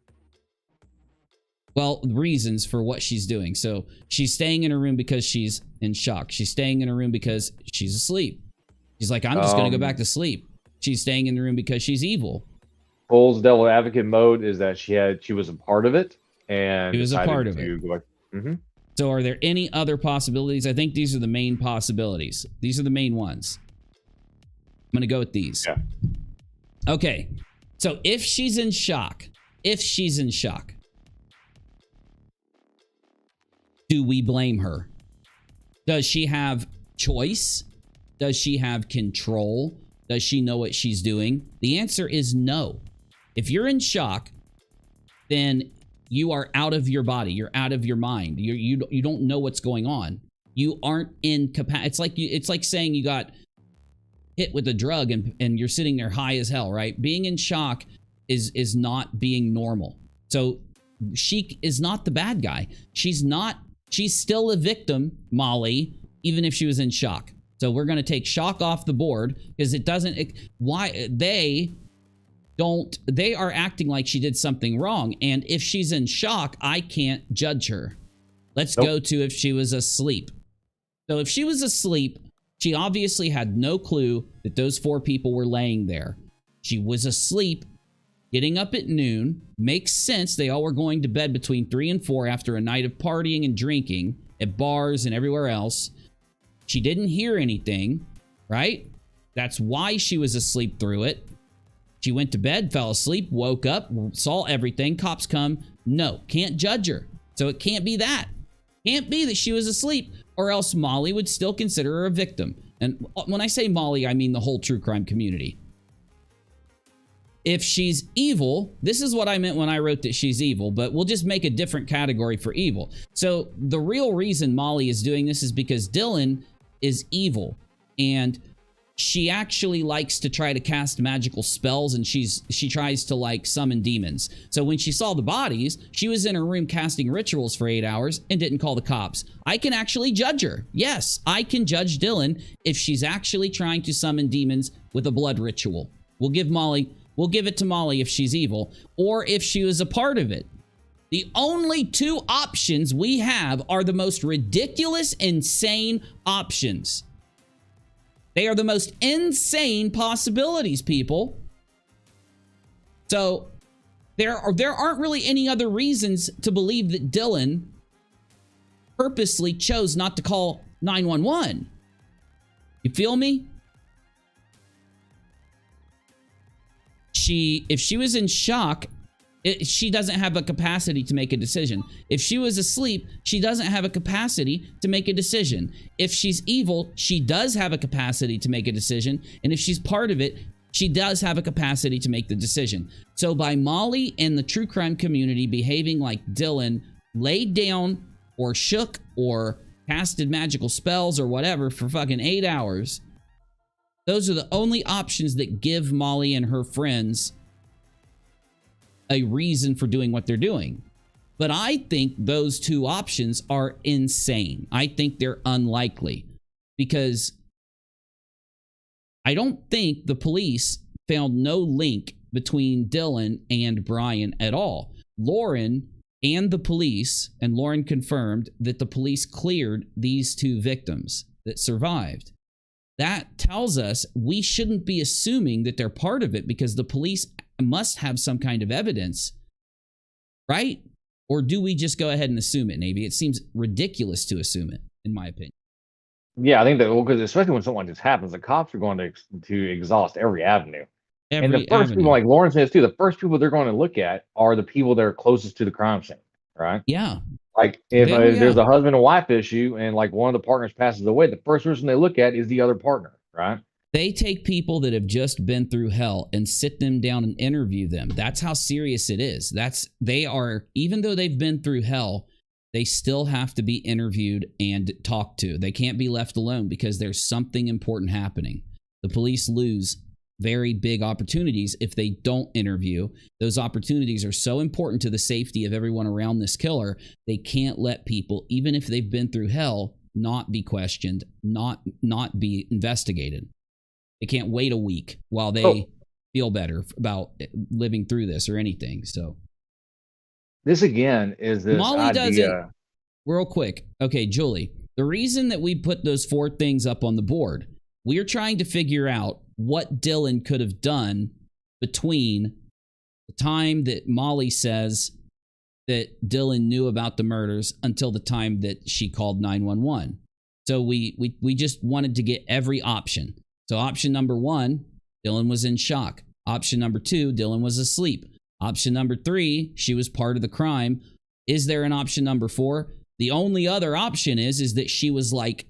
Well, reasons for what she's doing. So she's staying in her room because she's in shock. She's staying in her room because she's asleep. She's like, I'm just going to go back to sleep. She's staying in the room because she's evil. Full devil advocate mode is that she was a part of it, and she was a part of it. So are there any other possibilities? I think these are the main possibilities. These are the main ones. I'm going to go with these. Yeah. Okay. So if she's in shock, do we blame her? Does she have choice? Does she have control? Does she know what she's doing? The answer is no. If you're in shock, then you are out of your body. You're out of your mind. You don't know what's going on. You aren't in capacity. It's like saying you got hit with a drug and you're sitting there high as hell, right? Being in shock is not being normal. So she is not the bad guy. She's still a victim, Molly, even if she was in shock. So we're going to take shock off the board because they are acting like she did something wrong. And if she's in shock, I can't judge her. Let's go to if she was asleep. So if she was asleep, she obviously had no clue that those 4 people were laying there. She was asleep, getting up at noon. Makes sense. They all were going to bed between 3 and 4 after a night of partying and drinking at bars and everywhere else. She didn't hear anything, right? That's why she was asleep through it. She went to bed, fell asleep, woke up, saw everything. Cops come. No, can't judge her. So it can't be that. Can't be that she was asleep, or else Molly would still consider her a victim. And when I say Molly, I mean the whole true crime community. If she's evil, this is what I meant when I wrote that she's evil, but we'll just make a different category for evil. So the real reason Molly is doing this is because Dylan is evil, and she actually likes to try to cast magical spells, and she tries to like summon demons. So when she saw the bodies, she was in her room casting rituals for 8 hours and didn't call the cops. I can actually judge her. Yes, I can judge Dylan if she's actually trying to summon demons with a blood ritual. We'll give it to Molly if she's evil, or if she was a part of it. The only 2 options we have are the most ridiculous, insane options. They are the most insane possibilities, people. So there aren't really any other reasons to believe that Dylan purposely chose not to call 911. You feel me? If she was in shock, she doesn't have a capacity to make a decision. If she was asleep, she doesn't have a capacity to make a decision. If she's evil, she does have a capacity to make a decision. And if she's part of it, she does have a capacity to make the decision. So by Molly and the true crime community behaving like Dylan laid down or shook or casted magical spells or whatever for fucking 8 hours, those are the only options that give Molly and her friends a reason for doing what they're doing. But I think those 2 options are insane. I think they're unlikely, because I don't think the police found no link between Dylan and Brian at all. Lauren and the police, and Lauren confirmed that the police cleared these 2 victims that survived. That tells us we shouldn't be assuming that they're part of it, because the police must have some kind of evidence, right? Or do we just go ahead and assume it, Navy? It seems ridiculous to assume it, in my opinion. Yeah, I think that, because especially when something like this happens, the cops are going to exhaust every avenue. And the first people, like Lauren says too, the first people they're going to look at are the people that are closest to the crime scene, right? Yeah. Like if there's a husband and wife issue and like one of the partners passes away, the first person they look at is the other partner, right? They take people that have just been through hell and sit them down and interview them. That's how serious it is. Even though they've been through hell, they still have to be interviewed and talked to. They can't be left alone because there's something important happening. The police lose very big opportunities if they don't interview. Those opportunities are so important to the safety of everyone around this killer. They can't let people, even if they've been through hell, not be questioned, not be investigated. They can't wait a week while they feel better about living through this or anything. So this again is this Molly idea. Does it real quick. Okay, Julie, the reason that we put those 4 things up on the board, we're trying to figure out what Dylan could have done between the time that Molly says that Dylan knew about the murders until the time that she called 911. So we just wanted to get every option. So option number 1, Dylan was in shock. Option number 2, Dylan was asleep. Option number 3, she was part of the crime. Is there an option number 4? The only other option is that she was like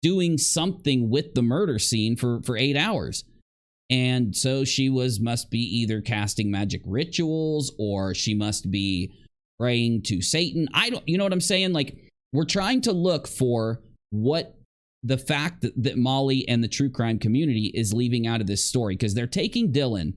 doing something with the murder scene for 8 hours. And so she must be either casting magic rituals, or she must be praying to Satan. You know what I'm saying? Like, we're trying to look for what the fact that Molly and the true crime community is leaving out of this story, because they're taking Dylan.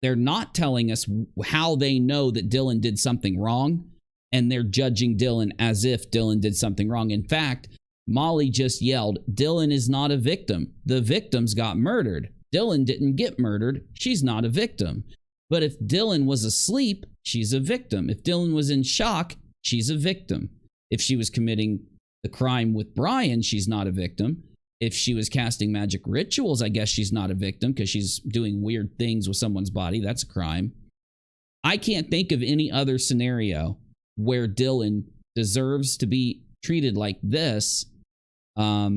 They're not telling us how they know that Dylan did something wrong, and they're judging Dylan as if Dylan did something wrong. In fact, Molly just yelled, Dylan is not a victim. The victims got murdered. Dylan didn't get murdered. She's not a victim. But if Dylan was asleep, she's a victim. If Dylan was in shock, she's a victim. If she was committing the crime with Brian, she's not a victim. If she was casting magic rituals, I guess she's not a victim because she's doing weird things with someone's body. That's a crime. I can't think of any other scenario where Dylan deserves to be treated like this. Yeah,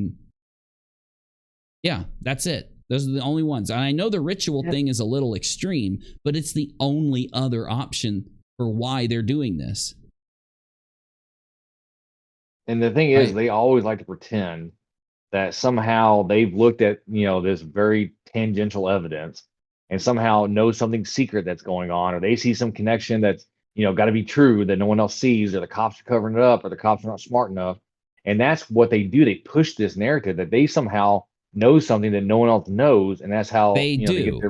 that's it. Those are the only ones. And I know the ritual thing is a little extreme, but it's the only other option for why they're doing this. And the thing is, they always like to pretend that somehow they've looked at, this very tangential evidence and somehow know something secret that's going on, or they see some connection that's, got to be true that no one else sees, or the cops are covering it up, or the cops are not smart enough. And that's what they do. They push this narrative that they somehow know something that no one else knows, and that's how they do. They get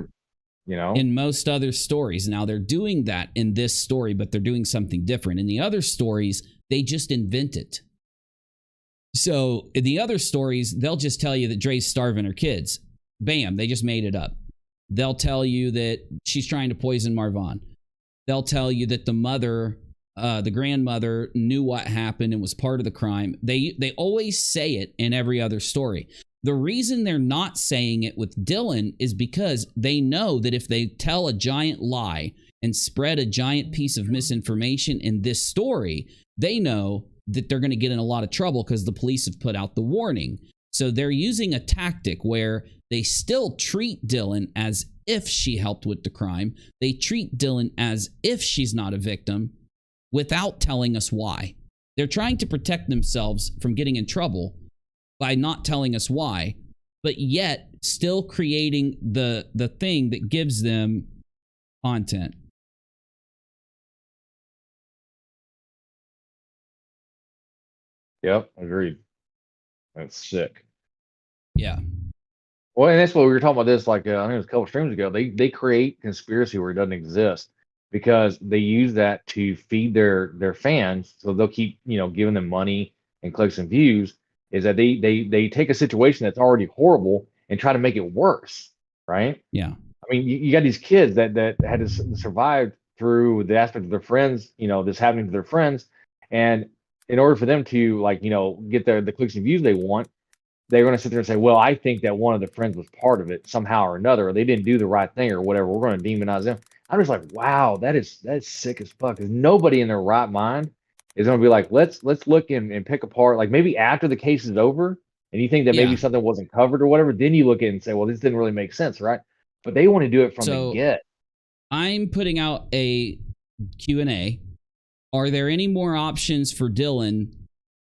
their, in most other stories. Now they're doing that in this story, but they're doing something different. In the other stories, they just invent it. So in the other stories, they'll just tell you that Dre's starving her kids. Bam, they just made it up. They'll tell you that she's trying to poison Marvon. They'll tell you that the mother, the grandmother, knew what happened and was part of the crime. They always say it in every other story. The reason they're not saying it with Dylan is because they know that if they tell a giant lie and spread a giant piece of misinformation in this story, they know that they're going to get in a lot of trouble because the police have put out the warning. So they're using a tactic where they still treat Dylan as if she helped with the crime. They treat Dylan as if she's not a victim without telling us why. They're trying to protect themselves from getting in trouble by not telling us why, but yet still creating the thing that gives them content. Yep, agreed. That's sick. Yeah. Well, and that's what we were talking about this, like, I think it was a couple streams ago. They create conspiracy where it doesn't exist because they use that to feed their fans. So they'll keep, giving them money and clicks and views. Is that they take a situation that's already horrible and try to make it worse, right? Yeah. I mean, you got these kids that had to survive through the aspect of their friends, this happening to their friends. And in order for them to, get the clicks and views they want, they're going to sit there and say, well, I think that one of the friends was part of it somehow or another, or they didn't do the right thing or whatever. We're going to demonize them. I'm just like, wow, that's sick as fuck. Because nobody in their right mind is going to be like, let's look and pick apart. Like maybe after the case is over and you think that maybe something wasn't covered or whatever, then you look at it and say, well, this didn't really make sense, right? But they want to do it from the get. I'm putting out a Q&A. Are there any more options for Dylan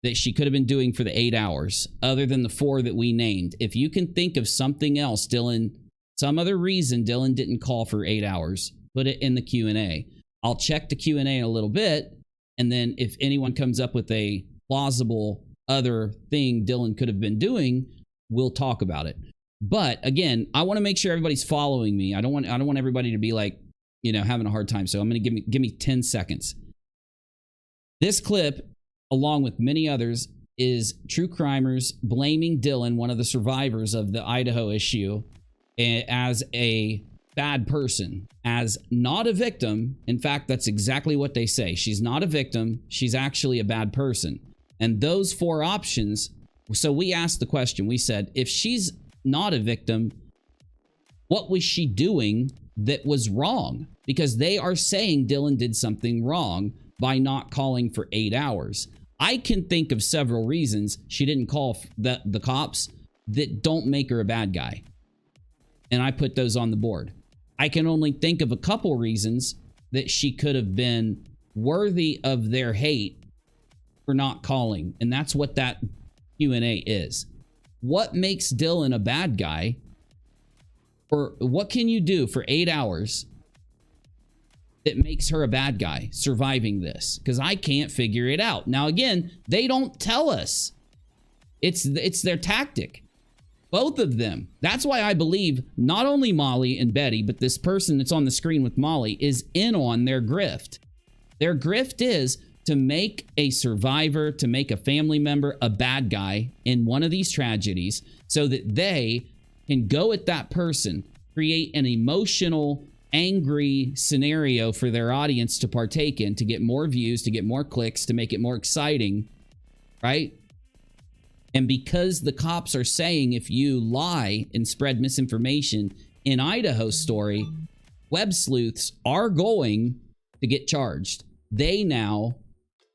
that she could have been doing for the 8 hours other than the 4 that we named? If you can think of something else, Dylan, some other reason Dylan didn't call for 8 hours, put it in the Q&A. I'll check the Q&A in a little bit. And then if anyone comes up with a plausible other thing Dylan could have been doing, we'll talk about it. But again, I want to make sure everybody's following me. I don't want everybody to be like, having a hard time. So I'm going to give me 10 seconds. This clip, along with many others, is true crimers blaming Dylan, one of the survivors of the Idaho issue, as a bad person, as not a victim. In fact, that's exactly what they say. She's not a victim. She's actually a bad person. And those 4 options, so we asked the question, we said, if she's not a victim, what was she doing that was wrong? Because they are saying Dylan did something wrong by not calling for 8 hours. I can think of several reasons she didn't call the cops that don't make her a bad guy. And I put those on the board. I can only think of a couple reasons that she could have been worthy of their hate for not calling. And that's what that Q&A is. What makes Dylan a bad guy? Or what can you do for 8 hours that makes her a bad guy surviving this? Because I can't figure it out. Now, again, they don't tell us. It's their tactic. Both of them. That's why I believe not only Molly and Betty, but this person that's on the screen with Molly is in on their grift. Their grift is to make a survivor, to make a family member a bad guy in one of these tragedies so that they can go at that person, create an emotional angry scenario for their audience to partake in, to get more views, to get more clicks, to make it more exciting, right? And because the cops are saying if you lie and spread misinformation in Idaho's story, web sleuths are going to get charged. They now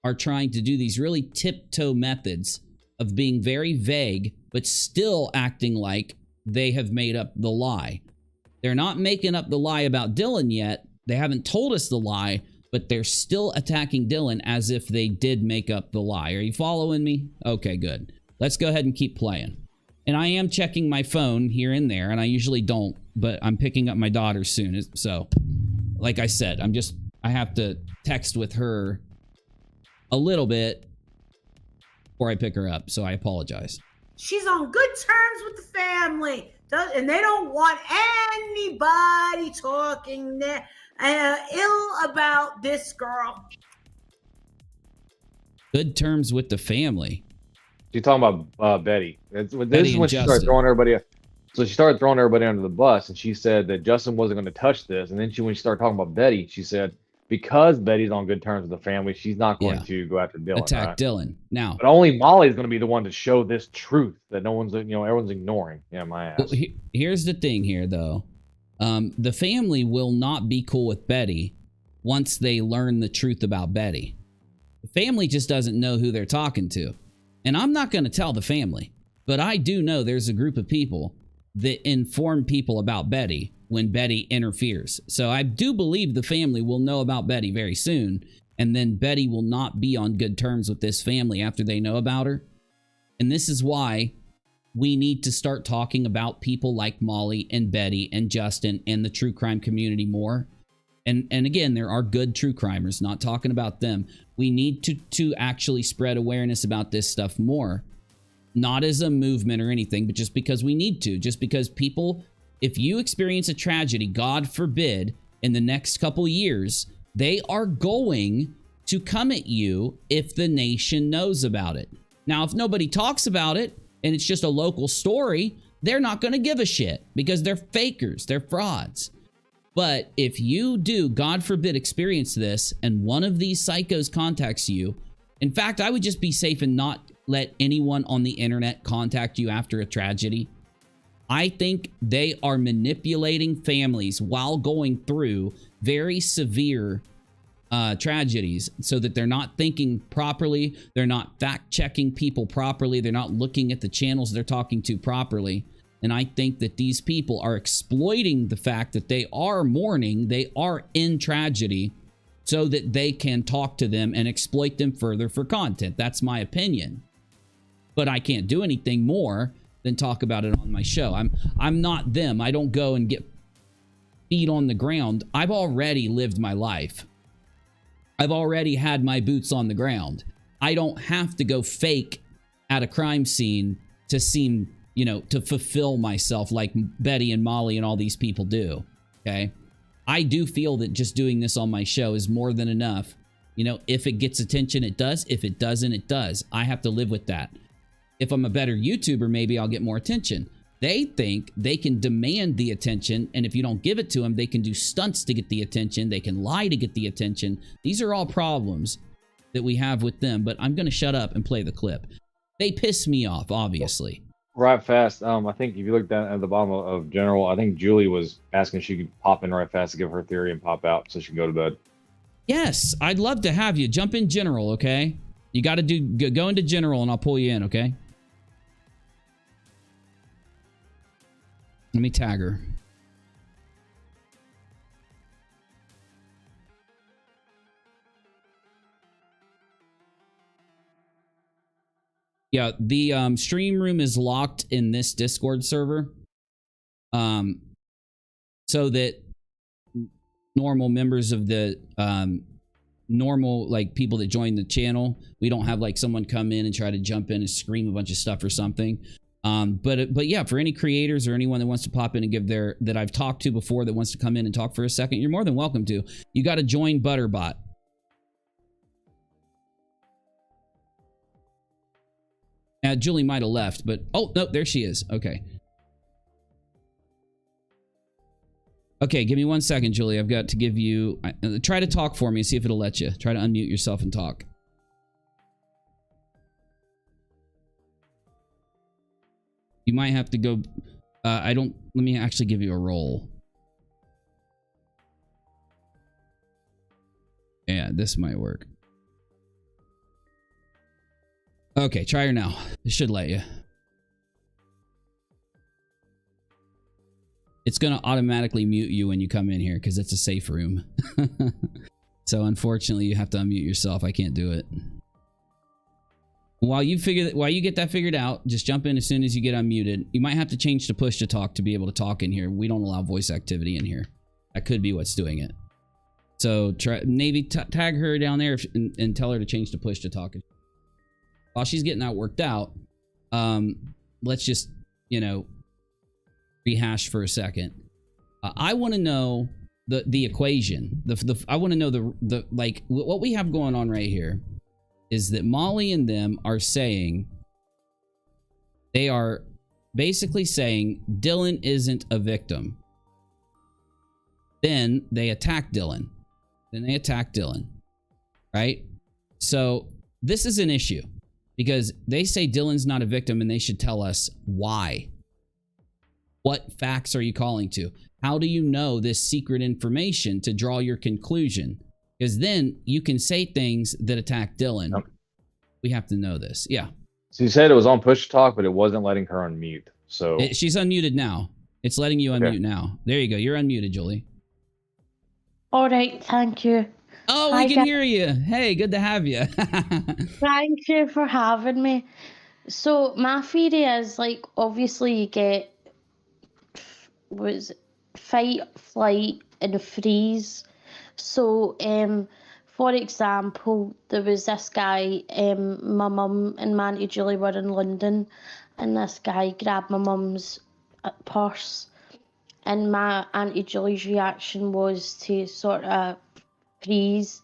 are trying to do these really tiptoe methods of being very vague, but still acting like they have made up the lie. They're not making up the lie about Dylan yet. They haven't told us the lie, but they're still attacking Dylan as if they did make up the lie. Are you following me? Okay, good. Let's go ahead and keep playing. And I am checking my phone here and there, and I usually don't, but I'm picking up my daughter soon. So, like I said, I have to text with her a little bit before I pick her up, so I apologize. She's on good terms with the family, and they don't want anybody talking ill about this girl. Good terms with the family. She's talking about Betty. This Betty is when she started throwing everybody. So she started throwing everybody under the bus, and she said that Justin wasn't going to touch this. And then when she started talking about Betty, she said because Betty's on good terms with the family, she's not going to go after Dylan. Attack Dylan now. But only Molly's going to be the one to show this truth that no one's, everyone's ignoring. Yeah, my ass. Well, here's the thing here, though. The family will not be cool with Betty once they learn the truth about Betty. The family just doesn't know who they're talking to. And I'm not going to tell the family, but I do know there's a group of people that inform people about Betty when Betty interferes. So I do believe the family will know about Betty very soon, and then Betty will not be on good terms with this family after they know about her. And this is why we need to start talking about people like Molly and Betty and Justin and the true crime community more. And again, there are good true crimers, not talking about them. We need to actually spread awareness about this stuff more. Not as a movement or anything, but just because we need to. Just because people, if you experience a tragedy, God forbid, in the next couple years, they are going to come at you if the nation knows about it. Now, if nobody talks about it and it's just a local story, they're not going to give a shit because they're fakers, they're frauds. But if you do, God forbid, experience this and one of these psychos contacts you, in fact, I would just be safe and not let anyone on the internet contact you after a tragedy. I think they are manipulating families while going through very severe tragedies so that they're not thinking properly, they're not fact-checking people properly, they're not looking at the channels they're talking to properly. And I think that these people are exploiting the fact that they are mourning, they are in tragedy, so that they can talk to them and exploit them further for content. That's my opinion. But I can't do anything more than talk about it on my show. I'm not them. I don't go and get feet on the ground. I've already lived my life. I've already had my boots on the ground. I don't have to go fake at a crime scene to seem, to fulfill myself like Betty and Molly and all these people do. Okay? I do feel that just doing this on my show is more than enough. If it gets attention, it does. If it doesn't, it does. I have to live with that. If I'm a better YouTuber, maybe I'll get more attention. They think they can demand the attention, and if you don't give it to them, they can do stunts to get the attention. They can lie to get the attention. These are all problems that we have with them, but I'm going to shut up and play the clip. They piss me off, obviously. Right fast. I think if you look down at the bottom of General, I think Julie was asking if she could pop in right fast to give her theory and pop out so she can go to bed. Yes, I'd love to have you. Jump in General, okay? You got to go into General and I'll pull you in, okay? Let me tag her. Yeah, the stream room is locked in this Discord server. So that normal members of the normal people that join the channel, we don't have someone come in and try to jump in and scream a bunch of stuff or something. But yeah, for any creators or anyone that wants to pop in and give that I've talked to before that wants to come in and talk for a second, you're more than welcome to. You got to join Butterbot. Julie might have left, but oh no, there she is. Okay. Okay, give me 1 second, Julie. I've got to give you... try to talk for me, see if it'll let you. Try to unmute yourself and talk. You might have to go... Let me actually give you a roll. Yeah, this might work. Okay, try her now. It should let you. It's going to automatically mute you when you come in here because it's a safe room. So unfortunately, you have to unmute yourself. I can't do it. While you get that figured out, just jump in as soon as you get unmuted. You might have to change to push to talk to be able to talk in here. We don't allow voice activity in here. That could be what's doing it. So try, Navy, tag her down there and tell her to change to push to talk. While she's getting that worked out, let's just, rehash for a second. I want to know the equation. I want to know the like what we have going on right here is that Molly and them are saying, they are basically saying Dylan isn't a victim. Then they attack Dylan. Right? So this is an issue because they say Dylan's not a victim and they should tell us why. What facts are you calling to? How do you know this secret information to draw your conclusion? Because then you can say things that attack Dylan. Yep. We have to know this. Yeah. So you said it was on push talk, but it wasn't letting her unmute. So she's unmuted now. It's letting you unmute now. There you go. You're unmuted, Julie. All right. Thank you. Oh, we can hear you. Hey, good to have you. Thank you for having me. So my theory is, like, obviously you get fight, flight, and freeze. So, for example, there was this guy, my mum and my Auntie Julie were in London, and this guy grabbed my mum's purse, and my Auntie Julie's reaction was to sort of freeze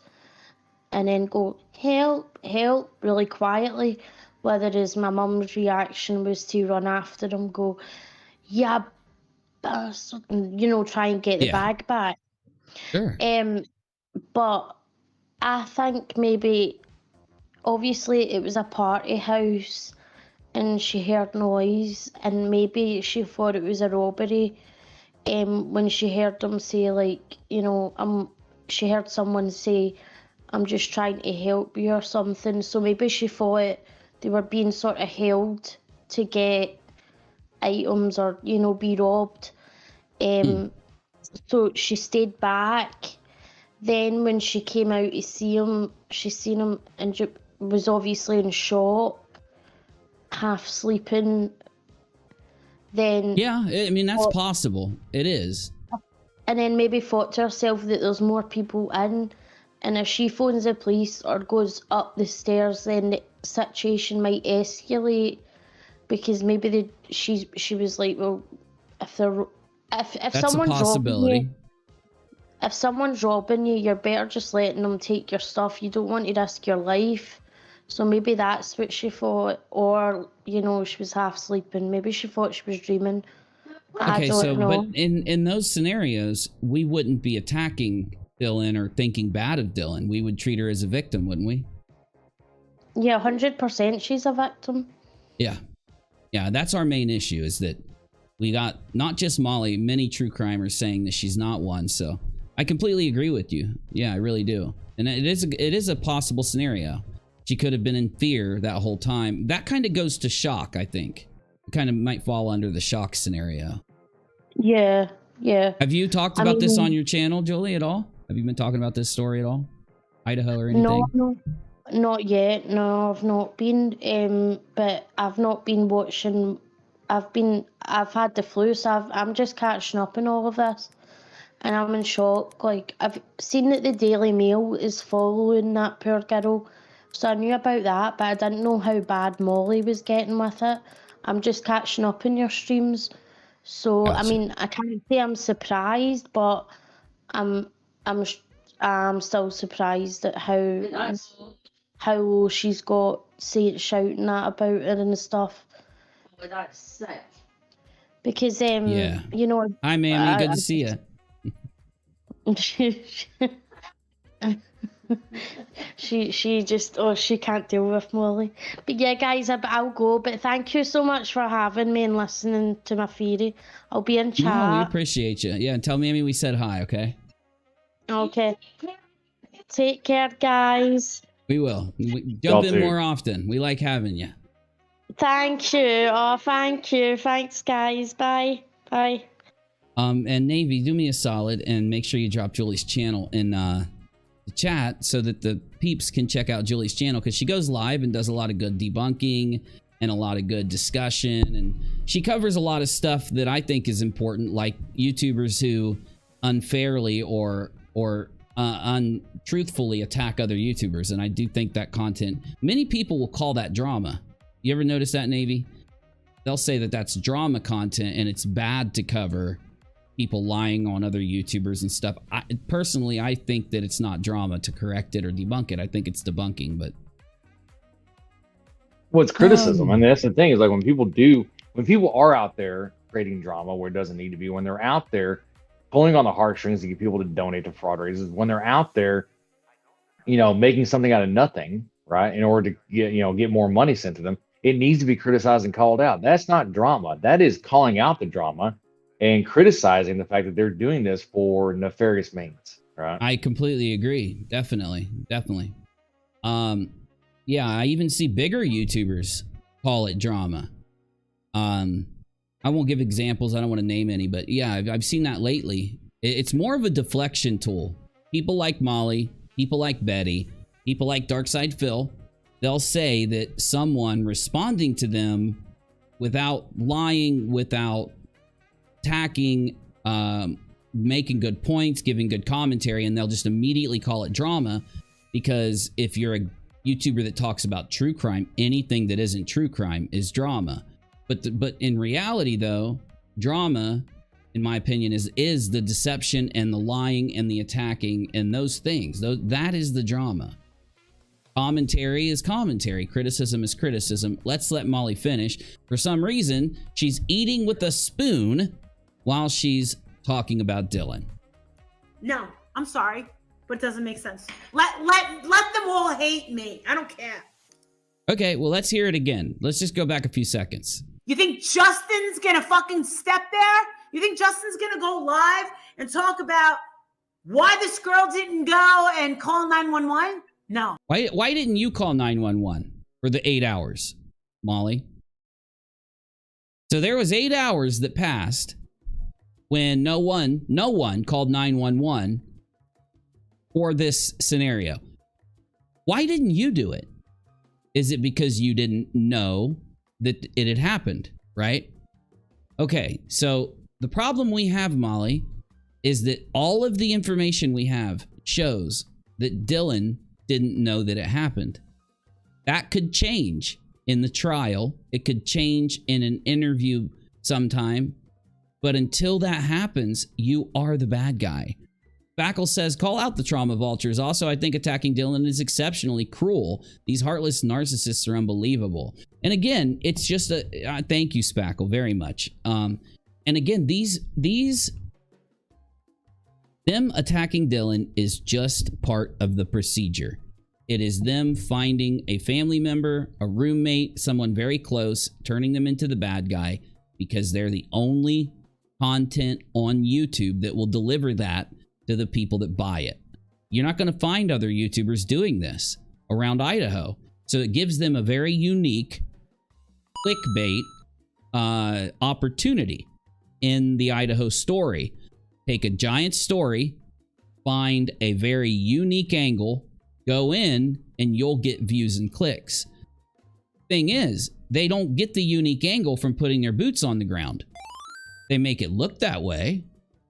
and then go, help, help, really quietly, whereas my mum's reaction was to run after him, go, yeah, bastard, try and get the bag back. Sure. But I think maybe, obviously it was a party house and she heard noise and maybe she thought it was a robbery. When she heard them say, like, she heard someone say, I'm just trying to help you or something. So maybe she thought they were being sort of held to get items or, be robbed. So she stayed back. Then when she came out to see him, she seen him and was obviously in shock, half sleeping. Then yeah, I mean, that's possible. It is. And then maybe thought to herself that there's more people in, and if she phones the police or goes up the stairs, then the situation might escalate, because maybe she was like, well, if that's someone's a possibility. If someone's robbing you, you're better just letting them take your stuff. You don't want to risk your life. So maybe that's what she thought, or she was half sleeping. Maybe she thought she was dreaming. Okay, but in those scenarios, we wouldn't be attacking Dylan or thinking bad of Dylan. We would treat her as a victim, wouldn't we? Yeah, 100% she's a victim. Yeah. Yeah, that's our main issue, is that we got not just Molly, many true crimers saying that she's not one. So I completely agree with you. Yeah, I really do. And it is a possible scenario. She could have been in fear that whole time. That kind of goes to shock, I think. It kind of might fall under the shock scenario. Yeah, yeah. Have you talked about this on your channel, Julie, at all? Have you been talking about this story at all? Idaho or anything? No, not yet. No, I've not been. But I've not been watching. I've had the flu, so I'm just catching up on all of this. And I'm in shock. Like, I've seen that the Daily Mail is following that poor girl. So I knew about that, but I didn't know how bad Molly was getting with it. I'm just catching up in your streams. So, gotcha. I mean, I can't say I'm surprised, but I'm still surprised at how she's got shouting that about her and stuff. Oh, that's sick. Because yeah. you know. Hi, Mammy. Good to see you. she just, oh, she can't deal with Molly. But yeah, guys, I'll go. But thank you so much for having me and listening to my theory. I'll be in chat. No, we appreciate you. Yeah, and tell Mammy we said hi, okay? Okay. Take care, guys. We will. Jump in more often. We like having you. Thank you. Oh, thank you. Thanks, guys. Bye. Bye. And Navy, do me a solid and make sure you drop Julie's channel in the chat so that the peeps can check out Julie's channel, because she goes live and does a lot of good debunking and a lot of good discussion, and she covers a lot of stuff that I think is important, like YouTubers who unfairly or untruthfully attack other YouTubers. And I do think that content, many people will call that drama. You ever notice that, Navy? They'll say that that's drama content and it's bad to cover people lying on other YouTubers and stuff. Personally, I think that it's not drama to correct it or debunk it. I think it's debunking, but... Well, it's criticism. And that's the thing, is like when people are out there creating drama where it doesn't need to be, when they're out there pulling on the heartstrings to get people to donate to fraud raises, when they're out there, making something out of nothing, right, in order to get more money sent to them, it needs to be criticized and called out. That's not drama. That is calling out the drama and criticizing the fact that they're doing this for nefarious means, right? I completely agree. Definitely. Yeah, I even see bigger YouTubers call it drama. I won't give examples. I don't want to name any, but yeah, I've seen that lately. It's more of a deflection tool. People like Molly, people like Betty, people like Darkside Phil, they'll say that someone responding to them without lying, without attacking, making good points, giving good commentary, and they'll just immediately call it drama, because if you're a YouTuber that talks about true crime, anything that isn't true crime is drama. But in reality, though, drama, in my opinion, is the deception and the lying and the attacking and those things. That is the drama. Commentary is commentary. Criticism is criticism. Let's let Molly finish. For some reason, she's eating with a spoon while she's talking about Dylan. No, I'm sorry, but it doesn't make sense. Let them all hate me. I don't care. Okay, well, let's hear it again. Let's just go back a few seconds. You think Justin's gonna fucking step there? You think Justin's gonna go live and talk about why this girl didn't go and call 911? No. Why didn't you call 911 for the 8 hours, Molly? So there was 8 hours that passed when no one called 911 for this scenario. Why didn't you do it? Is it because you didn't know that it had happened, right? Okay, so the problem we have, Molly, is that all of the information we have shows that Dylan didn't know that it happened. That could change in the trial. It could change in an interview sometime. But until that happens, you are the bad guy. Spackle says, call out the trauma vultures. Also, I think attacking Dylan is exceptionally cruel. These heartless narcissists are unbelievable. And again, it's just a... thank you, Spackle, very much. And again, them attacking Dylan is just part of the procedure. It is them finding a family member, a roommate, someone very close, turning them into the bad guy, because they're the only content on YouTube that will deliver that to the people that buy it. You're not going to find other YouTubers doing this around Idaho. So it gives them a very unique clickbait opportunity in the Idaho story. Take a giant story, find a very unique angle, go in, and you'll get views and clicks. Thing is, they don't get the unique angle from putting their boots on the ground. They make it look that way.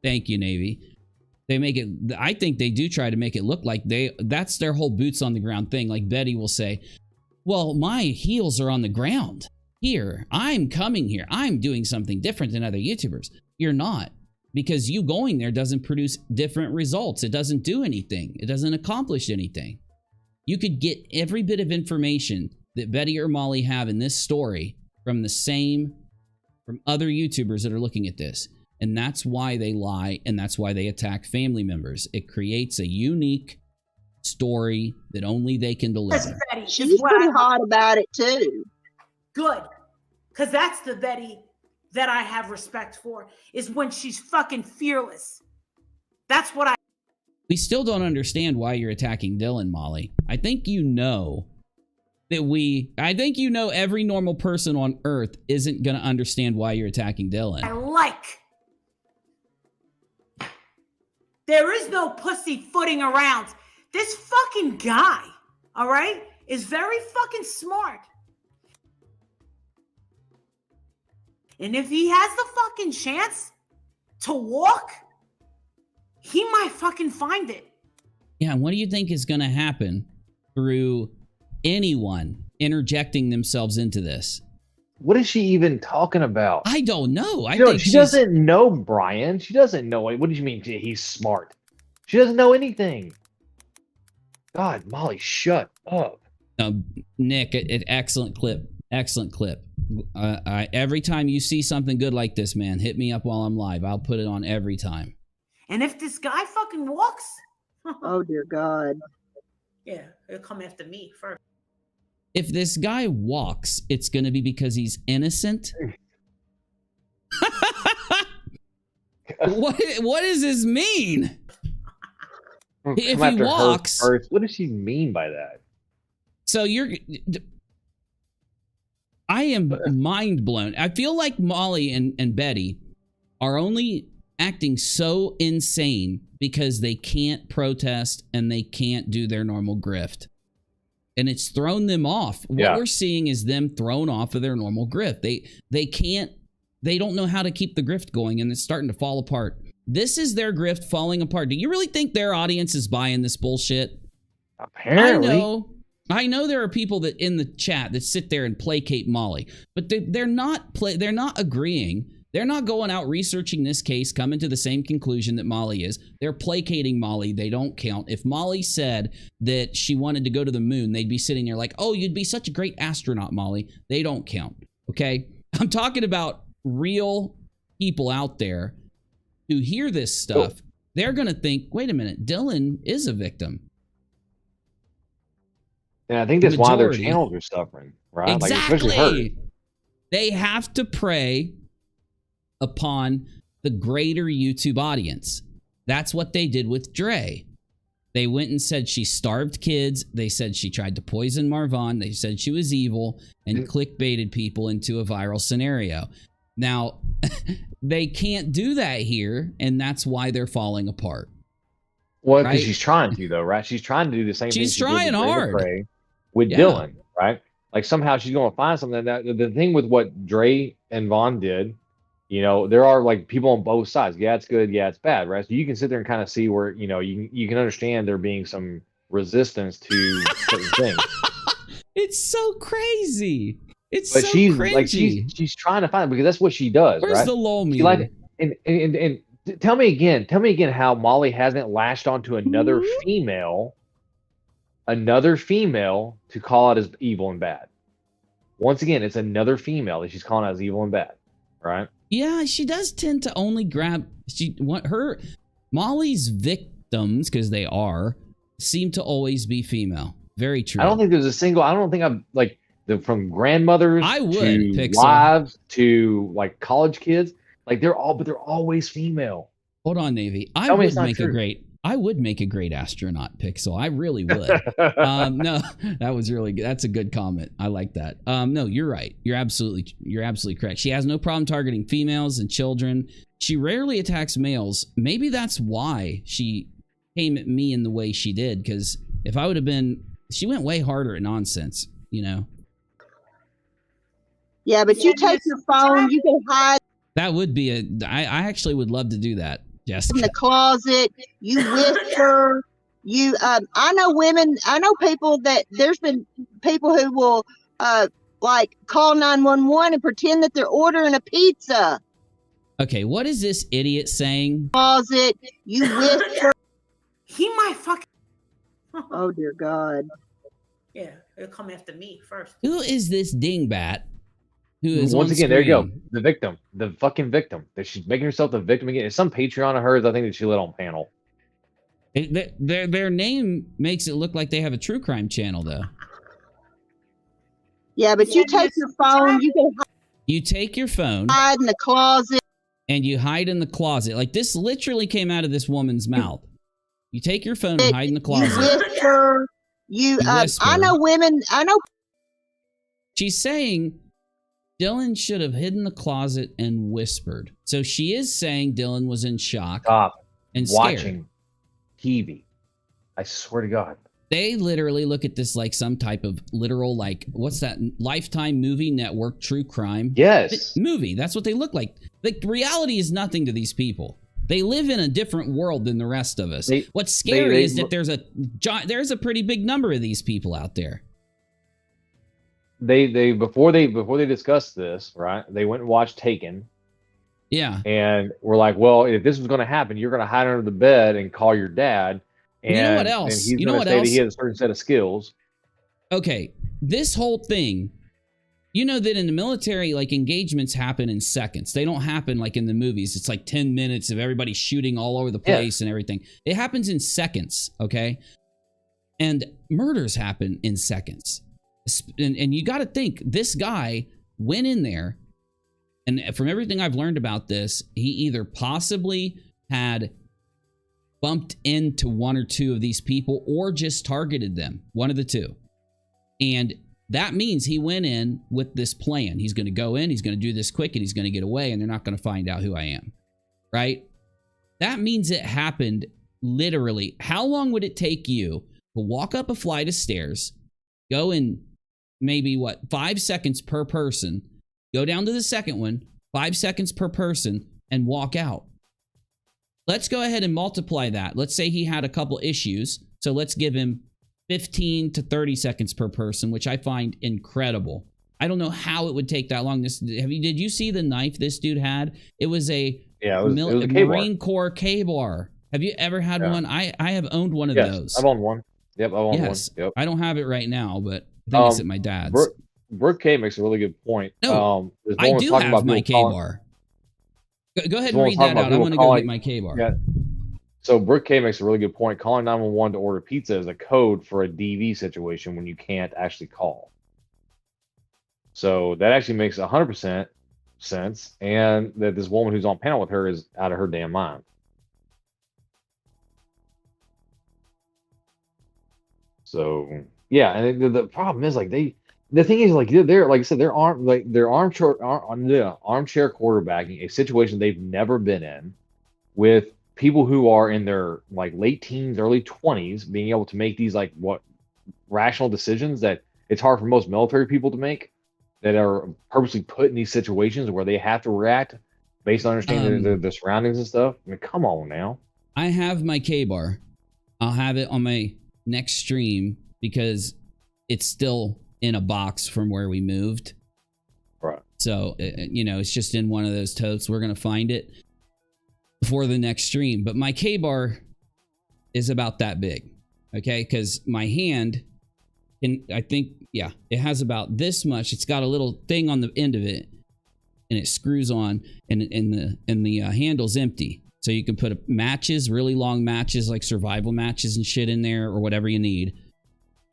Thank you, Navy. They make it, I think they do try to make it look like that's their whole boots on the ground thing. Like Betty will say, well, my heels are on the ground here. I'm coming here. I'm doing something different than other YouTubers. You're not, because you going there doesn't produce different results. It doesn't do anything. It doesn't accomplish anything. You could get every bit of information that Betty or Molly have in this story from other YouTubers that are looking at this. And that's why they lie, and that's why they attack family members. It creates a unique story that only they can deliver. Betty, She's pretty hot about it too. Good. Because that's the Betty that I have respect for, is when she's fucking fearless. That's what I... We still don't understand why you're attacking Dylan, Molly. I think you know that I think you know every normal person on Earth isn't going to understand why you're attacking Dylan. I like. There is no pussyfooting around. This fucking guy, all right, is very fucking smart. And if he has the fucking chance to walk, he might fucking find it. Yeah, and what do you think is going to happen through anyone interjecting themselves into this? What is she even talking about? I don't know. I No, think she doesn't know, Brian. She doesn't know. What do you mean he's smart? She doesn't know anything. God, Molly, shut up. Nick, excellent clip. Excellent clip. Every time you see something good like this, man, hit me up while I'm live. I'll put it on every time. And if this guy fucking walks... Oh, dear God. Yeah, he'll come after me first. If this guy walks, it's going to be because he's innocent. What does this mean? If he walks... What does she mean by that? So I am mind blown. I feel like Molly and Betty are only acting so insane because they can't protest and they can't do their normal grift. And it's thrown them off. What we're seeing is them thrown off of their normal grift. They don't know how to keep the grift going, and it's starting to fall apart. This is their grift falling apart. Do you really think their audience is buying this bullshit? Apparently. I know there are people that in the chat that sit there and placate Molly, but they're not agreeing. They're not going out researching this case, coming to the same conclusion that Molly is. They're placating Molly. They don't count. If Molly said that she wanted to go to the moon, they'd be sitting there like, oh, you'd be such a great astronaut, Molly. They don't count. Okay? I'm talking about real people out there who hear this stuff. They're going to think, wait a minute, Dylan is a victim. And I think that's why their channels are suffering, right? Exactly. Like, especially her. They have to prey upon the greater YouTube audience. That's what they did with Dre. They went and said she starved kids. They said she tried to poison Marvon. They said she was evil and clickbaited people into a viral scenario. Now, they can't do that here, and that's why they're falling apart. Well, because she's trying to, though, right? She's trying to do the same thing. She's trying hard. With Dylan, right? Like somehow she's going to find something. That the thing with what Dre and Vaughn did, you know, there are like people on both sides. Yeah, it's good. Yeah, it's bad, right? So you can sit there and kind of see where, you know, you can understand there being some resistance to certain things. It's so crazy. It's but so she's cringy. like she's trying to find it because that's what she does. Where's right? the lull meter? Like, and tell me again how Molly hasn't lashed onto another female to call out as evil and bad. Once again, it's another female that she's calling out as evil and bad, right? Yeah, she does tend to only grab Molly's victims, because they seem to always be female. Very true. I don't think I've like from grandmothers to wives to like college kids, like they're always female. Hold on, Navy. I would make a great astronaut, Pixel. I really would. No, that was really good. That's a good comment. I like that. No, you're right. You're absolutely correct. She has no problem targeting females and children. She rarely attacks males. Maybe that's why she came at me in the way she did, because if I would have been, she went way harder at nonsense, you know? Yeah, but you take your phone, you can hide. That would be I actually would love to do that. Jessica. In the closet, you whisper, I know people that there's been people who will like call 911 and pretend that they're ordering a pizza. Okay, what is this idiot saying? Closet, you whisper. He might fucking. Oh dear God. Yeah, he'll come after me first. Who is this dingbat who is once on again, there you go. screen. The victim, the fucking victim. That she's making herself the victim again. It's some Patreon of hers, I think, that she lit on panel. Their name makes it look like they have a true crime channel, though. Yeah, but you take your phone, You take your phone, hide in the closet, and you hide in the closet. Like, this literally came out of this woman's mouth. You take your phone and hide in the closet. You whisper. I know women. I know. She's saying Dylan should have hidden the closet and whispered. So she is saying Dylan was in shock. Stop and scared. Watching TV. I swear to God. They literally look at this like some type of literal, like, what's that? Lifetime movie network, true crime. Yes. Movie. That's what they look like. Like, reality is nothing to these people. They live in a different world than the rest of us. What's scary is that there's a pretty big number of these people out there. Before they discussed this, right? They went and watched Taken. Yeah. And we're like, well, if this was going to happen, you're going to hide under the bed and call your dad. And you know what else? And he's going to say that he has a certain set of skills. Okay, this whole thing. You know that in the military, like, engagements happen in seconds. They don't happen like in the movies. It's like 10 minutes of everybody shooting all over the place and everything. It happens in seconds, okay? And murders happen in seconds. And you got to think, this guy went in there, and from everything I've learned about this, he either possibly had bumped into one or two of these people or just targeted them. One of the two. And that means he went in with this plan. He's going to go in, he's going to do this quick, and he's going to get away, and they're not going to find out who I am. Right? That means it happened literally. How long would it take you to walk up a flight of stairs, go in maybe, 5 seconds per person, go down to the second one, 5 seconds per person, and walk out? Let's go ahead and multiply that. Let's say he had a couple issues, so let's give him 15 to 30 seconds per person, which I find incredible. I don't know how it would take that long. Did you see the knife this dude had? It was a Marine Corps K-bar. Have you ever had one? I have owned one of those. I've owned one. Yep, I've owned one. Yep. I don't have it right now, but I think it's at my dad's. Brooke K makes a really good point. No, I do have my K-bar. Go ahead and read that out. I want to go get my K-bar. Yeah. So Brooke K makes a really good point. Calling 911 to order pizza is a code for a DV situation when you can't actually call. So that actually makes 100% sense, and that this woman who's on panel with her is out of her damn mind. So yeah, and the problem is, like, the thing is, like, they're, like I said, they're armchair quarterbacking a situation they've never been in, with people who are in their, like, late teens, early 20s, being able to make these, like, rational decisions that it's hard for most military people to make, that are purposely put in these situations where they have to react based on understanding the surroundings and stuff. I mean, come on now. I have my K-bar. I'll have it on my next stream because it's still in a box from where we moved. Right. So, it's just in one of those totes. We're going to find it before the next stream. But my K-bar is about that big. Okay? Because my hand, it has about this much. It's got a little thing on the end of it, and it screws on, and the handle's empty. So you can put matches, really long matches, like survival matches and shit in there, or whatever you need.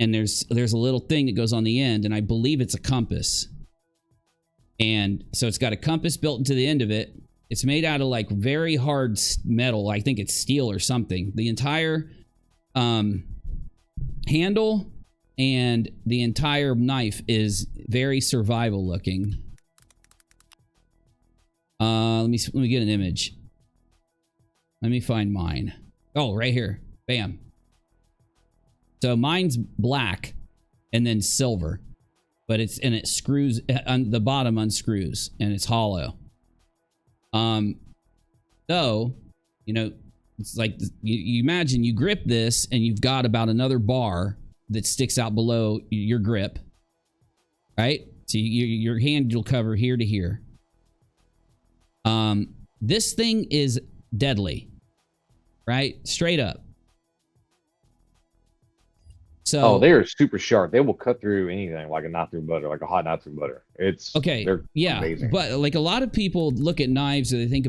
And there's a little thing that goes on the end, and I believe it's a compass. And so it's got a compass built into the end of it. It's made out of, like, very hard metal. I think it's steel or something. The entire handle and the entire knife is very survival looking. Let me get an image. Let me find mine. Oh, right here. Bam. So mine's black and then silver, but it screws on the bottom, unscrews, and it's hollow. So, it's like you imagine you grip this and you've got about another bar that sticks out below your grip, right? So your hand will cover here to here. This thing is deadly, right? Straight up. So they are super sharp. They will cut through anything like a knot through butter, like a hot knot through butter. It's okay. They're yeah, amazing. But like a lot of people look at knives and they think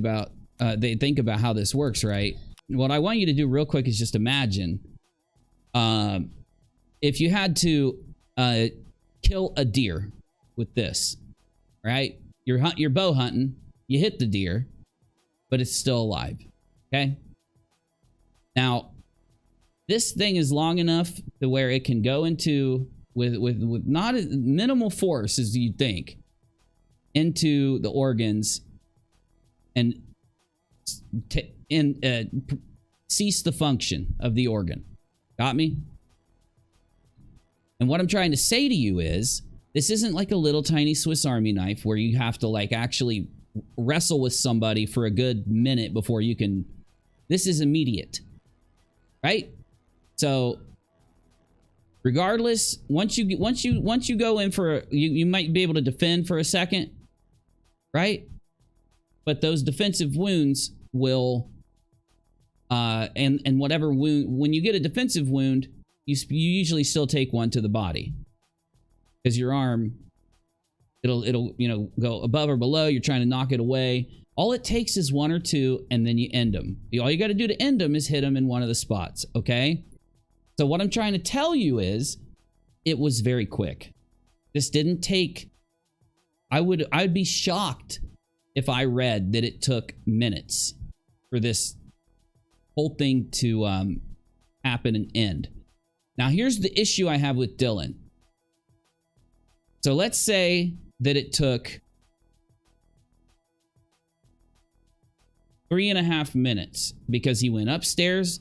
about how this works, right? What I want you to do real quick is just imagine if you had to kill a deer with this, right? You're bow hunting, you hit the deer, but it's still alive. Okay. Now, this thing is long enough to where it can go into with not as minimal force as you'd think into the organs and cease the function of the organ. Got me? And what I'm trying to say to you is, this isn't like a little tiny Swiss Army knife where you have to like actually wrestle with somebody for a good minute before you can. This is immediate, right? So regardless, once you go in for you might be able to defend for a second, right? But those defensive wounds will and whatever wound, when you get a defensive wound, you usually still take one to the body, because your arm, it'll you know, go above or below. You're trying to knock it away. All it takes is one or two, and then you end them. All you got to do to end them is hit them in one of the spots. Okay. So what I'm trying to tell you is, it was very quick. This didn't take. I'd be shocked if I read that it took minutes for this whole thing to happen and end. Now, here's the issue I have with Dylan. So let's say that it took 3.5 minutes because he went upstairs,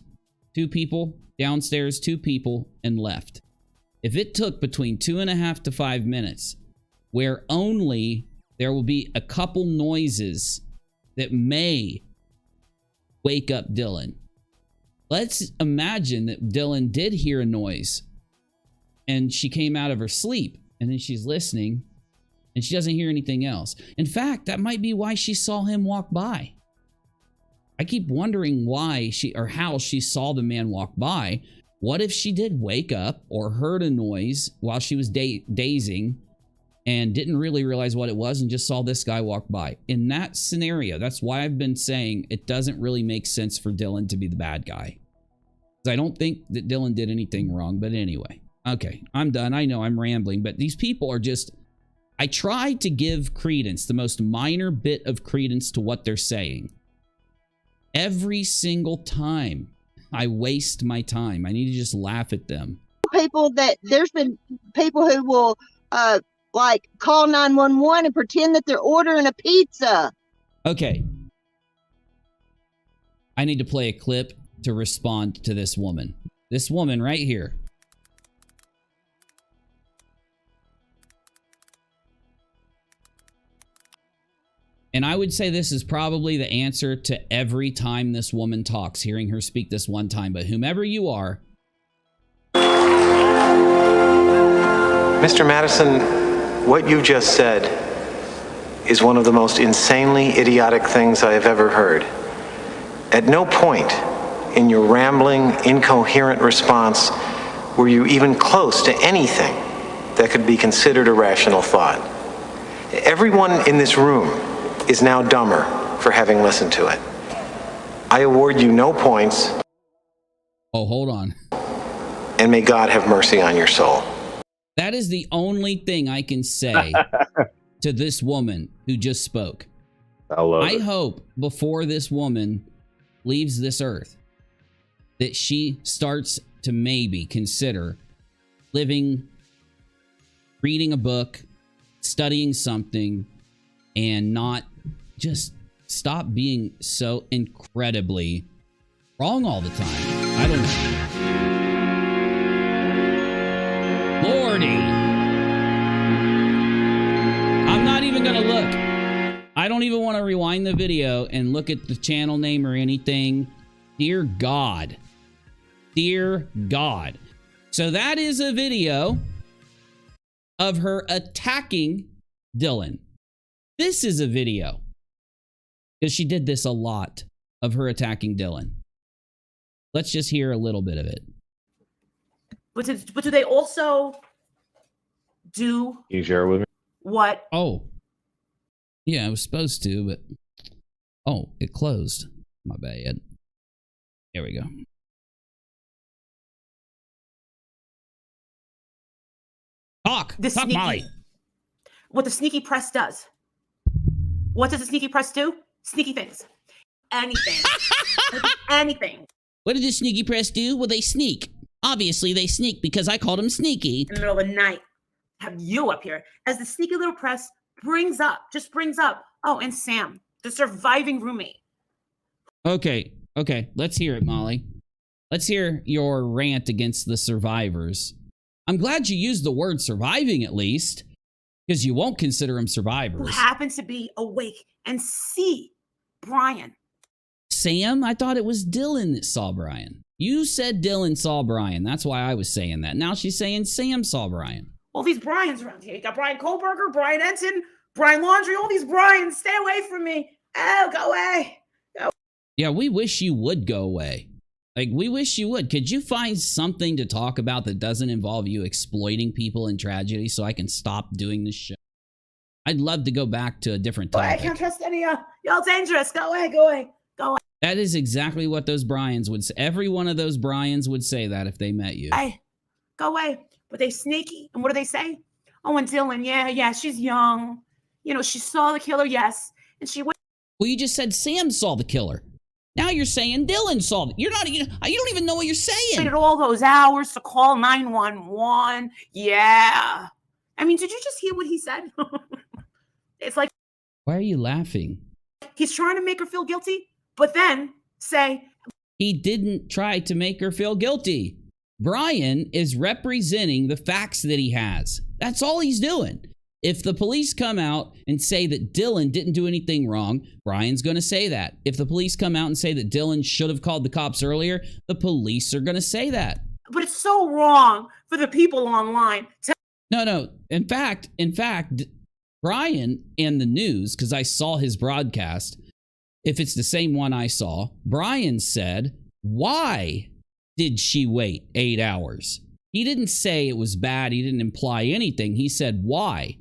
2 people, downstairs, 2 people, and left. If it took between 2.5 to 5 minutes, where only there will be a couple noises that may wake up Dylan. Let's imagine that Dylan did hear a noise and she came out of her sleep and then she's listening and she doesn't hear anything else. In fact, that might be why she saw him walk by. I keep wondering why how she saw the man walk by. What if she did wake up or heard a noise while she was dazing and didn't really realize what it was and just saw this guy walk by? In that scenario, that's why I've been saying it doesn't really make sense for Dylan to be the bad guy. Because I don't think that Dylan did anything wrong, but anyway. Okay, I'm done. I know I'm rambling, but these people are just... I tried to give credence, the most minor bit of credence to what they're saying. Every single time I waste my time, I need to just laugh at them. People that... There's been people who will... like call 911 and pretend that they're ordering a pizza. Okay. I need to play a clip to respond to this woman. This woman right here. And I would say this is probably the answer to every time this woman talks, hearing her speak this one time. But whomever you are. Mr. Madison, what you just said is one of the most insanely idiotic things I have ever heard. At no point in your rambling, incoherent response were you even close to anything that could be considered a rational thought. Everyone in this room is now dumber for having listened to it. I award you no points. Oh, hold on. And may God have mercy on your soul. That is the only thing I can say to this woman who just spoke. I hope before this woman leaves this earth that she starts to maybe consider living, reading a book, studying something, and not just stop being so incredibly wrong all the time. I don't know. Lordy. I'm not even gonna look. I don't even want to rewind the video and look at the channel name or anything. Dear God. Dear God. So that is a video of her attacking Dylan. This is a video, because she did this a lot, of her attacking Dylan. Let's just hear a little bit of it. But do they also do? Can you share it with me? What? Oh, yeah, I was supposed to, but oh, it closed. My bad. There we go. Talk, Molly. What the sneaky press does. What does the sneaky press do? Sneaky things. Anything. Anything. What did the sneaky press do? Well, they sneak. Obviously, they sneak because I called them sneaky. In the middle of the night, have you up here as the sneaky little press brings up, oh, and Sam, the surviving roommate. Okay, let's hear it, Molly. Let's hear your rant against the survivors. I'm glad you used the word surviving at least, because you won't consider them survivors. Who happens to be awake and see Brian. Sam? I thought it was Dylan that saw Brian. You said Dylan saw Brian. That's why I was saying that. Now she's saying Sam saw Brian. All these Brians around here. You got Brian Kohlberger, Brian Ensign, Brian Laundrie, all these Brians. Stay away from me. Oh, go away. Go. Yeah, we wish you would go away. Like, we wish you would. Could you find something to talk about that doesn't involve you exploiting people in tragedy so I can stop doing this show? I'd love to go back to a different topic. I can't trust any of y'all. Dangerous. Go away, go away, go away. That is exactly what those Bryans would say. Every one of those Bryans would say that if they met you. Hey, go away. But they sneaky. And what do they say? Oh, and Dylan, yeah, she's young. You know, she saw the killer, yes. And she went. Well, you just said Sam saw the killer. Now you're saying Dylan saw it. You don't even know what you're saying. Waited all those hours to call 911. Yeah. I mean, did you just hear what he said? It's like. Why are you laughing? He's trying to make her feel guilty, but then say. He didn't try to make her feel guilty. Brian is representing the facts that he has. That's all he's doing. If the police come out and say that Dylan didn't do anything wrong, Brian's going to say that. If the police come out and say that Dylan should have called the cops earlier, the police are going to say that. But it's so wrong for the people online to. No. In fact, Brian and the news, because I saw his broadcast, if it's the same one I saw, Brian said, why did she wait 8 hours? He didn't say it was bad. He didn't imply anything. He said, why?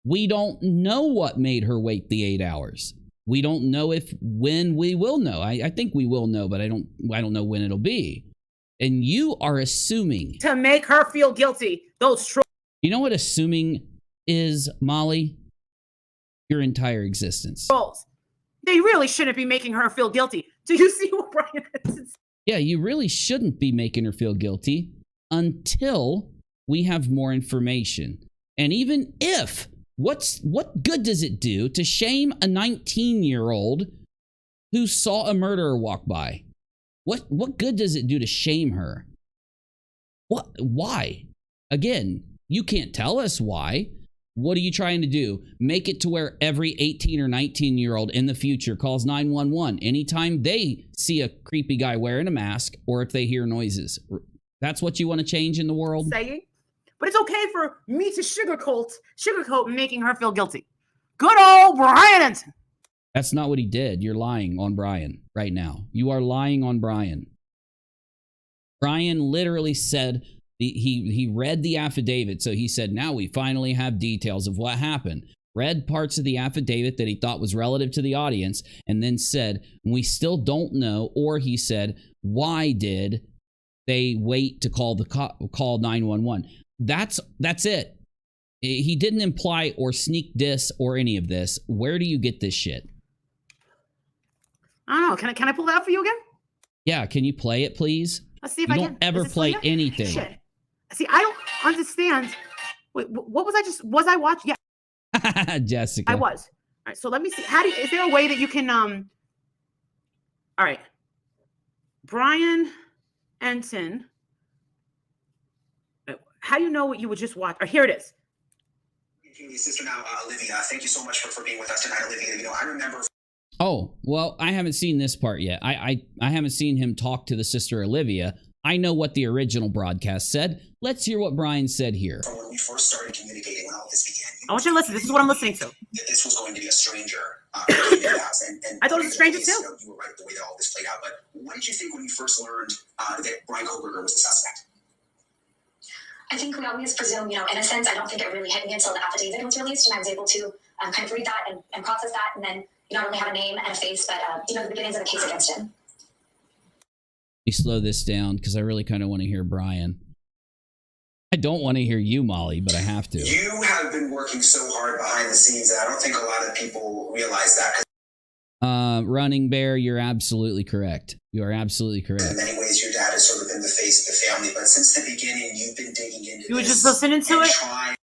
We don't know what made her wait the 8 hours. We don't know when we will know. I think we will know, but I don't know when it'll be. And you are assuming. To make her feel guilty. Those trolls. You know what assuming is, Molly? Your entire existence. Trolls. They really shouldn't be making her feel guilty. Do you see what Brian is? Yeah, you really shouldn't be making her feel guilty until we have more information. And even if, what good does it do to shame a 19-year-old who saw a murderer walk by? What good does it do to shame her? Why? Again, you can't tell us why. What are you trying to do? Make it to where every 18 or 19-year-old in the future calls 911 anytime they see a creepy guy wearing a mask or if they hear noises. That's what you want to change in the world? Saying, but it's okay for me to sugarcoat making her feel guilty. Good old Brian Ensign. That's not what he did. You're lying on Brian right now. You are lying on Brian. Brian literally said he read the affidavit. So he said, now we finally have details of what happened. Read parts of the affidavit that he thought was relative to the audience and then said, we still don't know. Or he said, why did they wait to call 911? That's it. He didn't imply or sneak diss or any of this. Where do you get this shit? I don't know. Can I pull that up for you again? Yeah, can you play it, please? Let's see if you I don't can. ever play anything. Shit. See, I don't understand. Wait, what was I just? Was I watching? Yeah, Jessica. I was. All right. So let me see. Is there a way that you can? All right. Brian Ensign. How do you know what you would just watch? Or here it is. Julie's sister now, Olivia. Thank you so much for being with us tonight, Olivia. You know, I remember. Oh, well, I haven't seen this part yet. I haven't seen him talk to the sister Olivia. I know what the original broadcast said. Let's hear what Brian said here. From when we first started communicating, when all this began, I want you to listen. This is what I'm listening to. That this was going to be a stranger. And I thought it was a stranger too. You were right the way that all this played out. But what did you think when you first learned that Brian Kohlberger was the suspect? I think we always presume, innocence. I don't think it really hit me until the affidavit was released, and I was able to kind of read that and process that, and then not only have a name and a face, but the beginnings of a case against him. Let me slow this down because I really kind of want to hear Brian. I don't want to hear you, Molly, but I have to. You have been working so hard behind the scenes, and I don't think a lot of people realize that. Running Bear, you're absolutely correct. You are absolutely correct. In many ways, your dad has sort of been the face of the family, but since the beginning, you've been digging into You were just listening to it? trying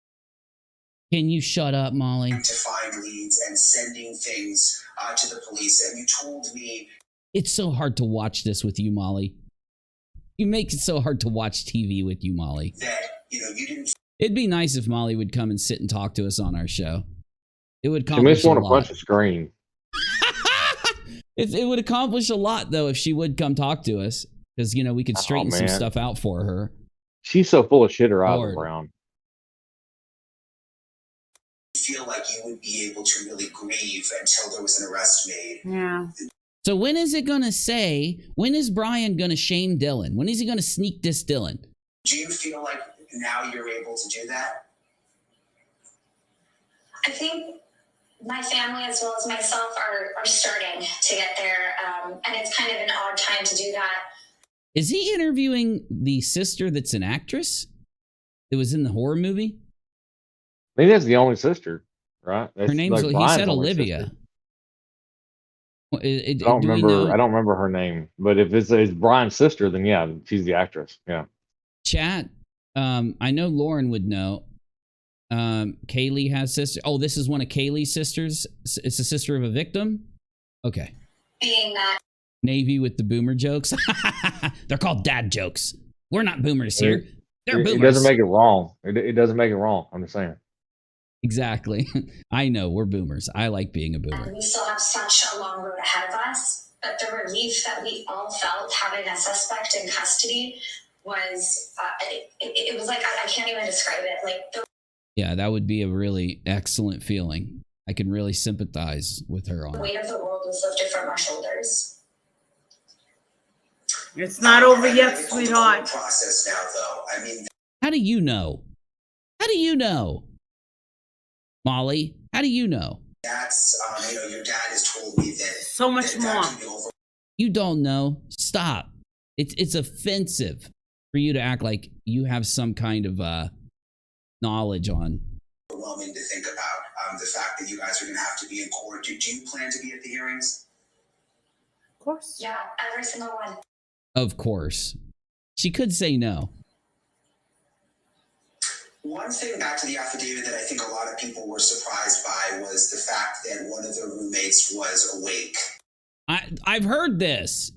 Can you shut up, Molly? to find leads and sending things to the police, and you told me... It's so hard to watch this with you, Molly. You make it so hard to watch TV with you, Molly. That, you didn't... It'd be nice if Molly would come and sit and talk to us on our show. It would She accomplish makes a want to lot. punch the screen. It would accomplish a lot, though, if she would come talk to us. Because, we could straighten some man. stuff out for her. She's so full of shit her eyes Lord. around. feel like you would be able to really grieve until there was an arrest made. Yeah. So when is it going to say, when is Brian going to shame Dylan? When is he going to sneak diss Dylan? Do you feel like now you're able to do that? I think my family as well as myself are starting to get there, and it's kind of an odd time to do that. Is he interviewing the sister that's an actress that was in the horror movie? Maybe that's the only sister, right? That's Her name's, like he Brian's said only Olivia. sister. Well, I don't remember her name, but if it's Brian's sister, then yeah, she's the actress. Yeah. Chat. I know Lauren would know. Kaylee has sister. Oh, this is one of Kaylee's sisters. It's a sister of a victim. Okay. Being that Navy with the boomer jokes. They're called dad jokes. We're not boomers here. They're boomers. It doesn't make it wrong. It doesn't make it wrong. I'm just saying. Exactly. I know we're boomers. I like being a boomer. we still have such a long road ahead of us, but the relief that we all felt having a suspect in custody was, it was like, I can't even describe it. Like the Yeah, that would be a really excellent feeling. I can really sympathize with her on it. weight of the world was lifted from our shoulders. It's not over yet, sweetheart. Process now, though. I mean, How do you know? How do you know? Molly, how do you know? that's, your dad has told me that. So much more. You don't know. Stop. It's offensive for you to act like you have some kind of knowledge on. Overwhelming to think about the fact that you guys are going to have to be in court. Do you plan to be at the hearings? Of course. Yeah, every single one. Of course. She could say no. One thing back to the affidavit that I think a lot of people were surprised by was the fact that one of the roommates was awake. I've heard this.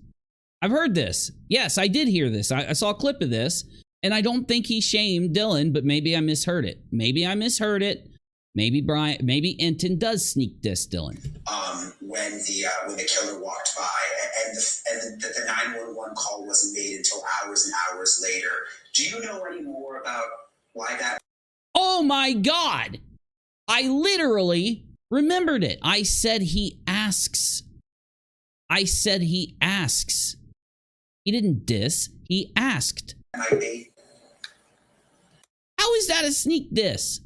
I've heard this. Yes, I did hear this. I saw a clip of this, and I don't think he shamed Dylan, but maybe I misheard it. Maybe I misheard it. Maybe maybe Enton does sneak diss Dylan. When the killer walked by, and the 911 call wasn't made until hours and hours later. Do you know any more about why that? Oh my God! I literally remembered it. I said he asks. I said he asks. He didn't diss. He asked. How is that a sneak diss?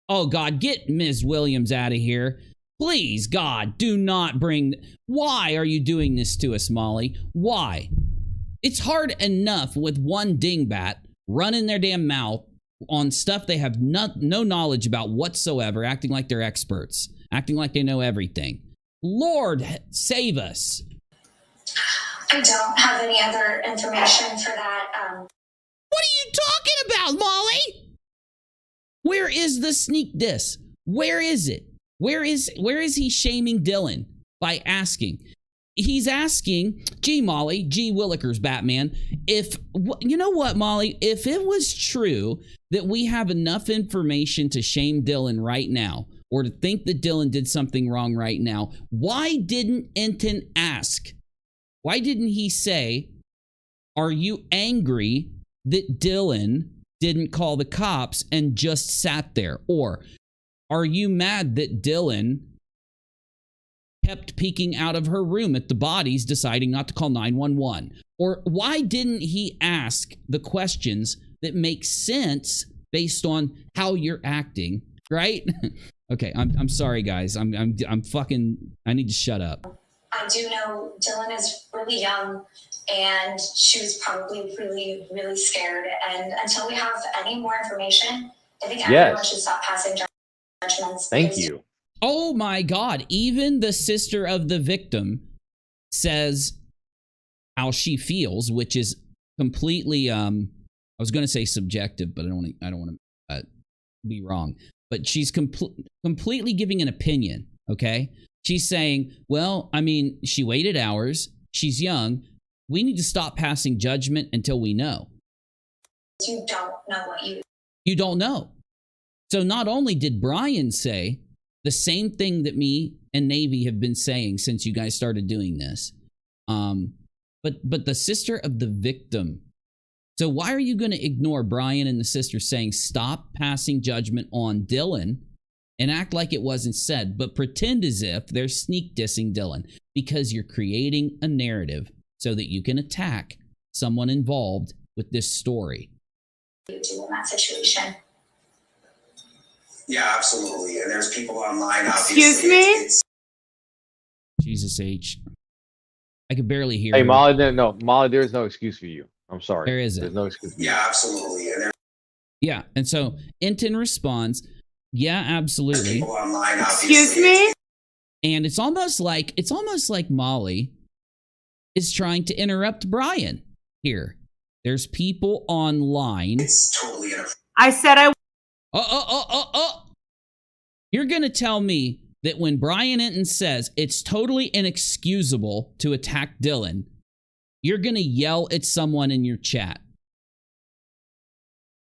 Oh God, get Ms. Williams out of here. Please, God, do not bring... Why are you doing this to us, Molly? Why? It's hard enough with one dingbat running their damn mouth on stuff they have no knowledge about whatsoever, acting like they're experts, acting like they know everything. Lord, save us. I don't have any other information for that. What are you talking about, Molly? Where is the sneak diss? Where is it? Where is he shaming Dylan by asking? He's asking, gee, Molly, gee Willikers, Batman, you know what, Molly, if it was true that we have enough information to shame Dylan right now, or to think that Dylan did something wrong right now, why didn't Enton ask? Why didn't he say, are you angry that Dylan didn't call the cops and just sat there? Or are you mad that Dylan kept peeking out of her room at the bodies, deciding not to call 911? Or why didn't he ask the questions that make sense based on how you're acting, right? Okay, I'm sorry, guys. I'm fucking. I need to shut up. I do know Dylan is really young, and she was probably really, really scared. And until we have any more information, I think everyone should stop passing judgments. Thank you. Oh my God! Even the sister of the victim says how she feels, which is completely I was going to say subjective, but I don't want to be wrong. But she's completely giving an opinion. Okay, she's saying, well, I mean, she waited hours. She's young. We need to stop passing judgment until we know. You don't know what you don't know. So not only did Brian say the same thing that me and Navy have been saying since you guys started doing this, but the sister of the victim. So why are you going to ignore Brian and the sister saying stop passing judgment on Dylan and act like it wasn't said, but pretend as if they're sneak dissing Dylan? Because you're creating a narrative so that you can attack someone involved with this story. you do in that situation. Yeah, absolutely. And there's people online, obviously. Excuse me? Jesus H. I could barely hear Hey, her. Molly, no, Molly, there's no excuse for you. I'm sorry. There isn't. There's no excuse for you. Yeah, absolutely. And Yeah, and so Inton responds, yeah, absolutely. people online, obviously. Excuse me? And it's almost like Molly is trying to interrupt Brian here. There's people online. It's totally I said I. You're going to tell me that when Brian Inton says it's totally inexcusable to attack Dylan, you're going to yell at someone in your chat.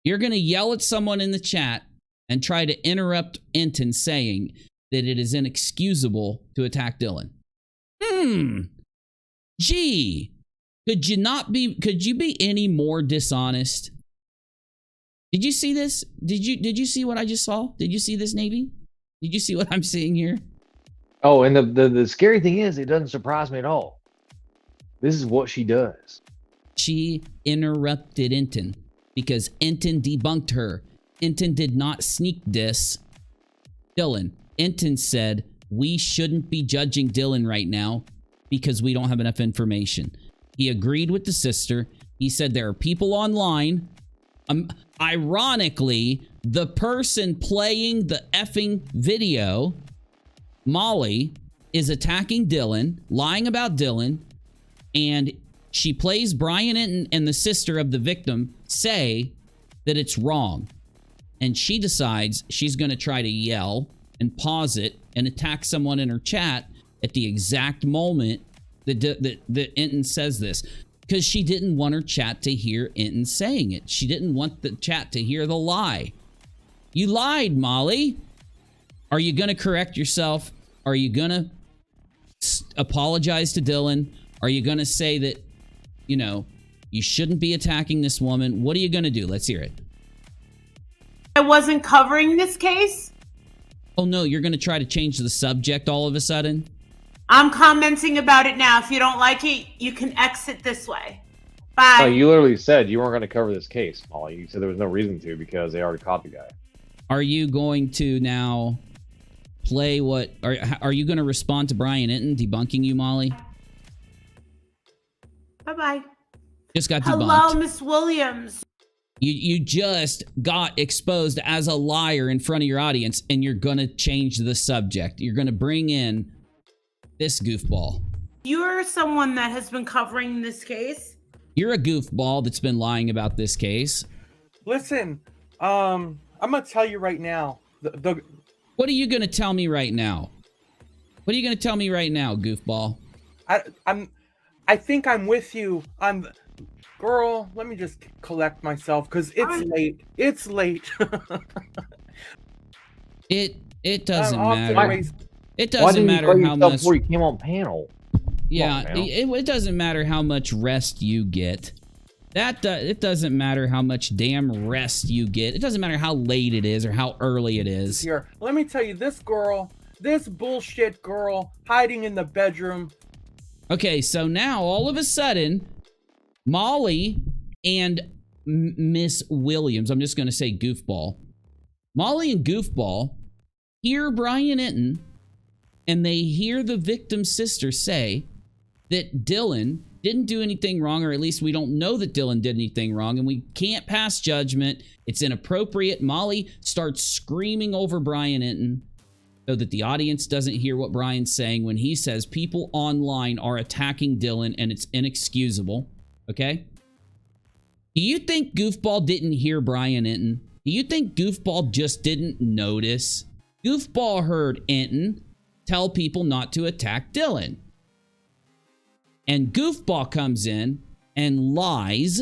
You're going to yell at someone in the chat and try to interrupt Inton saying that it is inexcusable to attack Dylan. Gee, could you be any more dishonest? Did you see this? Did you see what I just saw? Did you see this, Navy? Did you see what I'm seeing here? Oh, and the scary thing is, it doesn't surprise me at all. This is what she does. She interrupted Inton because Inton debunked her. Inton did not sneak diss Dylan. Inton said, we shouldn't be judging Dylan right now because we don't have enough information. He agreed with the sister. He said there are people online. Ironically, the person playing the effing video, Molly, is attacking Dylan, lying about Dylan, and she plays Brian Inton and the sister of the victim say that it's wrong. And she decides she's going to try to yell and pause it and attack someone in her chat at the exact moment that Inton says this. Because she didn't want her chat to hear Inton saying it. She didn't want the chat to hear the lie. You lied, Molly. Are you going to correct yourself? Are you going to apologize to Dylan? Are you going to say that, you know, you shouldn't be attacking this woman? What are you going to do? Let's hear it. I wasn't covering this case. Oh, no, you're going to try to change the subject all of a sudden? I'm commenting about it now. If you don't like it, you can exit this way. Bye. No, you literally said you weren't going to cover this case, Molly. You said there was no reason to because they already caught the guy. Are you going to now play what... Are you going to respond to Brian Inton debunking you, Molly? Bye-bye. Just got debunked. Hello, Miss Williams. You just got exposed as a liar in front of your audience, and you're going to change the subject. You're going to bring in this goofball. You're someone that has been covering this case. You're a goofball that's been lying about this case. Listen, I'm going to tell you right now. What are you going to tell me right now? What are you going to tell me right now, goofball? I think I'm with you. Girl, let me just collect myself because it's late. It's late. It doesn't matter. It doesn't Why didn't matter you how much before you came on panel. Yeah, it doesn't matter how much rest you get. It doesn't matter how much damn rest you get. It doesn't matter how late it is or how early it is. Here, let me tell you, this bullshit girl hiding in the bedroom. Okay, so now all of a sudden, Molly and Miss Williams, I'm just going to say Goofball. Molly and Goofball hear Brian Enton, and they hear the victim's sister say that Dylan didn't do anything wrong, or at least we don't know that Dylan did anything wrong, and we can't pass judgment. It's inappropriate. Molly starts screaming over Brian Enton so that the audience doesn't hear what Brian's saying when he says people online are attacking Dylan and it's inexcusable. Okay? Do you think Goofball didn't hear Brian Enton? Do you think Goofball just didn't notice? Goofball heard Enton tell people not to attack Dylan. And Goofball comes in and lies.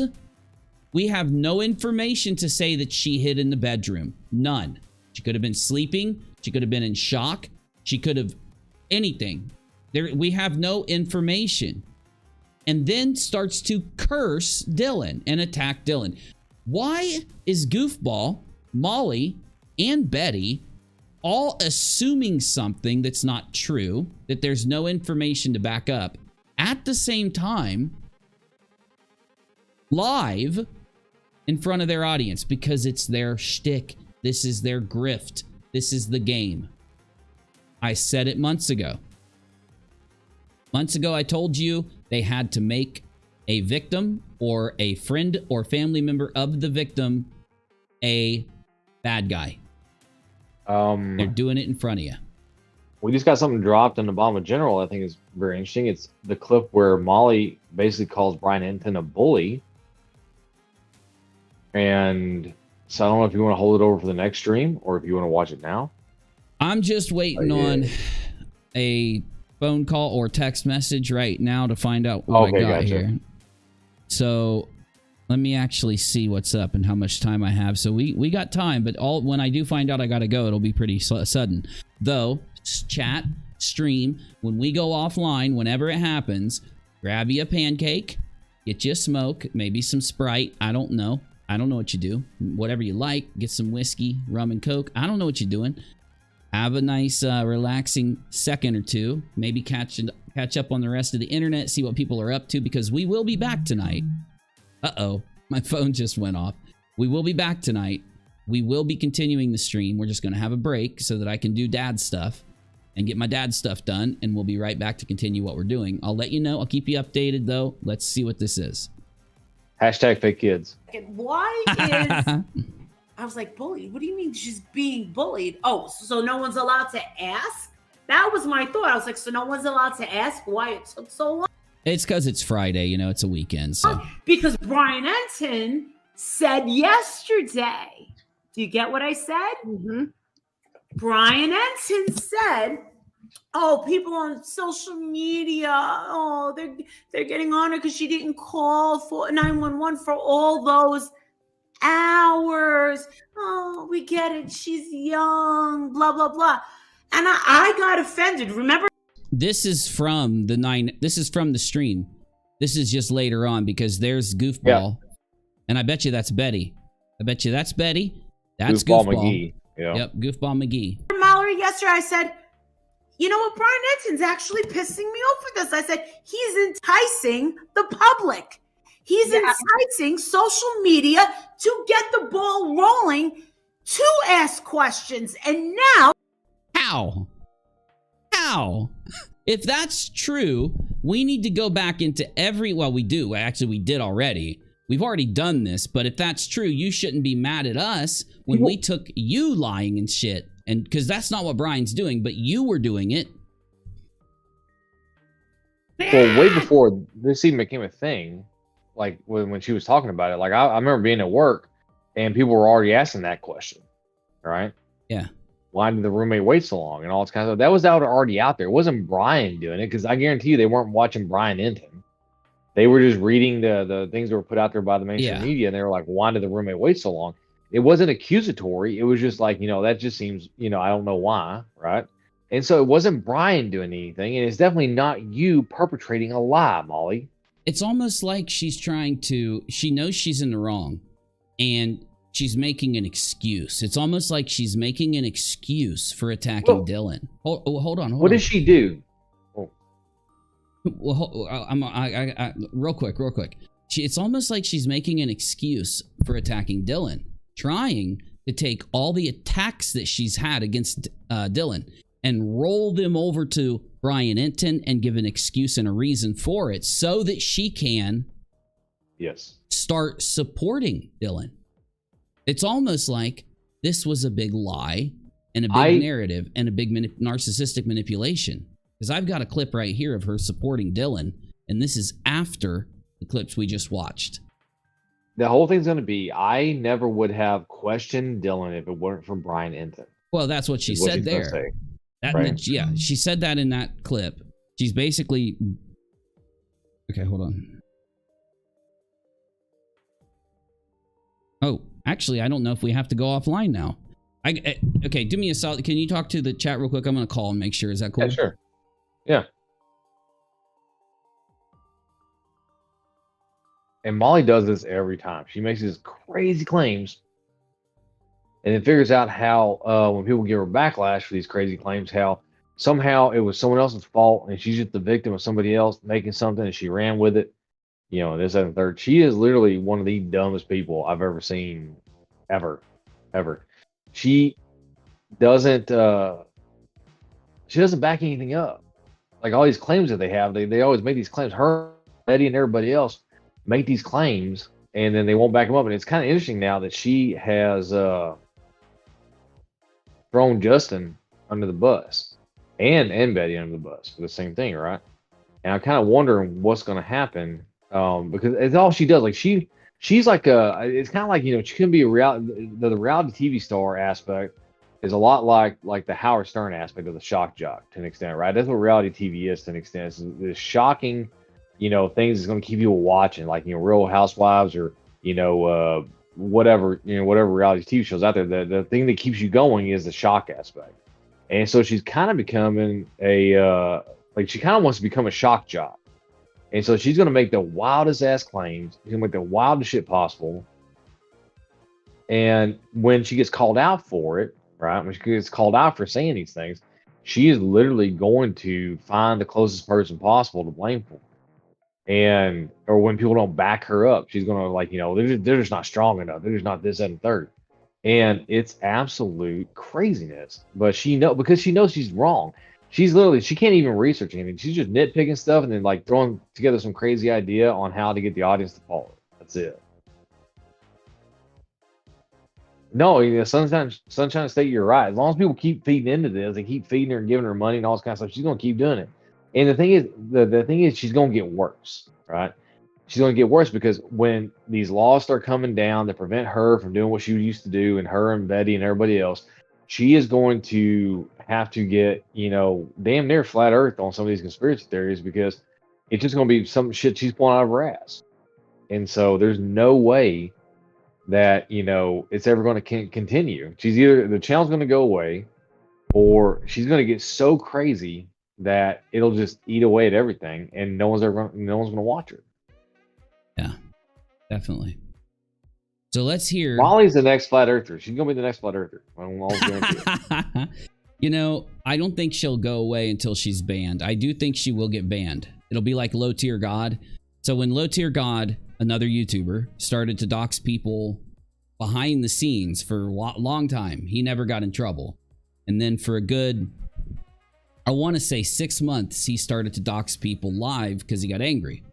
We have no information to say that she hid in the bedroom. None. She could have been sleeping. She could have been in shock. She could have anything. We have no information. And then starts to curse Dylan and attack Dylan. Why is Goofball, Molly, and Betty all assuming something that's not true, that there's no information to back up, at the same time, live in front of their audience? Because it's their shtick. This is their grift. This is the game. I said it months ago. Months ago, I told you they had to make a victim or a friend or family member of the victim a bad guy. They're doing it in front of you. We just got something dropped in Obama General I think is very interesting. It's the clip where Molly basically calls Brian Enton a bully. And so I don't know if you want to hold it over for the next stream or if you want to watch it now. I'm just waiting on a phone call or text message right now to find out what I got here. So let me actually see what's up and how much time I have. So we got time, but when I do find out I gotta go, it'll be pretty sudden. Though, chat, stream, when we go offline, whenever it happens, grab you a pancake, get you a smoke, maybe some Sprite. I don't know. I don't know what you do. Whatever you like, get some whiskey, rum and Coke. I don't know what you're doing. Have a nice, relaxing second or two. Maybe catch up on the rest of the internet, see what people are up to, because we will be back tonight. Uh-oh, my phone just went off. We will be back tonight. We will be continuing the stream. We're just going to have a break so that I can do dad stuff and get my dad stuff done, and we'll be right back to continue what we're doing. I'll let you know. I'll keep you updated, though. Let's see what this is. Hashtag fake kids. Why is... I was like, bullied? What do you mean she's being bullied? Oh, so no one's allowed to ask? That was my thought. I was like, so no one's allowed to ask why it took so long? It's because it's Friday, you know, it's a weekend, so. Because Brian Enton said yesterday. Do you get what I said? Mm-hmm. Brian Enton said, oh, people on social media, oh, they're getting on her because she didn't call for 911 for all those hours. Oh, we get it. She's young, blah, blah, blah. And I got offended. Remember? This is from the stream. This is just later on because there's Goofball. Yeah. And I bet you that's Betty. I bet you that's Betty. That's Goofball. McGee. Yeah. Yep, Goofball McGee. Mallory, yesterday I said, you know what? Brian Enton's actually pissing me off with this. I said, he's enticing the public. He's inciting social media to get the ball rolling to ask questions. And now... How? If that's true, we need to go back into well, we do. Actually, we did already. We've already done this. But if that's true, you shouldn't be mad at us when we took you lying and shit. And because that's not what Brian's doing, but you were doing it. Well, way before this even became a thing, like when she was talking about it, like I remember being at work and people were already asking that question, right? Yeah. Why did the roommate wait so long and all this kind of stuff? That was already out there. It wasn't Brian doing it, because I guarantee you they weren't watching Brian Enton. They were just reading the things that were put out there by the mainstream media, and they were like, why did the roommate wait so long? It wasn't accusatory. It was just like, that just seems, I don't know why, right? And so it wasn't Brian doing anything, and it's definitely not you perpetrating a lie, Molly. It's almost like she knows she's in the wrong, and she's making an excuse. It's almost like she's making an excuse for attacking Dylan. Hold on. What does she do? Well, real quick. it's almost like she's making an excuse for attacking Dylan, trying to take all the attacks that she's had against Dylan and roll them over to Brian Enton and give an excuse and a reason for it so that she can start supporting Dylan. It's almost like this was a big lie and a big narrative and a big narcissistic manipulation. Because I've got a clip right here of her supporting Dylan, and this is after the clips we just watched. The whole thing's going to be, I never would have questioned Dylan if it weren't for Brian Enton. Well, that's what she said there. Yeah, she said that in that clip. She's basically... Okay, hold on. Oh, actually, I don't know if we have to go offline now. Okay, do me a solid. Can you talk to the chat real quick? I'm going to call and make sure. Is that cool? Yeah, sure. Yeah. And Molly does this every time. She makes these crazy claims and then figures out how, when people give her backlash for these crazy claims, how somehow it was someone else's fault and she's just the victim of somebody else making something and she ran with it. You know, this, that, and third. She is literally one of the dumbest people I've ever seen, ever. She doesn't back anything up. Like all these claims that they have, they always make these claims. Her, Betty, and everybody else make these claims, and then they won't back them up. And it's kind of interesting now that she has thrown Justin under the bus and Betty under the bus for the same thing, right? And I'm kind of wondering what's going to happen because it's all she does. Like she's like it's kind of like, you know, she can be a reality. The reality TV star aspect is a lot like the Howard Stern aspect of the shock jock to an extent, right? That's what reality TV is to an extent. It's this shocking, you know, things that's going to keep you watching, like, you know, Real Housewives or, you know, whatever reality TV shows out there. The thing that keeps you going is the shock aspect. And so she's kind of becoming she kind of wants to become a shock jock. And so she's going to make the wildest ass claims. She's going to make the wildest shit possible. And when she gets called out for it, right, when she gets called out for saying these things, she is literally going to find the closest person possible to blame for it. Or when people don't back her up, she's going to, like, you know, they're just not strong enough. They're just not this, that, and third. And it's absolute craziness. But because she knows she's wrong. She can't even research anything. She's just nitpicking stuff and then, like, throwing together some crazy idea on how to get the audience to follow. That's it. No, you know, Sunshine State, you're right. As long as people keep feeding into this, they keep feeding her and giving her money and all this kind of stuff, she's going to keep doing it. And the thing is, she's going to get worse, right? She's going to get worse because when these laws start coming down that prevent her from doing what she used to do, and her and Betty and everybody else, she is going to have to get, you know, damn near flat earth on some of these conspiracy theories because it's just going to be some shit she's pulling out of her ass. And so there's no way that, you know, it's ever going to continue. She's either the channel's going to go away, or she's going to get so crazy that it'll just eat away at everything, and no one's going to watch her. Yeah, definitely. So let's hear. Molly's the next flat earther. She's going to be the next flat earther. You know, I don't think she'll go away until she's banned. I do think she will get banned. It'll be like Low Tier God. So when Low Tier God, another YouTuber, started to dox people behind the scenes for a long time, he never got in trouble. And then for a good, I want to say 6 months, he started to dox people live because he got angry.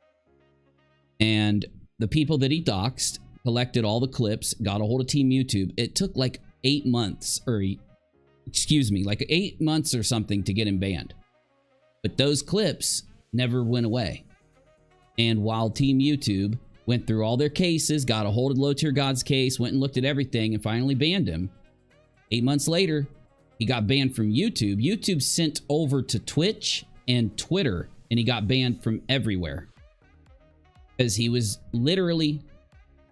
And the people that he doxed collected all the clips, got a hold of Team YouTube. It took like 8 months, like 8 months or something to get him banned. But those clips never went away. And while Team YouTube went through all their cases, got a hold of Low Tier God's case, went and looked at everything, and finally banned him, 8 months later, he got banned from YouTube. YouTube sent over to Twitch and Twitter, and he got banned from everywhere. Because he was literally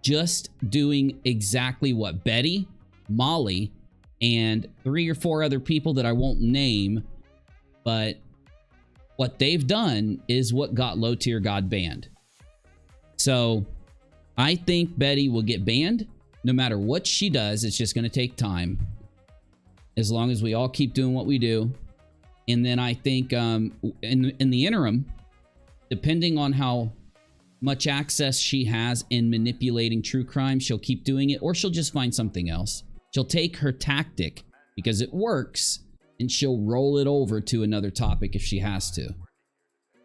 just doing exactly what Betty, Molly, and 3 or 4 other people that I won't name, but what they've done is what got Low Tier God banned. So I think Betty will get banned no matter what she does. It's just going to take time, as long as we all keep doing what we do. And then I think in the interim, depending on how much access she has in manipulating true crime, she'll keep doing it, or she'll just find something else. She'll take her tactic because it works, and she'll roll it over to another topic if she has to.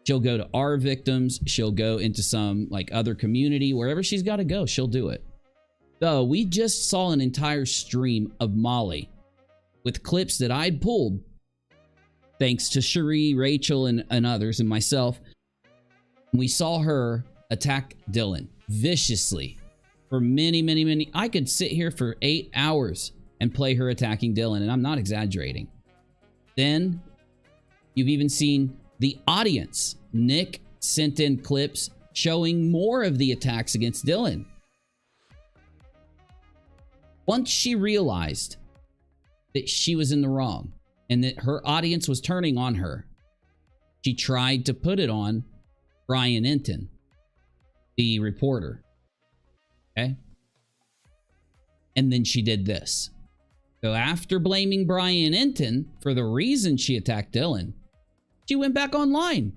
She'll go to our victims. She'll go into some like other community. Wherever she's got to go, she'll do it. So we just saw an entire stream of Molly with clips that I'd pulled thanks to Cherie, Rachel, and others, and myself. We saw her attack Dylan viciously for many. I could sit here for 8 hours and play her attacking Dylan, and I'm not exaggerating. Then you've even seen the audience. Nick sent in clips showing more of the attacks against Dylan. Once she realized that she was in the wrong and that her audience was turning on her, she tried to put it on Brian Enton, the reporter. Okay? And then she did this. So after blaming Brian Enton for the reason she attacked Dylan, she went back online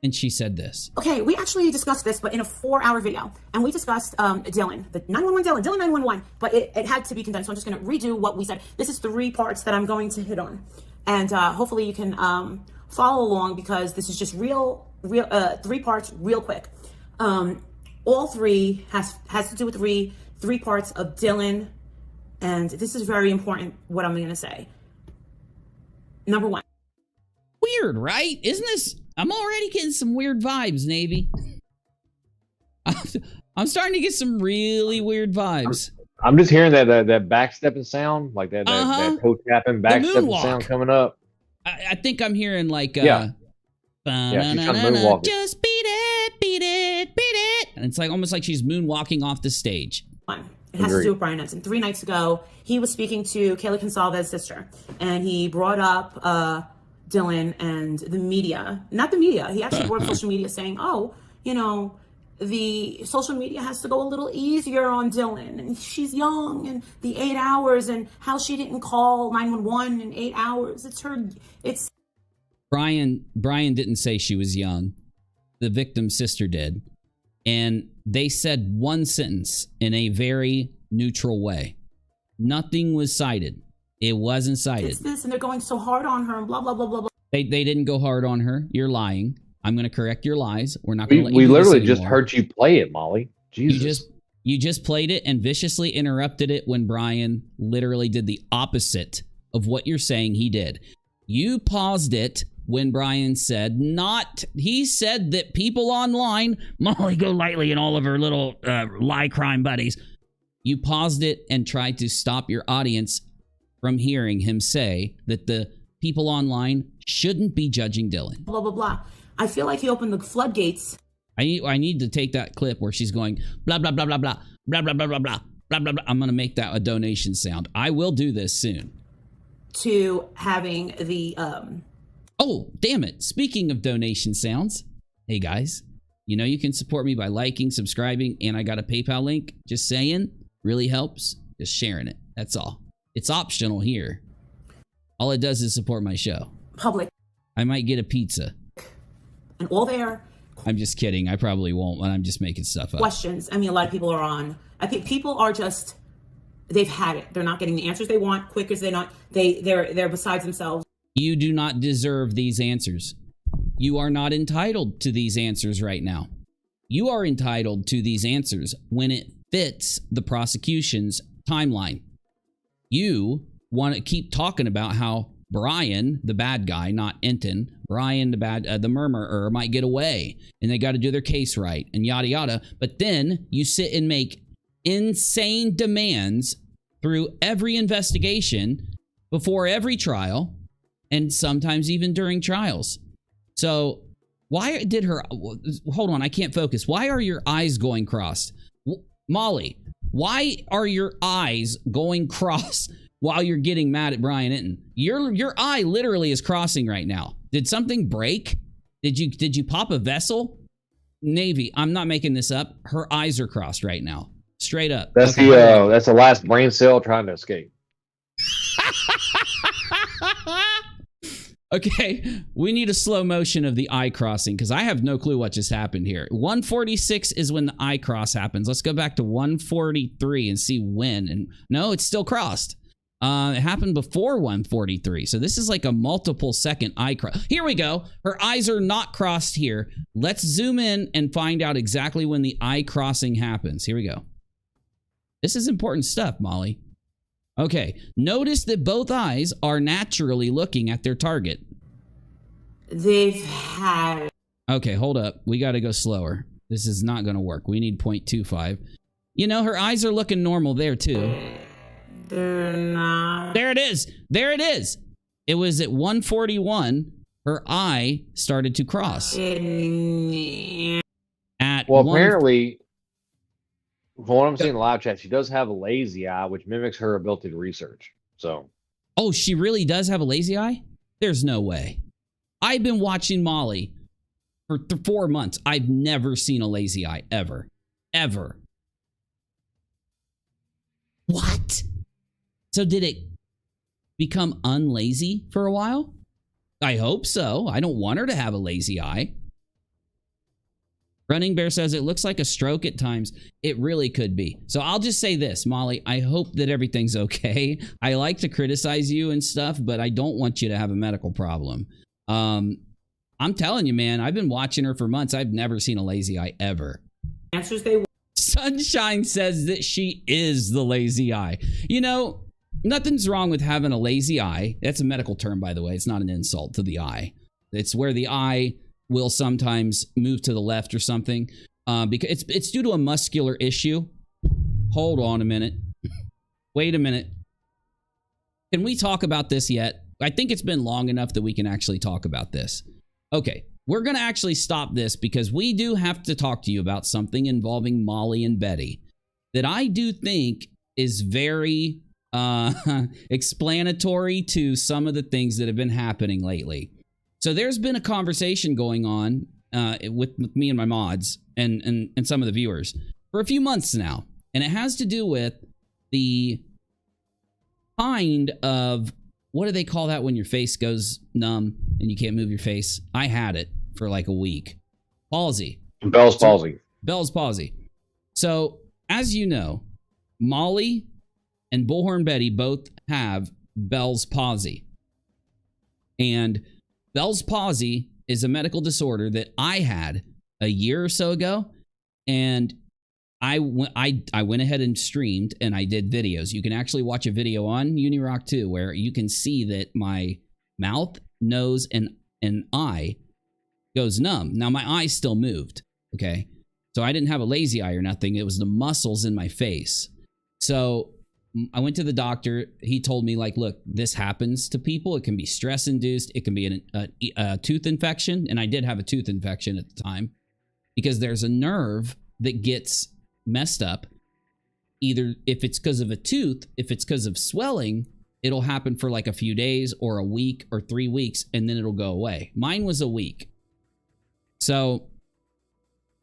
and she said this. Okay, we actually discussed this, but in a 4-hour video. And we discussed Dylan, the 911 Dylan 911, but it had to be condensed. So I'm just going to redo what we said. This is 3 parts that I'm going to hit on. And hopefully you can follow along, because this is just 3 parts real quick. All 3 has to do with 3 parts of Dylan. And this is very important, what I'm going to say. Number 1. Weird, right? Isn't this? I'm already getting some weird vibes, Navy. I'm starting to get some really weird vibes. I'm just hearing that backstepping sound, like that toe tapping backstepping sound coming up. I think I'm hearing like she's kind of moonwalking. Just beat it, and it's like almost like she's moonwalking off the stage. It has to do with Brian Enton. 3 nights ago, he was speaking to Kayla Consalvez's sister, and he brought up Dylan and the media. Not the media. He actually brought up social media, saying, "Oh, you know, the social media has to go a little easier on Dylan, and she's young, and the 8 hours, and how she didn't call 911 in 8 hours. It's Brian didn't say she was young. The victim's sister did. And they said one sentence in a very neutral way. Nothing was cited. It wasn't cited. It's this, and they're going so hard on her, and blah, blah, blah, blah, blah. They didn't go hard on her. You're lying. I'm going to correct your lies. We're not going to let you We do this literally just anymore. heard you play it, Molly. Jesus. You just played it and viciously interrupted it when Brian literally did the opposite of what you're saying he did. You paused it when Brian said he said that people online, Molly Golightly and all of her little lie crime buddies, you paused it and tried to stop your audience from hearing him say that the people online shouldn't be judging Dylan. Blah, blah, blah. I feel like he opened the floodgates. I need to take that clip where she's going blah, blah, blah, blah, blah, blah, blah, blah, blah, blah, blah, blah, blah. I'm going to make that a donation sound. I will do this soon. To having the... Oh, damn it. Speaking of donation sounds, hey guys, you know you can support me by liking, subscribing, and I got a PayPal link. Just saying, really helps. Just sharing it. That's all. It's optional here. All it does is support my show. Public. I might get a pizza. And all their... I'm just kidding. I probably won't, but I'm just making stuff up. Questions. I mean, a lot of people are on... I think people are just... They've had it. They're not getting the answers they want quick as they're besides themselves. You do not deserve these answers. You are not entitled to these answers right now. You are entitled to these answers when it fits the prosecution's timeline. You want to keep talking about how Brian, the bad guy, not Enton, Brian, the murmurer, might get away, and they got to do their case right, and yada yada. But then you sit and make insane demands through every investigation, before every trial, and sometimes even during trials. So why did her... Hold on, I can't focus. Why are your eyes going crossed? Molly, why are your eyes going cross while you're getting mad at Brian Enton? Your eye literally is crossing right now. Did something break? Did you pop a vessel? Navy, I'm not making this up. Her eyes are crossed right now. Straight up. That's that's the last brain cell trying to escape. Okay, we need a slow motion of the eye crossing because I have no clue what just happened here. 146 is when the eye cross happens. Let's go back to 143 and see when. And no, it's still crossed. It happened before 143. So this is like a multiple second eye cross. Here we go. Her eyes are not crossed here. Let's zoom in and find out exactly when the eye crossing happens. Here we go. This is important stuff, Molly. Okay, notice that both eyes are naturally looking at their target. They've had... Okay, hold up. We got to go slower. This is not going to work. We need 0.25. You know, her eyes are looking normal there, too. They're not... There it is. There it is. It was at 141. Her eye started to cross. Well, apparently... From what I'm seeing in the live chat, she does have a lazy eye, which mimics her ability to research. So, oh, she really does have a lazy eye? There's no way. I've been watching Molly for 4 months. I've never seen a lazy eye, ever. Ever. What? So did it become unlazy for a while? I hope so. I don't want her to have a lazy eye. Running Bear says it looks like a stroke at times. It really could be. So I'll just say this, Molly, I hope that everything's okay. I like to criticize you and stuff, but I don't want you to have a medical problem. I'm telling you, man, I've been watching her for months. I've never seen a lazy eye ever. Answers they... Sunshine says that she is the lazy eye. You know, nothing's wrong with having a lazy eye. That's a medical term, by the way. It's not an insult to the eye. It's where the eye will sometimes move to the left or something because it's due to a muscular issue. Hold on a minute. Wait a minute. Can we talk about this yet? I think it's been long enough that we can actually talk about this. Okay, we're going to actually stop this because we do have to talk to you about something involving Molly and Betty that I do think is very explanatory to some of the things that have been happening lately. So there's been a conversation going on with me and my mods and some of the viewers for a few months now. And it has to do with the kind of, what do they call that when your face goes numb and you can't move your face? I had it for like a week. Palsy. Bell's palsy. Bell's palsy. So as you know, Molly and BullHorn Betty both have Bell's palsy. And Bell's palsy is a medical disorder that I had a year or so ago, and I went ahead and streamed and I did videos. You can actually watch a video on UNIRockTv where you can see that my mouth, nose, and eye goes numb. Now my eye still moved, okay? So I didn't have a lazy eye or nothing. It was the muscles in my face. So I went to the doctor. He told me, like, look, this happens to people. It can be stress induced. It can be a tooth infection. And I did have a tooth infection at the time because there's a nerve that gets messed up. Either if it's because of a tooth, if it's because of swelling, it'll happen for like a few days or a week or 3 weeks, and then it'll go away. Mine was a week. So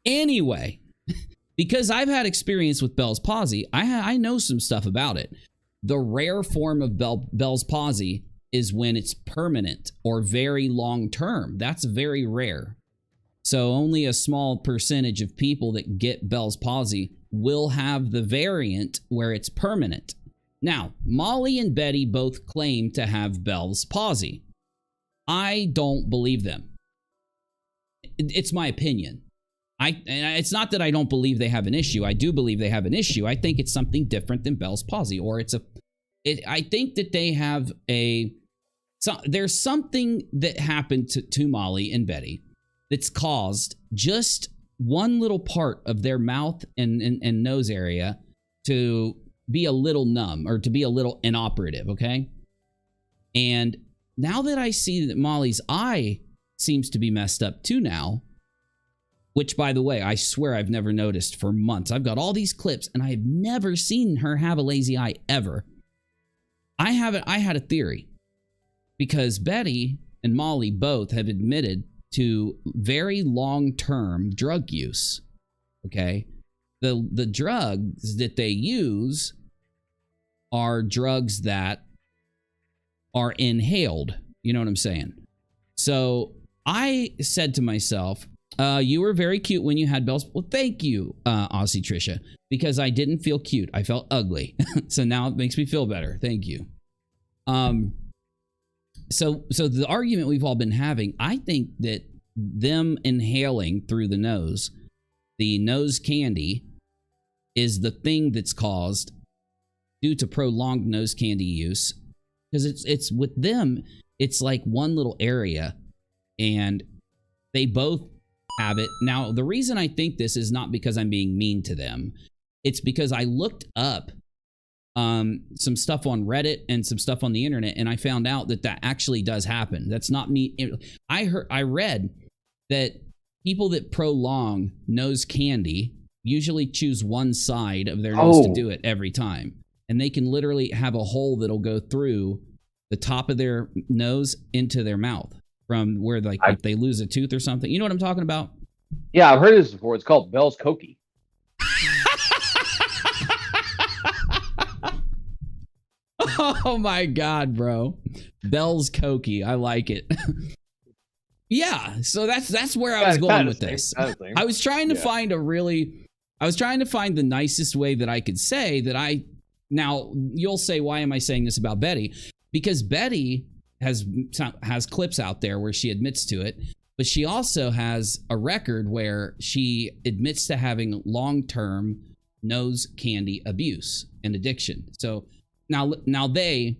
anyway, because I've had experience with Bell's palsy, I know some stuff about it. The rare form of Bell's palsy is when it's permanent or very long term. That's very rare. So only a small percentage of people that get Bell's palsy will have the variant where it's permanent. Now, Molly and Betty both claim to have Bell's palsy. I don't believe them. It's my opinion. It's not that I don't believe they have an issue. I do believe they have an issue. I think it's something different than Bell's palsy, or I think that they have there's something that happened to Molly and Betty that's caused just one little part of their mouth and nose area to be a little numb or to be a little inoperative, okay? And now that I see that Molly's eye seems to be messed up too now, which, by the way, I swear I've never noticed for months. I've got all these clips, and I have never seen her have a lazy eye ever. I had a theory. Because Betty and Molly both have admitted to very long-term drug use. Okay? The drugs that they use are drugs that are inhaled. You know what I'm saying? So I said to myself, you were very cute when you had bells. Well, thank you, Aussie Trisha, because I didn't feel cute. I felt ugly. So now it makes me feel better. Thank you. So the argument we've all been having, I think that them inhaling through the nose candy, is the thing that's caused due to prolonged nose candy use. Because it's with them, it's like one little area, and they both have it. Now, the reason I think this is not because I'm being mean to them. It's because I looked up some stuff on Reddit and some stuff on the internet, and I found out that actually does happen. That's not me. I read that people that prolong nose candy usually choose one side of their nose to do it every time. And they can literally have a hole that'll go through the top of their nose into their mouth from where, like, if they lose a tooth or something. You know what I'm talking about? Yeah, I've heard this before. It's called Bell's Cokie. Oh my God, bro. Bell's Cokie. I like it. Yeah, so that's where I was going with this. I was trying to find the nicest way that I could say that now you'll say, why am I saying this about Betty? Because Betty has clips out there where she admits to it, but she also has a record where she admits to having long-term nose candy abuse and addiction. So now they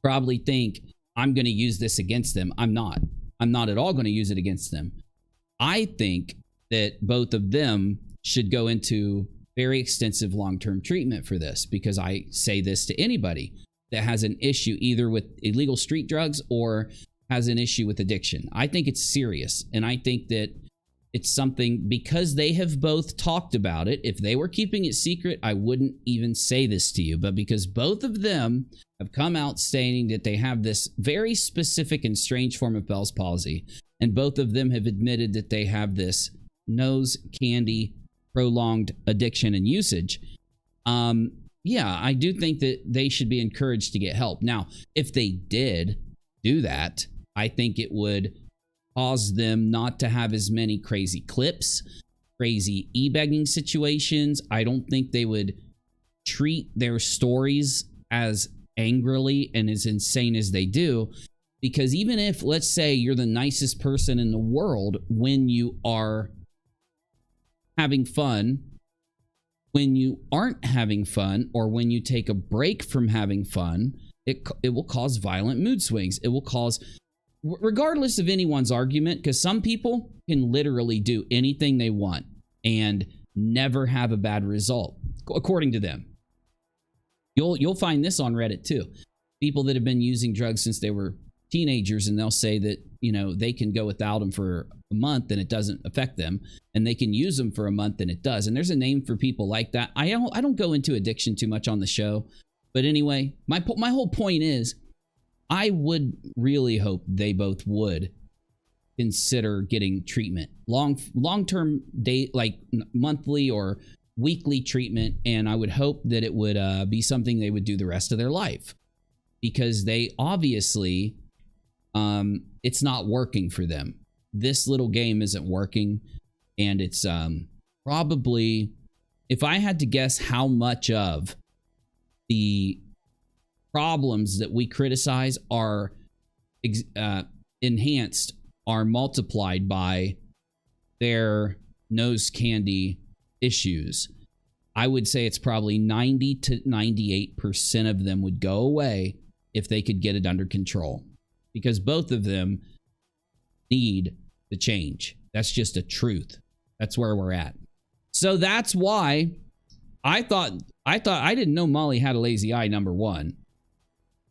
probably think I'm going to use this against them. I'm not at all going to use it against them. I think that both of them should go into very extensive long-term treatment for this, because I say this to anybody that has an issue either with illegal street drugs or has an issue with addiction. I think it's serious, and I think that it's something, because they have both talked about it. If they were keeping it secret, I wouldn't even say this to you, but because both of them have come out stating that they have this very specific and strange form of Bell's palsy, and both of them have admitted that they have this nose candy prolonged addiction and usage. Yeah, I do think that they should be encouraged to get help. Now, if they did do that, I think it would cause them not to have as many crazy clips, crazy e-begging situations. I don't think they would treat their stories as angrily and as insane as they do, because even if, let's say, you're the nicest person in the world when you are having fun, when you aren't having fun, or when you take a break from having fun, it will cause violent mood swings. It will cause, regardless of anyone's argument, because some people can literally do anything they want and never have a bad result, according to them. You'll find this on Reddit too. People that have been using drugs since they were teenagers, and they'll say that, you know, they can go without them for a month and it doesn't affect them, and they can use them for a month and it does. And there's a name for people like that. I don't go into addiction too much on the show, but anyway, my whole point is, I would really hope they both would consider getting treatment, long-term like monthly or weekly treatment, and I would hope that it would be something they would do the rest of their life, because they obviously it's not working for them. This little game isn't working, and it's probably, if I had to guess how much of the problems that we criticize are enhanced, are multiplied by their nose candy issues, I would say it's probably 90 to 98% of them would go away if they could get it under control, because both of them need to change. That's just a truth. That's where we're at. So that's why I thought I didn't know Molly had a lazy eye, number one.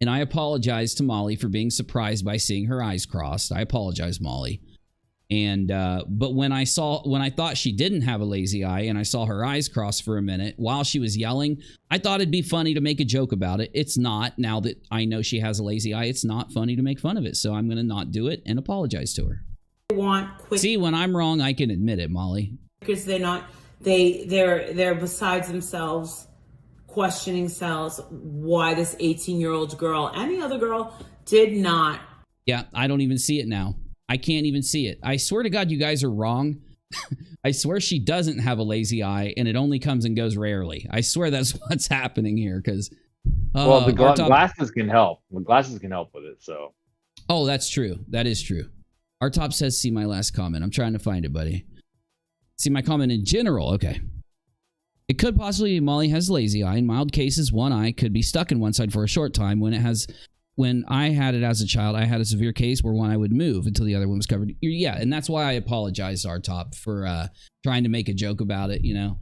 And I apologize to Molly for being surprised by seeing her eyes crossed. I apologize, Molly. And but when I thought she didn't have a lazy eye and I saw her eyes cross for a minute while she was yelling, I thought it'd be funny to make a joke about it. It's not. Now that I know she has a lazy eye, it's not funny to make fun of it. So I'm going to not do it and apologize to her. See, when I'm wrong, I can admit it, Molly. Because they're besides themselves, questioning themselves why this 18-year-old girl, any other girl, did not Yeah, I don't even see it now. I can't even see it. I swear to God, you guys are wrong. I swear she doesn't have a lazy eye, and it only comes and goes rarely. I swear that's what's happening here, because... well, the glasses can help. The glasses can help with it, so... Oh, that's true. That is true. Our top says, see my last comment. I'm trying to find it, buddy. See my comment in general. Okay. It could possibly be Molly has lazy eye. In mild cases, one eye could be stuck in one side for a short time. When I had it as a child, I had a severe case where one eye would move until the other one was covered. Yeah, and that's why I apologized to our top for trying to make a joke about it, you know.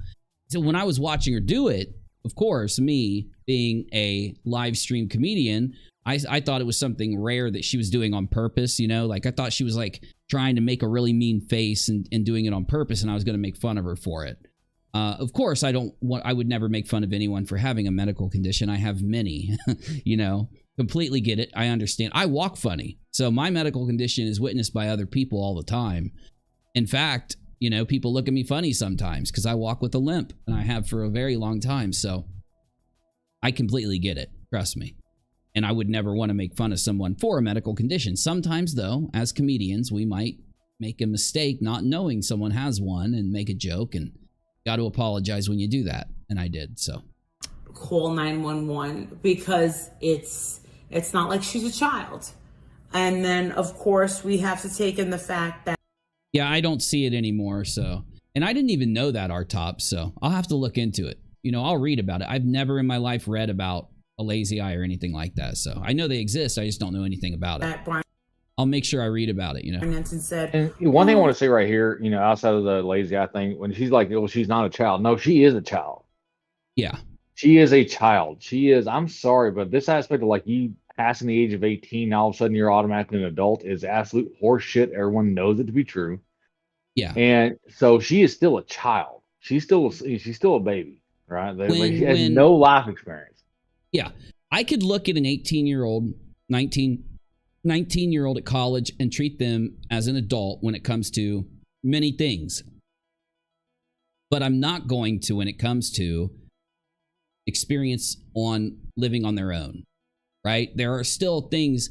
So when I was watching her do it, of course, me being a live stream comedian, I thought it was something rare that she was doing on purpose, you know. Like, I thought she was like trying to make a really mean face and doing it on purpose, and I was going to make fun of her for it. Of course, I would never make fun of anyone for having a medical condition. I have many, you know. Completely get it. I understand. I walk funny. So my medical condition is witnessed by other people all the time. In fact, you know, people look at me funny sometimes because I walk with a limp, and I have for a very long time. So I completely get it. Trust me. And I would never want to make fun of someone for a medical condition. Sometimes, though, as comedians, we might make a mistake not knowing someone has one and make a joke, and got to apologize when you do that. And I did. So call 911 because it's not like she's a child. And then, of course, we have to take in the fact that... Yeah, I don't see it anymore, so... And I didn't even know that, our top, so I'll have to look into it. You know, I'll read about it. I've never in my life read about a lazy eye or anything like that, so I know they exist, I just don't know anything about it. I'll make sure I read about it, you know. And one thing I want to say right here, you know, outside of the lazy eye thing, when she's like, well, she's not a child. No, she is a child. Yeah. She is a child. She is, I'm sorry, but this aspect of like you passing the age of 18, now all of a sudden you're automatically an adult is absolute horse shit. Everyone knows it to be true. Yeah. And so she is still a child. She's still a baby, right? She has no life experience. Yeah. I could look at an 18-year-old, 19-year-old at college and treat them as an adult when it comes to many things. But I'm not going to when it comes to experience on living on their own, right? There are still things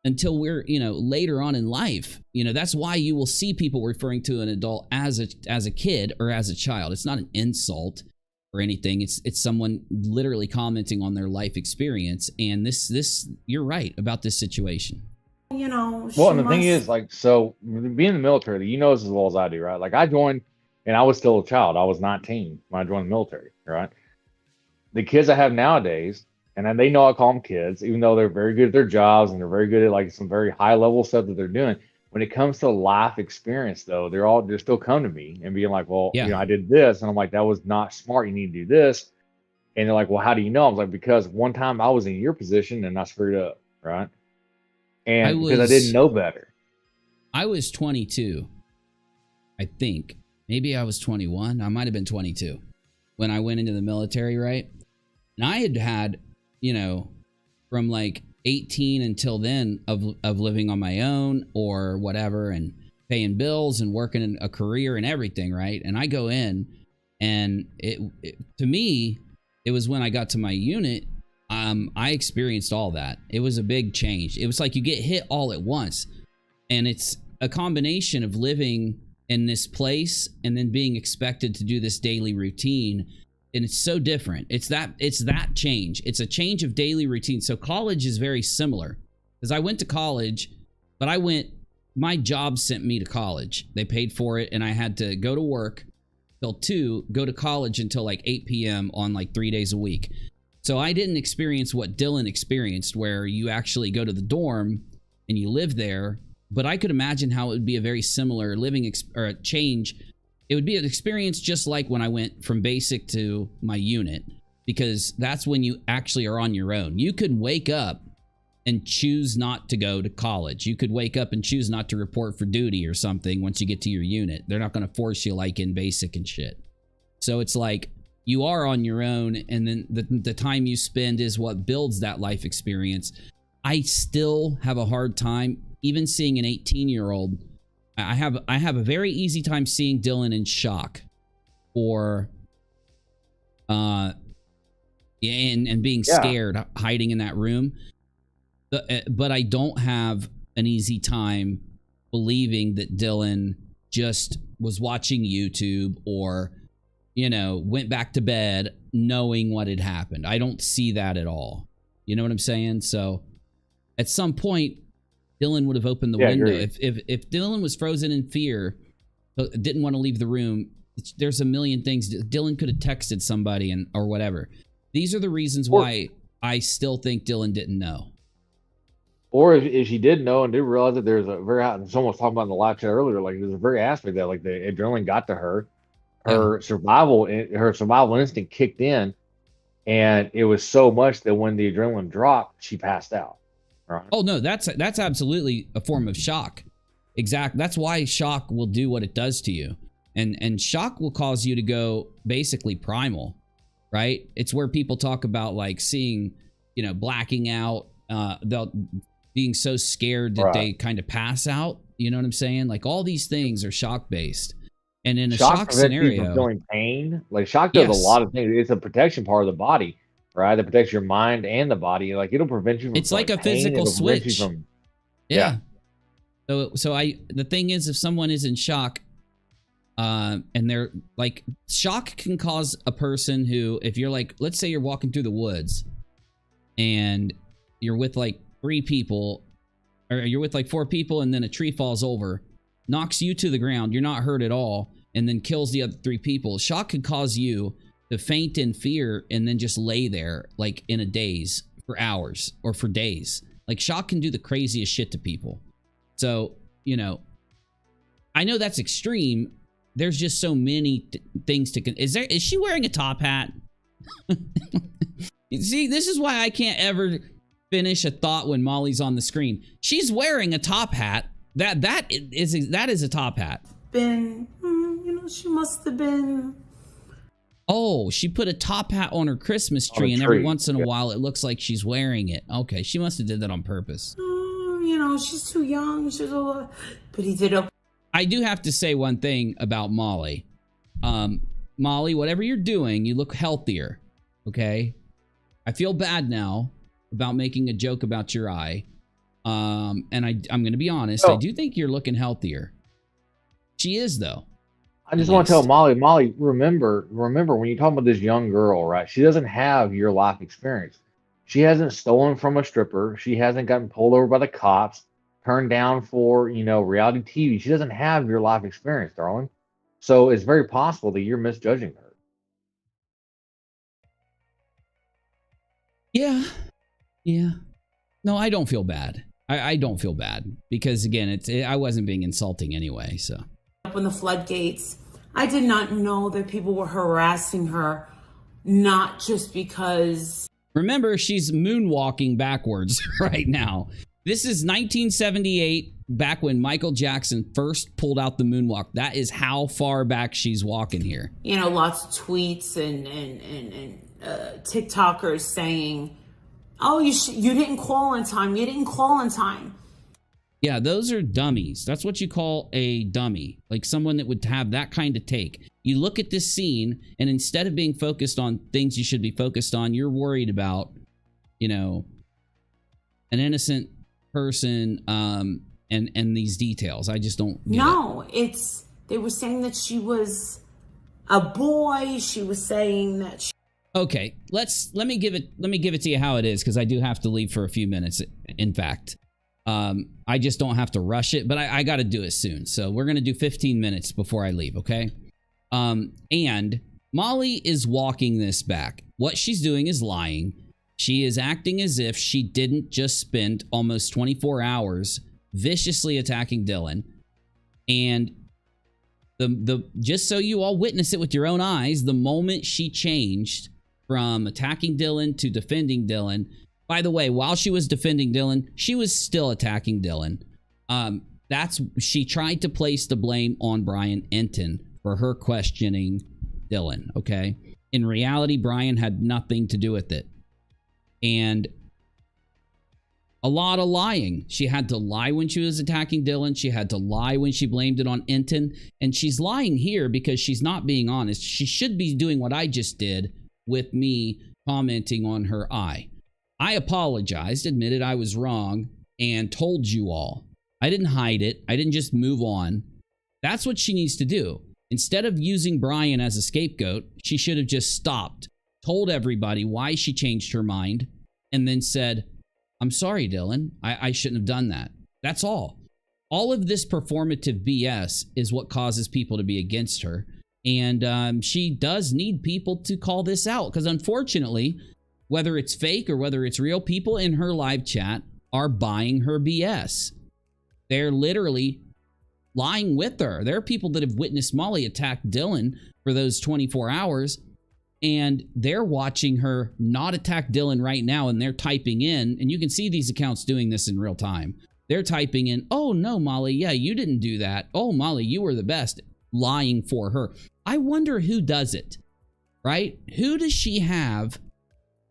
until we're, you know, later on in life, you know, that's why you will see people referring to an adult as a kid or as a child. It's not an insult or anything. It's someone literally commenting on their life experience. And this you're right about this situation. You know, well, and the thing is, like, so being in the military, you know this as well as I do, right? Like, I joined and I was still a child. I was 19 when I joined the military, right? The kids I have nowadays, and then they know I call them kids, even though they're very good at their jobs and they're very good at like some very high level stuff that they're doing. When it comes to life experience, though, they're still come to me and being like, well, you know, I did this, and I'm like, that was not smart. You need to do this. And they're like, well, how do you know? I was like, because one time I was in your position and I screwed up, right? And because I didn't know better. I was 22, I think. Maybe I was 21. I might have been 22 when I went into the military, right? And I had, you know, from like 18 until then of living on my own or whatever and paying bills and working in a career and everything, right? And I go in and it to me, it was when I got to my unit, I experienced all that. It was a big change. It was like you get hit all at once. And it's a combination of living in this place and then being expected to do this daily routine. And it's so different. It's that change. It's a change of daily routine. So college is very similar because I went to college, but my job sent me to college. They paid for it and I had to go to work till 2, go to college until like 8 p.m. on like 3 days a week. So I didn't experience what Dylan experienced where you actually go to the dorm and you live there. But I could imagine how it would be a very similar living or a change. It would be an experience just like when I went from basic to my unit, because that's when you actually are on your own. You could wake up and choose not to go to college. You could wake up and choose not to report for duty or something once you get to your unit. They're not going to force you like in basic and shit. So it's like you are on your own, and then the time you spend is what builds that life experience. I still have a hard time even seeing an 18-year-old. I have a very easy time seeing Dylan in shock or and being scared, hiding in that room. But I don't have an easy time believing that Dylan just was watching YouTube or, you know, went back to bed knowing what had happened. I don't see that at all. You know what I'm saying? So at some point, Dylan would have opened the window. If Dylan was frozen in fear, didn't want to leave the room, there's a million things. Dylan could have texted somebody or whatever. These are the reasons why I still think Dylan didn't know. Or if she did know and did realize that there's a very, someone was talking about in the live chat earlier, like there's a very aspect that like the adrenaline got to her, her survival instinct kicked in, and it was so much that when the adrenaline dropped, she passed out. Right? Oh no, that's absolutely a form of shock. Exactly. That's why shock will do what it does to you, and shock will cause you to go basically primal, right? It's where people talk about like seeing, you know, blacking out, they'll being so scared that they kind of pass out. You know what I'm saying? Like all these things are shock based, and in a shock scenario, from feeling pain. Like shock does a lot of things. It's a protection part of the body, right? That protects your mind and the body. Like it'll prevent you from. It's like a physical switch. Yeah. So the thing is, if someone is in shock, and they're like, shock can cause a person who, if you're like, let's say you're walking through the woods, and you're with like 3 people, or you're with like 4 people, and then a tree falls over, knocks you to the ground, you're not hurt at all, and then kills the other 3 people. Shock could cause you to faint in fear and then just lay there like in a daze for hours or for days. Like shock can do the craziest shit to people. So, you know, I know that's extreme. There's just so many things to... Is she wearing a top hat? See, this is why I can't ever finish a thought when Molly's on the screen. She's wearing a top hat. That is a top hat. You know, she must have been... Oh, she put a top hat on her Christmas tree, and every once in a while it looks like she's wearing it. Okay, she must have did that on purpose. You know, she's too young. She's a lot... But he did okay. I do have to say one thing about Molly. Molly, whatever you're doing, you look healthier. Okay? I feel bad now about making a joke about your eye. And I'm going to be honest. I do think you're looking healthier. She is, though. I just want to tell Molly, remember when you talk about this young girl, right? She doesn't have your life experience. She hasn't stolen from a stripper. She hasn't gotten pulled over by the cops, turned down for, you know, reality TV. She doesn't have your life experience, darling. So it's very possible that you're misjudging her. Yeah. Yeah. No, I don't feel bad. I don't feel bad because, again, I wasn't being insulting anyway, so. Up in the floodgates, I did not know that people were harassing her, not just because... Remember, she's moonwalking backwards right now. This is 1978, back when Michael Jackson first pulled out the moonwalk. That is how far back she's walking here. You know, lots of tweets and TikTokers saying, oh, you didn't call in time. You didn't call in time. Yeah, those are dummies. That's what you call a dummy. Like someone that would have that kind of take. You look at this scene, and instead of being focused on things you should be focused on, you're worried about, you know, an innocent person and these details. I just don't get it. They were saying that she was a boy. She was saying that she... Okay, let me give it to you how it is, because I do have to leave for a few minutes, in fact. I just don't have to rush it, but I got to do it soon. So we're going to do 15 minutes before I leave, okay? And Molly is walking this back. What she's doing is lying. She is acting as if she didn't just spend almost 24 hours viciously attacking Dylan. And just so you all witness it with your own eyes, the moment she changed from attacking Dylan to defending Dylan... By the way, while she was defending Dylan, she was still attacking Dylan. She tried to place the blame on Brian Enton for her questioning Dylan, okay? In reality, Brian had nothing to do with it. And a lot of lying. She had to lie when she was attacking Dylan. She had to lie when she blamed it on Enton. And she's lying here because she's not being honest. She should be doing what I just did with me commenting on her eye. I apologized, admitted I was wrong, and told you all I didn't hide it. I didn't just move on. That's what she needs to do. Instead of using Brian as a scapegoat, she should have just stopped, told everybody why she changed her mind, and then said, I'm sorry, Dylan. I shouldn't have done that. That's all. All of this performative BS is what causes people to be against her. And she does need people to call this out, because unfortunately, whether it's fake or whether it's real, people in her live chat are buying her BS. They're literally lying with her. There are people that have witnessed Molly attack Dylan for those 24 hours, and they're watching her not attack Dylan right now, and they're typing in, and you can see these accounts doing this in real time. They're typing in, oh no, Molly, yeah, you didn't do that. Oh, Molly, you were the best. Lying for her. I wonder who does it, right? Who does she have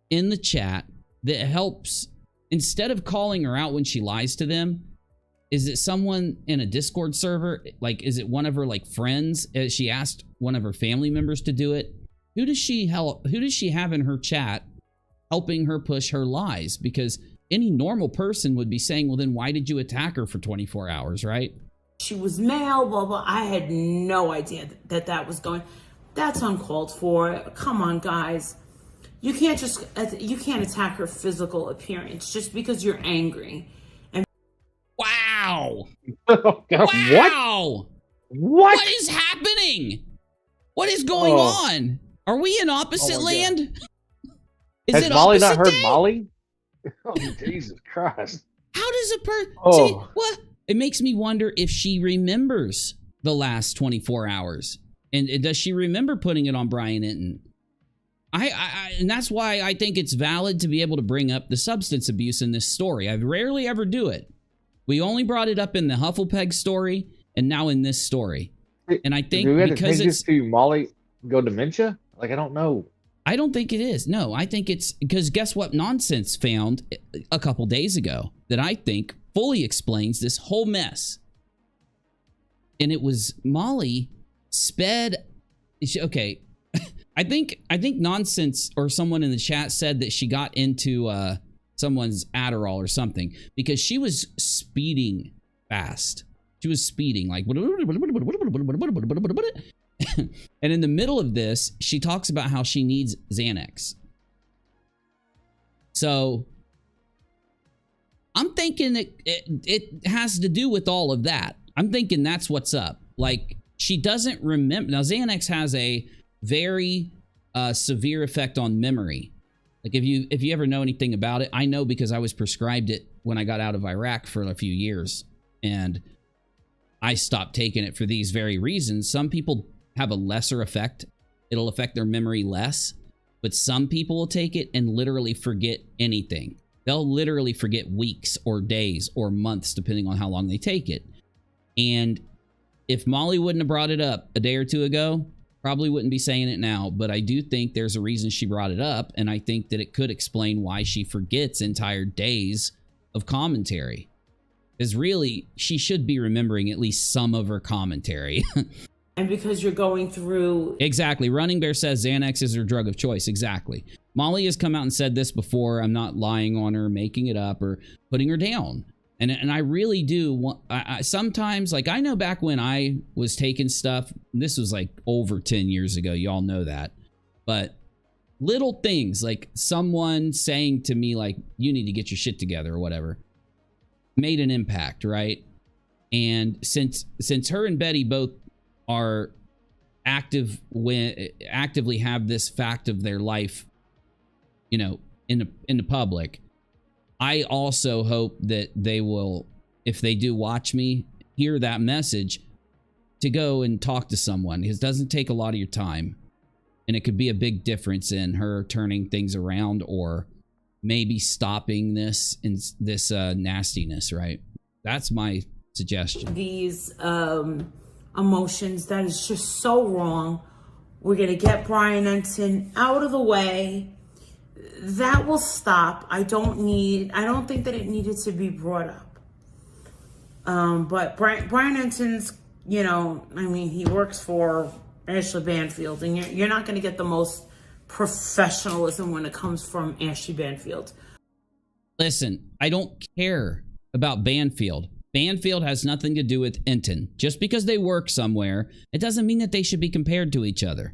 in the chat that helps, instead of calling her out when she lies to them? Is it someone in a Discord server? Like, is it one of her like friends? She asked one of her family members to do it. Who does she help? Who does she have in her chat helping her push her lies? Because any normal person would be saying, well, then why did you attack her for 24 hours, right? She was male, blah, blah. I had no idea that that was going. That's uncalled for. Come on, guys. You can't attack her physical appearance just because you're angry. And wow. Wow. What is happening? What is going on? Are we in opposite land? Has Molly not heard Molly? Oh, Jesus Christ. How does a person... See, what? It makes me wonder if she remembers the last 24 hours. And does she remember putting it on Brian Inton? And that's why I think it's valid to be able to bring up the substance abuse in this story. I rarely ever do it. We only brought it up in the Hufflepeg story and now in this story. And I think because it's... to Molly go dementia? Like, I don't know. I don't think it is. No, I think it's because guess what Nonsense found a couple days ago that I think fully explains this whole mess. And it was Molly sped. Okay. I think Nonsense or someone in the chat said that she got into someone's Adderall or something because she was speeding fast. She was speeding like and in the middle of this, she talks about how she needs Xanax. So I'm thinking it has to do with all of that. I'm thinking that's what's up. Like, she doesn't remember. Now, Xanax has a very severe effect on memory. Like, if you ever know anything about it, I know because I was prescribed it when I got out of Iraq for a few years. And I stopped taking it for these very reasons. Some people have a lesser effect. It'll affect their memory less. But some people will take it and literally forget anything. They'll literally forget weeks or days or months, depending on how long they take it. And if Molly wouldn't have brought it up a day or two ago, probably wouldn't be saying it now. But I do think there's a reason she brought it up. And I think that it could explain why she forgets entire days of commentary. Because really, she should be remembering at least some of her commentary. And because you're going through... Exactly. Running Bear says Xanax is her drug of choice. Exactly. Molly has come out and said this before. I'm not lying on her, making it up, or putting her down. And I really do want... sometimes, like, I know back when I was taking stuff, this was like over 10 years ago. Y'all know that. But little things, like someone saying to me, like, you need to get your shit together or whatever, made an impact, right? And since her and Betty both are actively have this fact of their life, you know, in the public, I also hope that they will, if they do watch me, hear that message to go and talk to someone. It doesn't take a lot of your time, and it could be a big difference in her turning things around or maybe stopping this nastiness, right? That's my suggestion. These emotions, that is just so wrong. We're gonna get Brian Ensign out of the way. That will stop. I don't think that it needed to be brought up. But Brian Ensign's, you know, I mean, he works for Ashley Banfield, and you're not gonna get the most professionalism when it comes from Ashley Banfield. Listen, I don't care about Banfield. Banfield has nothing to do with Enton. Just because they work somewhere, it doesn't mean that they should be compared to each other.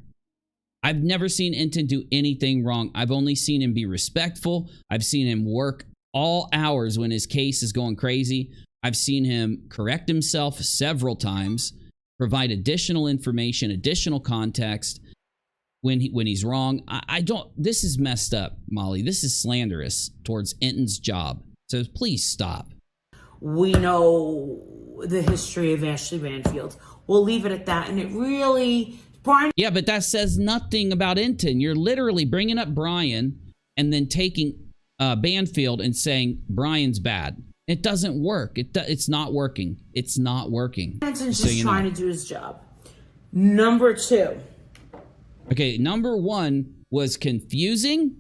I've never seen Enton do anything wrong. I've only seen him be respectful. I've seen him work all hours when his case is going crazy. I've seen him correct himself several times, provide additional information, additional context when he's wrong. I don't, this is messed up, Molly. This is slanderous towards Enton's job. So please stop. We know the history of Ashley Banfield. We'll leave it at that. And it really, Brian. Yeah, but that says nothing about Enton. You're literally bringing up Brian and then taking Banfield and saying Brian's bad. It doesn't work. It's not working. It's not working. Enton's just trying to do his job. Number two. Okay, number one was confusing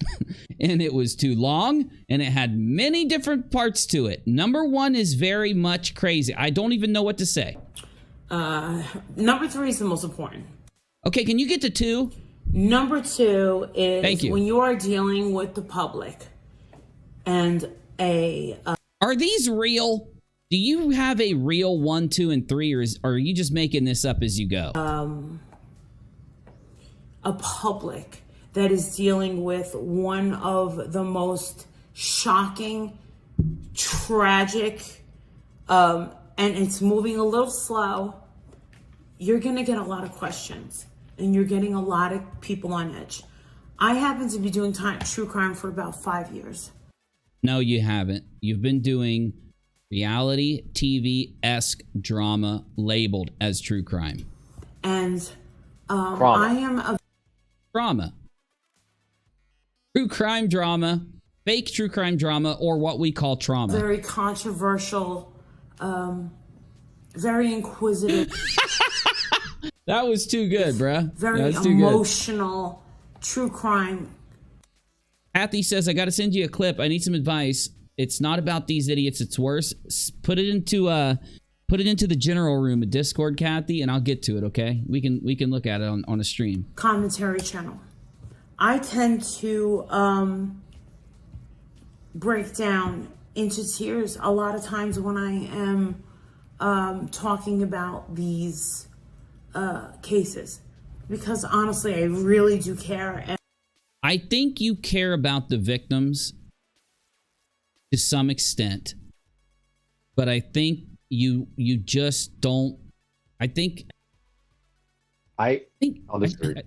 and it was too long and it had many different parts to it. Number one is very much crazy. I don't even know what to say. Number three is the most important. Okay, can you get to two? Number two is Thank you. When you are dealing with the public and Are these real? Do you have a real 1, 2, and 3, or are you just making this up as you go? A public that is dealing with one of the most shocking, tragic, and it's moving a little slow, you're going to get a lot of questions and you're getting a lot of people on edge. I happen to be doing true crime for about 5 years. No, you haven't. You've been doing reality TV-esque drama labeled as true crime. And I am a drama. True crime drama, fake true crime drama, or what we call trauma. very controversial, very inquisitive, That was too good, bruh. very That's too good. emotional true crime. Kathy says, I got to send you a clip. I need some advice. It's not about these idiots. It's worse. Put it into the general room of Discord, Kathy, and I'll get to it, okay? We can look at it on a stream. Commentary channel. I tend to break down into tears a lot of times when I am talking about these cases, because honestly, I really do care. And I think you care about the victims to some extent, but I think you just don't. I'll disagree.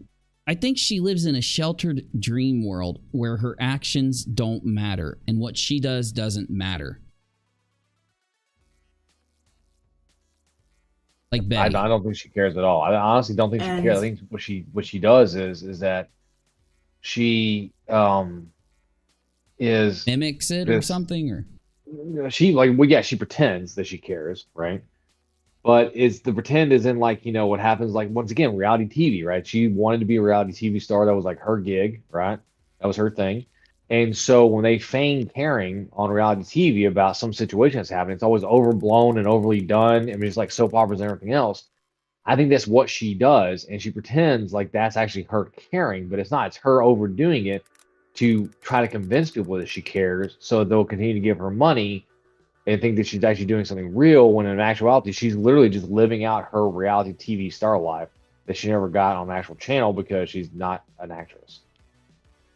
I think she lives in a sheltered dream world where her actions don't matter and what she does doesn't matter. Like Betty. I don't think she cares at all. I honestly don't think she cares. I think what she does is that she mimics it or something, or she pretends that she cares, right? But it's the pretend is in what happens once again, reality TV, right? She wanted to be a reality TV star. That was her gig, right? That was her thing. And so when they feign caring on reality TV about some situation that's happening, it's always overblown and overly done. I mean, it's like soap operas and everything else. I think that's what she does. And she pretends like that's actually her caring, but it's not. It's her overdoing it to try to convince people that she cares, so they'll continue to give her money and think that she's actually doing something real, when in actuality, she's literally just living out her reality TV star life that she never got on the actual channel because she's not an actress.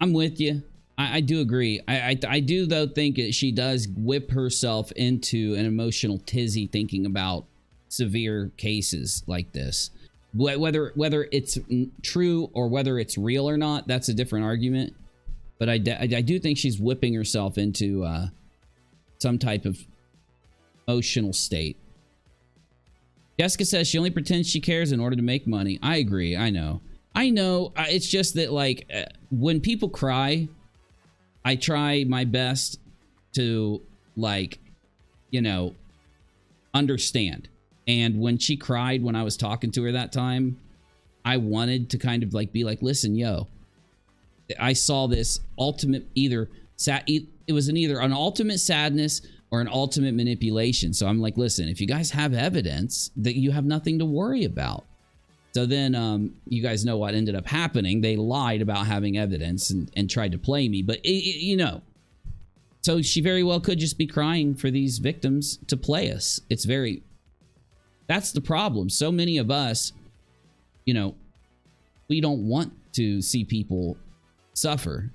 I'm with you. I do agree. I do, though, think that she does whip herself into an emotional tizzy thinking about severe cases like this. Whether it's true or whether it's real or not, that's a different argument. But I do think she's whipping herself into some type of emotional state. Jessica says she only pretends she cares in order to make money. I agree. I know. It's just that, when people cry, I try my best to, understand. And when she cried when I was talking to her that time, I wanted to kind of be like, listen, yo, I saw this ultimate it was either an ultimate sadness or an ultimate manipulation. So I'm like, listen, if you guys have evidence, that you have nothing to worry about. So then you guys know what ended up happening. They lied about having evidence and tried to play me. But, So she very well could just be crying for these victims to play us. It's very... That's the problem. So many of us, you know, we don't want to see people suffer.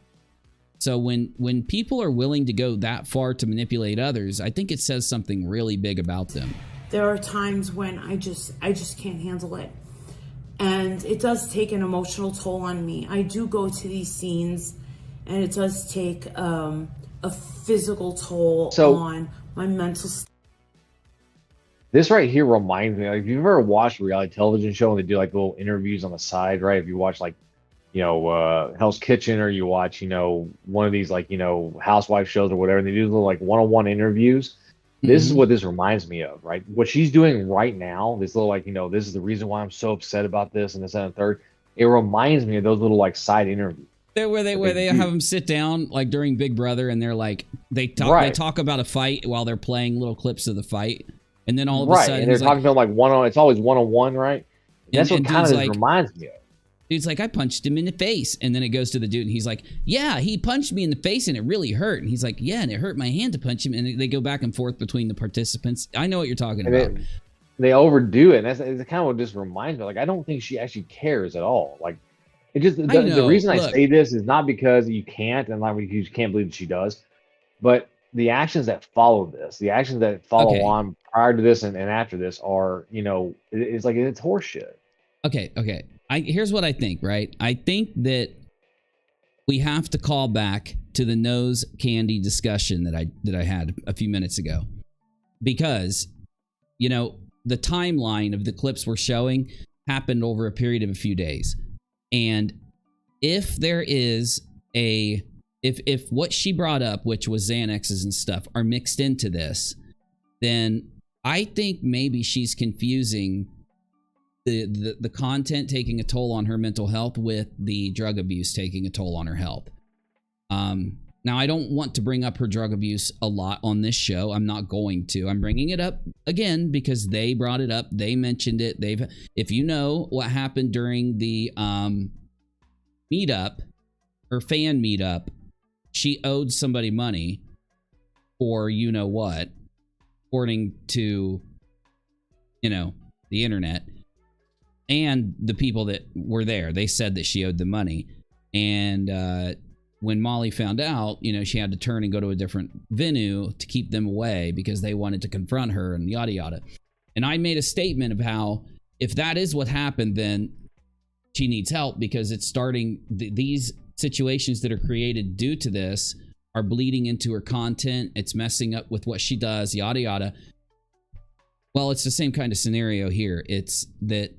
So when people are willing to go that far to manipulate others, I think it says something really big about them. There are times when I just can't handle it. And it does take an emotional toll on me. I do go to these scenes, and it does take a physical toll on my mental state. This right here reminds me, like, if you've ever watched a reality television show and they do like little interviews on the side, right? If you watch like, you know, Hell's Kitchen, or you watch, you know, one of these like, you know, housewife shows or whatever, and they do little like one-on-one interviews. This is what this reminds me of, right? What she's doing right now, this little like, you know, this is the reason why I'm so upset about this and this and the third. It reminds me of those little like side interviews. Where they have them sit down like during Big Brother, and they're like they talk about a fight while they're playing little clips of the fight, and then all of a sudden and they're talking about like it's always one-on-one, right? And that's what kind of like, reminds me of. Dude's like, I punched him in the face, and then it goes to the dude, and he's like, yeah, he punched me in the face, and it really hurt. And he's like, yeah, and it hurt my hand to punch him. And they go back and forth between the participants. I know what you're talking about. They overdo it, and that's kind of what this reminds me. Like, I don't think she actually cares at all. Like, it just the reason I say this is not because you can't, and not because you can't believe that she does, but the actions that follow this, the actions that follow on prior to this and after this are, you know, it's like it's horseshit. Okay. Here's what I think, right? I think that we have to call back to the nose candy discussion that I had a few minutes ago, because, you know, the timeline of the clips we're showing happened over a period of a few days, and if there is if what she brought up, which was Xanaxes and stuff, are mixed into this, then I think maybe she's confusing the content taking a toll on her mental health with the drug abuse taking a toll on her health. Now, I don't want to bring up her drug abuse a lot on this show. I'm not going to. I'm bringing it up again because they brought it up. They mentioned it. If you know what happened during the meetup, her fan meetup, she owed somebody money for you know what, according to, you know, the internet. And the people that were there, they said that she owed the money. And when Molly found out, you know, she had to turn and go to a different venue to keep them away because they wanted to confront her and yada yada. And I made a statement of how if that is what happened, then she needs help, because it's starting, these situations that are created due to this are bleeding into her content. It's messing up with what she does, yada yada. Well, it's the same kind of scenario here. It's that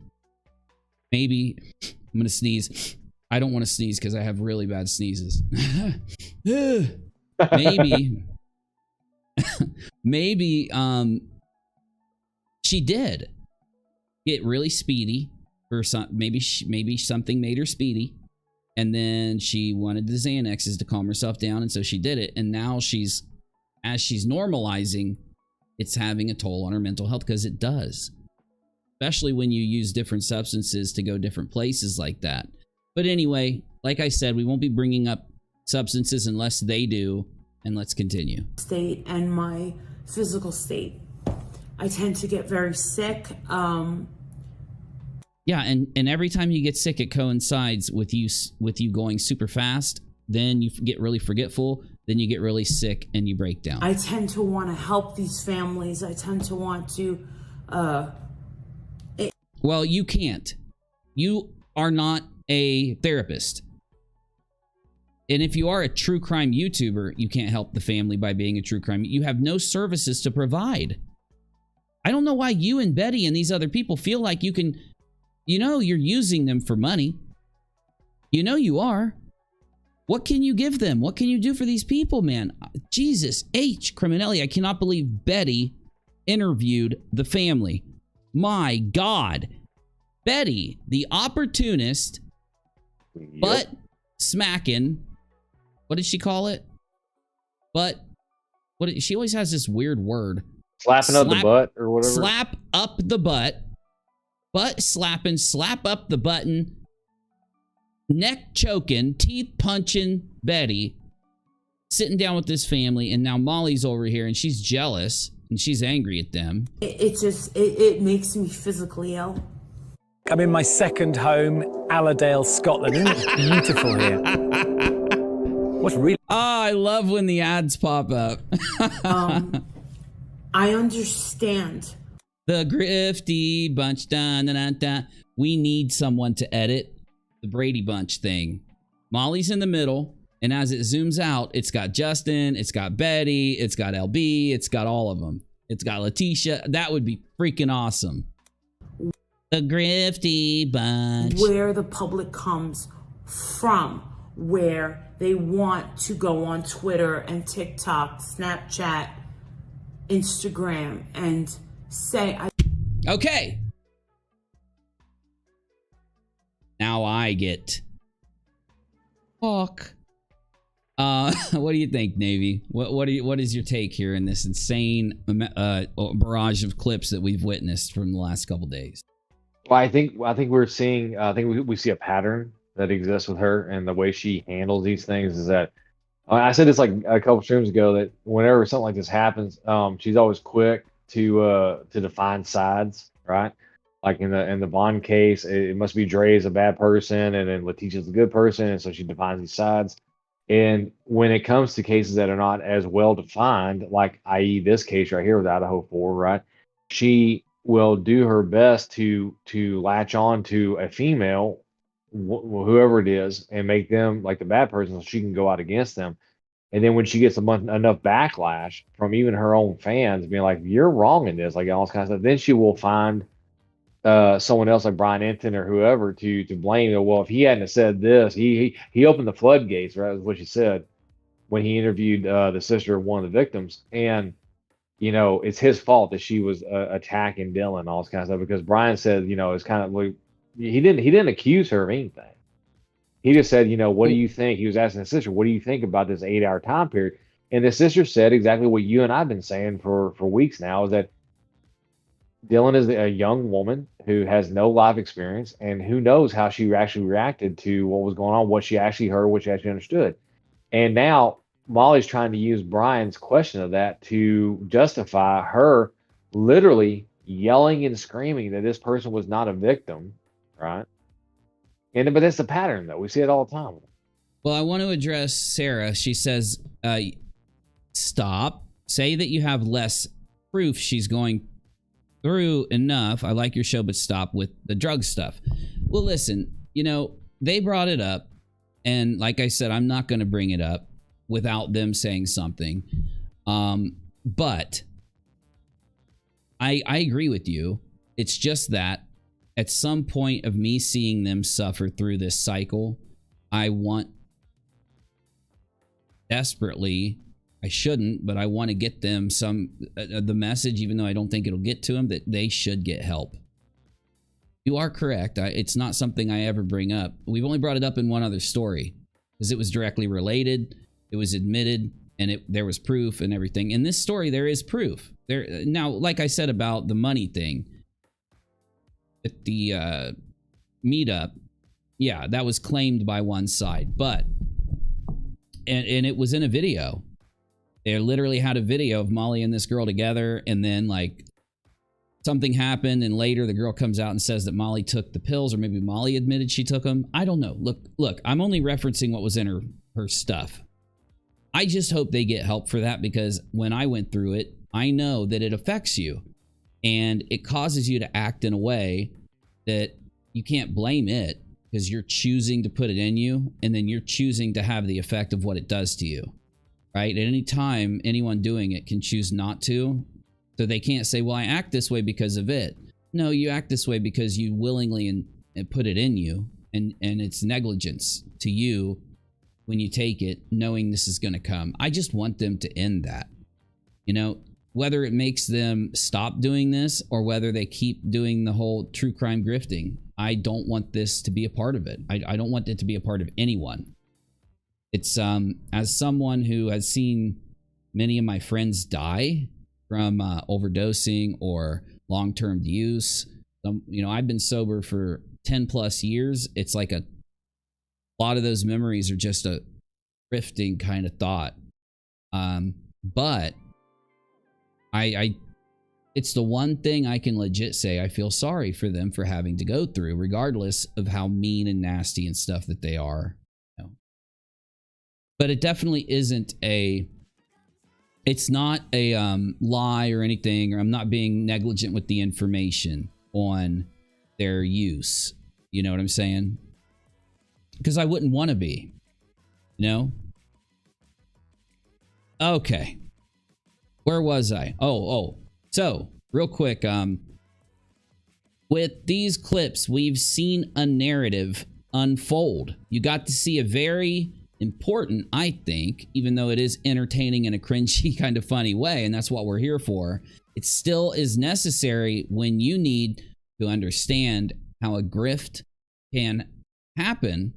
maybe I'm gonna sneeze. I don't want to sneeze because I have really bad sneezes. maybe she did get really speedy, or maybe something made her speedy, and then she wanted the Xanaxes to calm herself down, and so she did it. And now as she's normalizing, it's having a toll on her mental health, because it does. Especially when you use different substances to go different places like that. But anyway, like I said, we won't be bringing up substances unless they do. And let's continue. State and my physical state. I tend to get very sick. Yeah, and every time you get sick, it coincides with you going super fast. Then you get really forgetful. Then you get really sick and you break down. I tend to want to help these families. I tend to want to... Well, you can't. You are not a therapist. And if you are a true crime YouTuber, you can't help the family by being a true crime. You have no services to provide. I don't know why you and Betty and these other people feel like you can, you know, you're using them for money. You know you are. What can you give them? What can you do for these people, man? Jesus H. Criminelli, I cannot believe Betty interviewed the family. My God. Betty, the opportunist, butt smacking. What did she call it? She always has this weird word. Slapping up the butt or whatever. Slap up the butt. Butt slapping, slap up the button. Neck choking, teeth punching Betty sitting down with this family, and now Molly's over here and she's jealous and she's angry at them. It makes me physically ill. I'm in my second home, Allerdale, Scotland. Isn't it beautiful here? What's really... Oh, I love when the ads pop up. I understand. The grifty bunch. Dun, dun, dun, dun. We need someone to edit the Brady Bunch thing. Molly's in the middle, and as it zooms out, it's got Justin, it's got Betty, it's got LB, it's got all of them. It's got Letitia. That would be freaking awesome. The grifty bunch. Where the public comes from, where they want to go on Twitter and TikTok, Snapchat, Instagram, and say, okay. Now I get talk. What do you think, Navy? What is your take here in this insane barrage of clips that we've witnessed from the last couple days? Well, I think we're seeing. I think we see a pattern that exists with her, and the way she handles these things is that I said this like a couple streams ago that whenever something like this happens, she's always quick to define sides, right? Like in the Bond case, it must be Dre's a bad person, and then Letitia's a good person, and so she defines these sides. And when it comes to cases that are not as well defined, like i.e. this case right here with Idaho 4, right? She will do her best to latch on to a female, whoever it is, and make them like the bad person so she can go out against them. And then when she gets enough backlash from even her own fans being like, you're wrong in this, like all this kind of stuff, then she will find someone else like Brian Enton or whoever to blame. Well, if he hadn't have said this, he opened the floodgates, right? Is what she said when he interviewed the sister of one of the victims. And you know, it's his fault that she was attacking Dylan and all this kind of stuff, because Brian said, you know, it's kind of like he didn't accuse her of anything. He just said, you know, what do you think? He was asking the sister, what do you think about this 8-hour time period? And the sister said exactly what you and I've been saying for weeks now, is that Dylan is a young woman who has no life experience, and who knows how she actually reacted to what was going on, what she actually heard, what she actually understood. And now Molly's trying to use Brian's question of that to justify her literally yelling and screaming that this person was not a victim, right? But that's the pattern, though. We see it all the time. Well, I want to address Sarah. She says, stop. Say that you have less proof she's going through enough. I like your show, but stop with the drug stuff. Well, listen, you know, they brought it up, and like I said, I'm not going to bring it up without them saying something. But I agree with you. It's just that at some point of me seeing them suffer through this cycle, I want desperately, I shouldn't, but I want to get them the message, even though I don't think it'll get to them, that they should get help. You are correct. It's not something I ever bring up. We've only brought it up in one other story because it was directly related. It was admitted, and there was proof and everything. In this story, there is proof. Now, like I said about the money thing, at the meetup, yeah, that was claimed by one side, but and it was in a video. They literally had a video of Molly and this girl together, and then like something happened, and later the girl comes out and says that Molly took the pills, or maybe Molly admitted she took them. I don't know. Look, I'm only referencing what was in her stuff. I just hope they get help for that, because when I went through it, I know that it affects you, and it causes you to act in a way that you can't blame it, because you're choosing to put it in you, and then you're choosing to have the effect of what it does to you, right? At any time, anyone doing it can choose not to, so they can't say, well, I act this way because of it. No, you act this way because you willingly and put it in you, and it's negligence to you when you take it, knowing this is going to come. I just want them to end that. You know, whether it makes them stop doing this or whether they keep doing the whole true crime grifting, I don't want this to be a part of it. I don't want it to be a part of anyone. It's as someone who has seen many of my friends die from overdosing or long-term use. You know, I've been sober for 10 plus years. It's like a lot of those memories are just a drifting kind of thought But it's the one thing I can legit say I feel sorry for them for having to go through, regardless of how mean and nasty and stuff that they are. You know. But it definitely isn't it's not a lie or anything, or I'm not being negligent with the information on their use. You know what I'm saying? Because I wouldn't want to be, you know? Okay. Where was I? Oh. So, real quick, with these clips, we've seen a narrative unfold. You got to see a very important, I think, even though it is entertaining in a cringy kind of funny way, and that's what we're here for, it still is necessary when you need to understand how a grift can happen.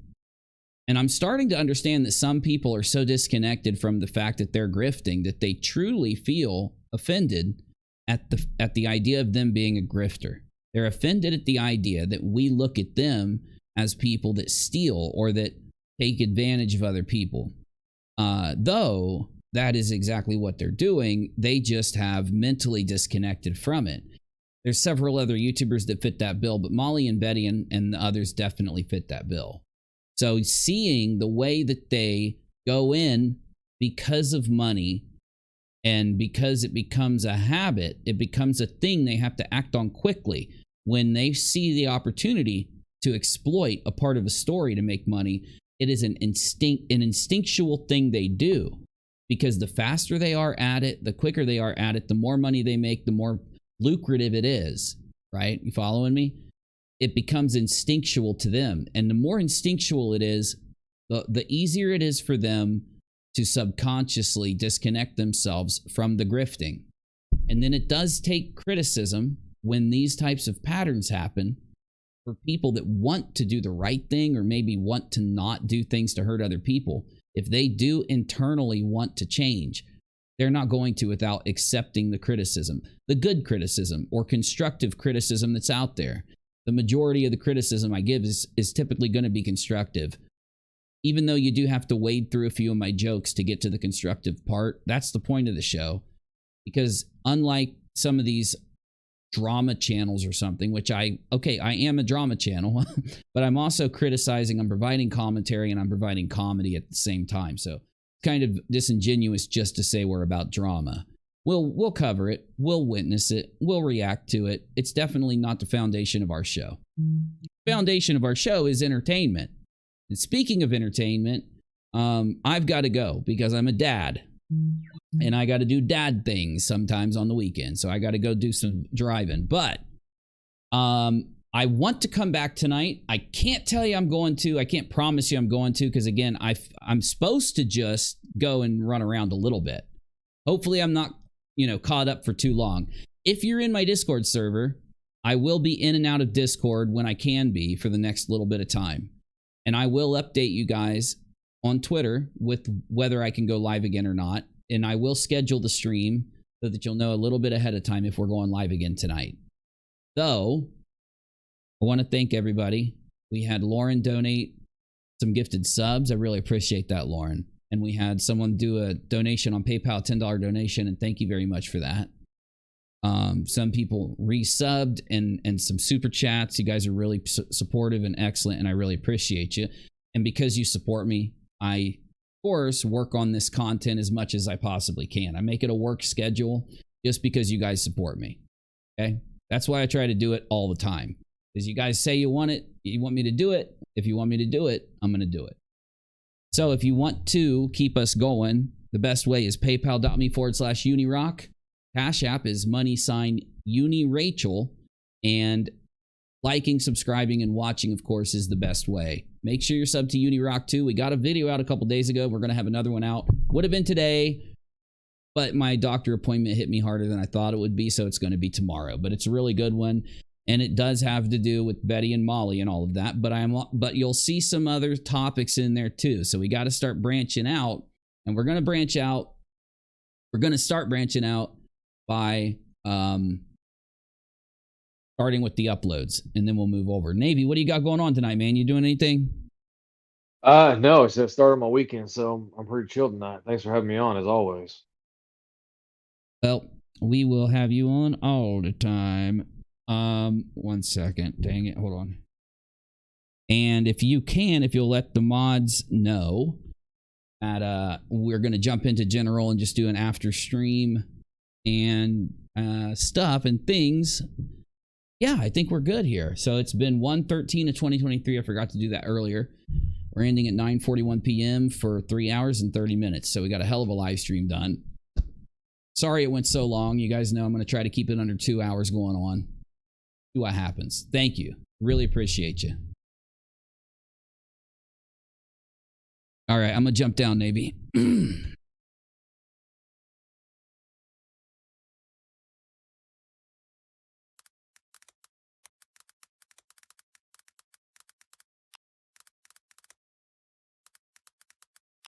And I'm starting to understand that some people are so disconnected from the fact that they're grifting that they truly feel offended at the idea of them being a grifter. They're offended at the idea that we look at them as people that steal or that take advantage of other people. Though that is exactly what they're doing, they just have mentally disconnected from it. There's several other YouTubers that fit that bill, but Molly and Betty and the others definitely fit that bill. So seeing the way that they go in because of money, and because it becomes a habit, it becomes a thing they have to act on quickly. When they see the opportunity to exploit a part of a story to make money, it is an instinctual thing they do. Because the faster they are at it, the quicker they are at it, the more money they make, the more lucrative it is, right? You following me? It becomes instinctual to them. And the more instinctual it is, the easier it is for them to subconsciously disconnect themselves from the grifting. And then it does take criticism when these types of patterns happen for people that want to do the right thing or maybe want to not do things to hurt other people. If they do internally want to change, they're not going to without accepting the criticism, the good criticism or constructive criticism that's out there. The majority of the criticism I give is typically going to be constructive. Even though you do have to wade through a few of my jokes to get to the constructive part, that's the point of the show. Because unlike some of these drama channels or something, which I am a drama channel, but I'm also criticizing, I'm providing commentary, and I'm providing comedy at the same time. So it's kind of disingenuous just to say we're about drama. We'll cover it, we'll witness it, we'll react to it. It's definitely not the foundation of our show. The foundation of our show is entertainment. And speaking of entertainment, I've got to go because I'm a dad. And I got to do dad things sometimes on the weekend. So I got to go do some driving. But I want to come back tonight. I can't tell you I'm going to. I can't promise you I'm going to because, again, I'm supposed to just go and run around a little bit. Hopefully I'm not, caught up for too long. If you're in my Discord server, I will be in and out of Discord when I can be for the next little bit of time. And I will update you guys on Twitter with whether I can go live again or not. And I will schedule the stream so that you'll know a little bit ahead of time if we're going live again tonight. So, I want to thank everybody. We had Lauren donate some gifted subs. I really appreciate that, Lauren. And we had someone do a donation on PayPal, $10 donation, and thank you very much for that. Some people resubbed and some super chats. You guys are really supportive and excellent, and I really appreciate you. And because you support me, I, of course, work on this content as much as I possibly can. I make it a work schedule just because you guys support me. Okay? That's why I try to do it all the time. Because you guys say you want it, you want me to do it. If you want me to do it, I'm going to do it. So if you want to keep us going, the best way is paypal.me/UNIRock. CASHAPP is $UNIRACHEL, and liking, subscribing, and watching, of course, is the best way. Make sure you're subbed to UNIRock too. We got a video out a couple days ago. We're going to have another one out. Would have been today, but my doctor appointment hit me harder than I thought it would be, so it's going to be tomorrow. But it's a really good one, and it does have to do with Betty and Molly and all of that. But you'll see some other topics in there too. So we got to start branching out, and we're going to branch out. We're going to start branching out by starting with the uploads, and then we'll move over. Navy, what do you got going on tonight, man? You doing anything? No, it's the start of my weekend, so I'm pretty chilled tonight. Thanks for having me on, as always. Well, we will have you on all the time. 1 second. Dang it. Hold on. And if you can, if you'll let the mods know that we're going to jump into general and just do an after stream and stuff and things. Yeah, I think we're good here. So it's been 1/13 of 2023. I forgot to do that earlier. We're ending at 9:41 p.m. for 3 hours and 30 minutes. So we got a hell of a live stream done. Sorry it went so long. You guys know I'm going to try to keep it under 2 hours going on. See what happens. Thank you. Really appreciate you. All right, I'm going to jump down, Navy.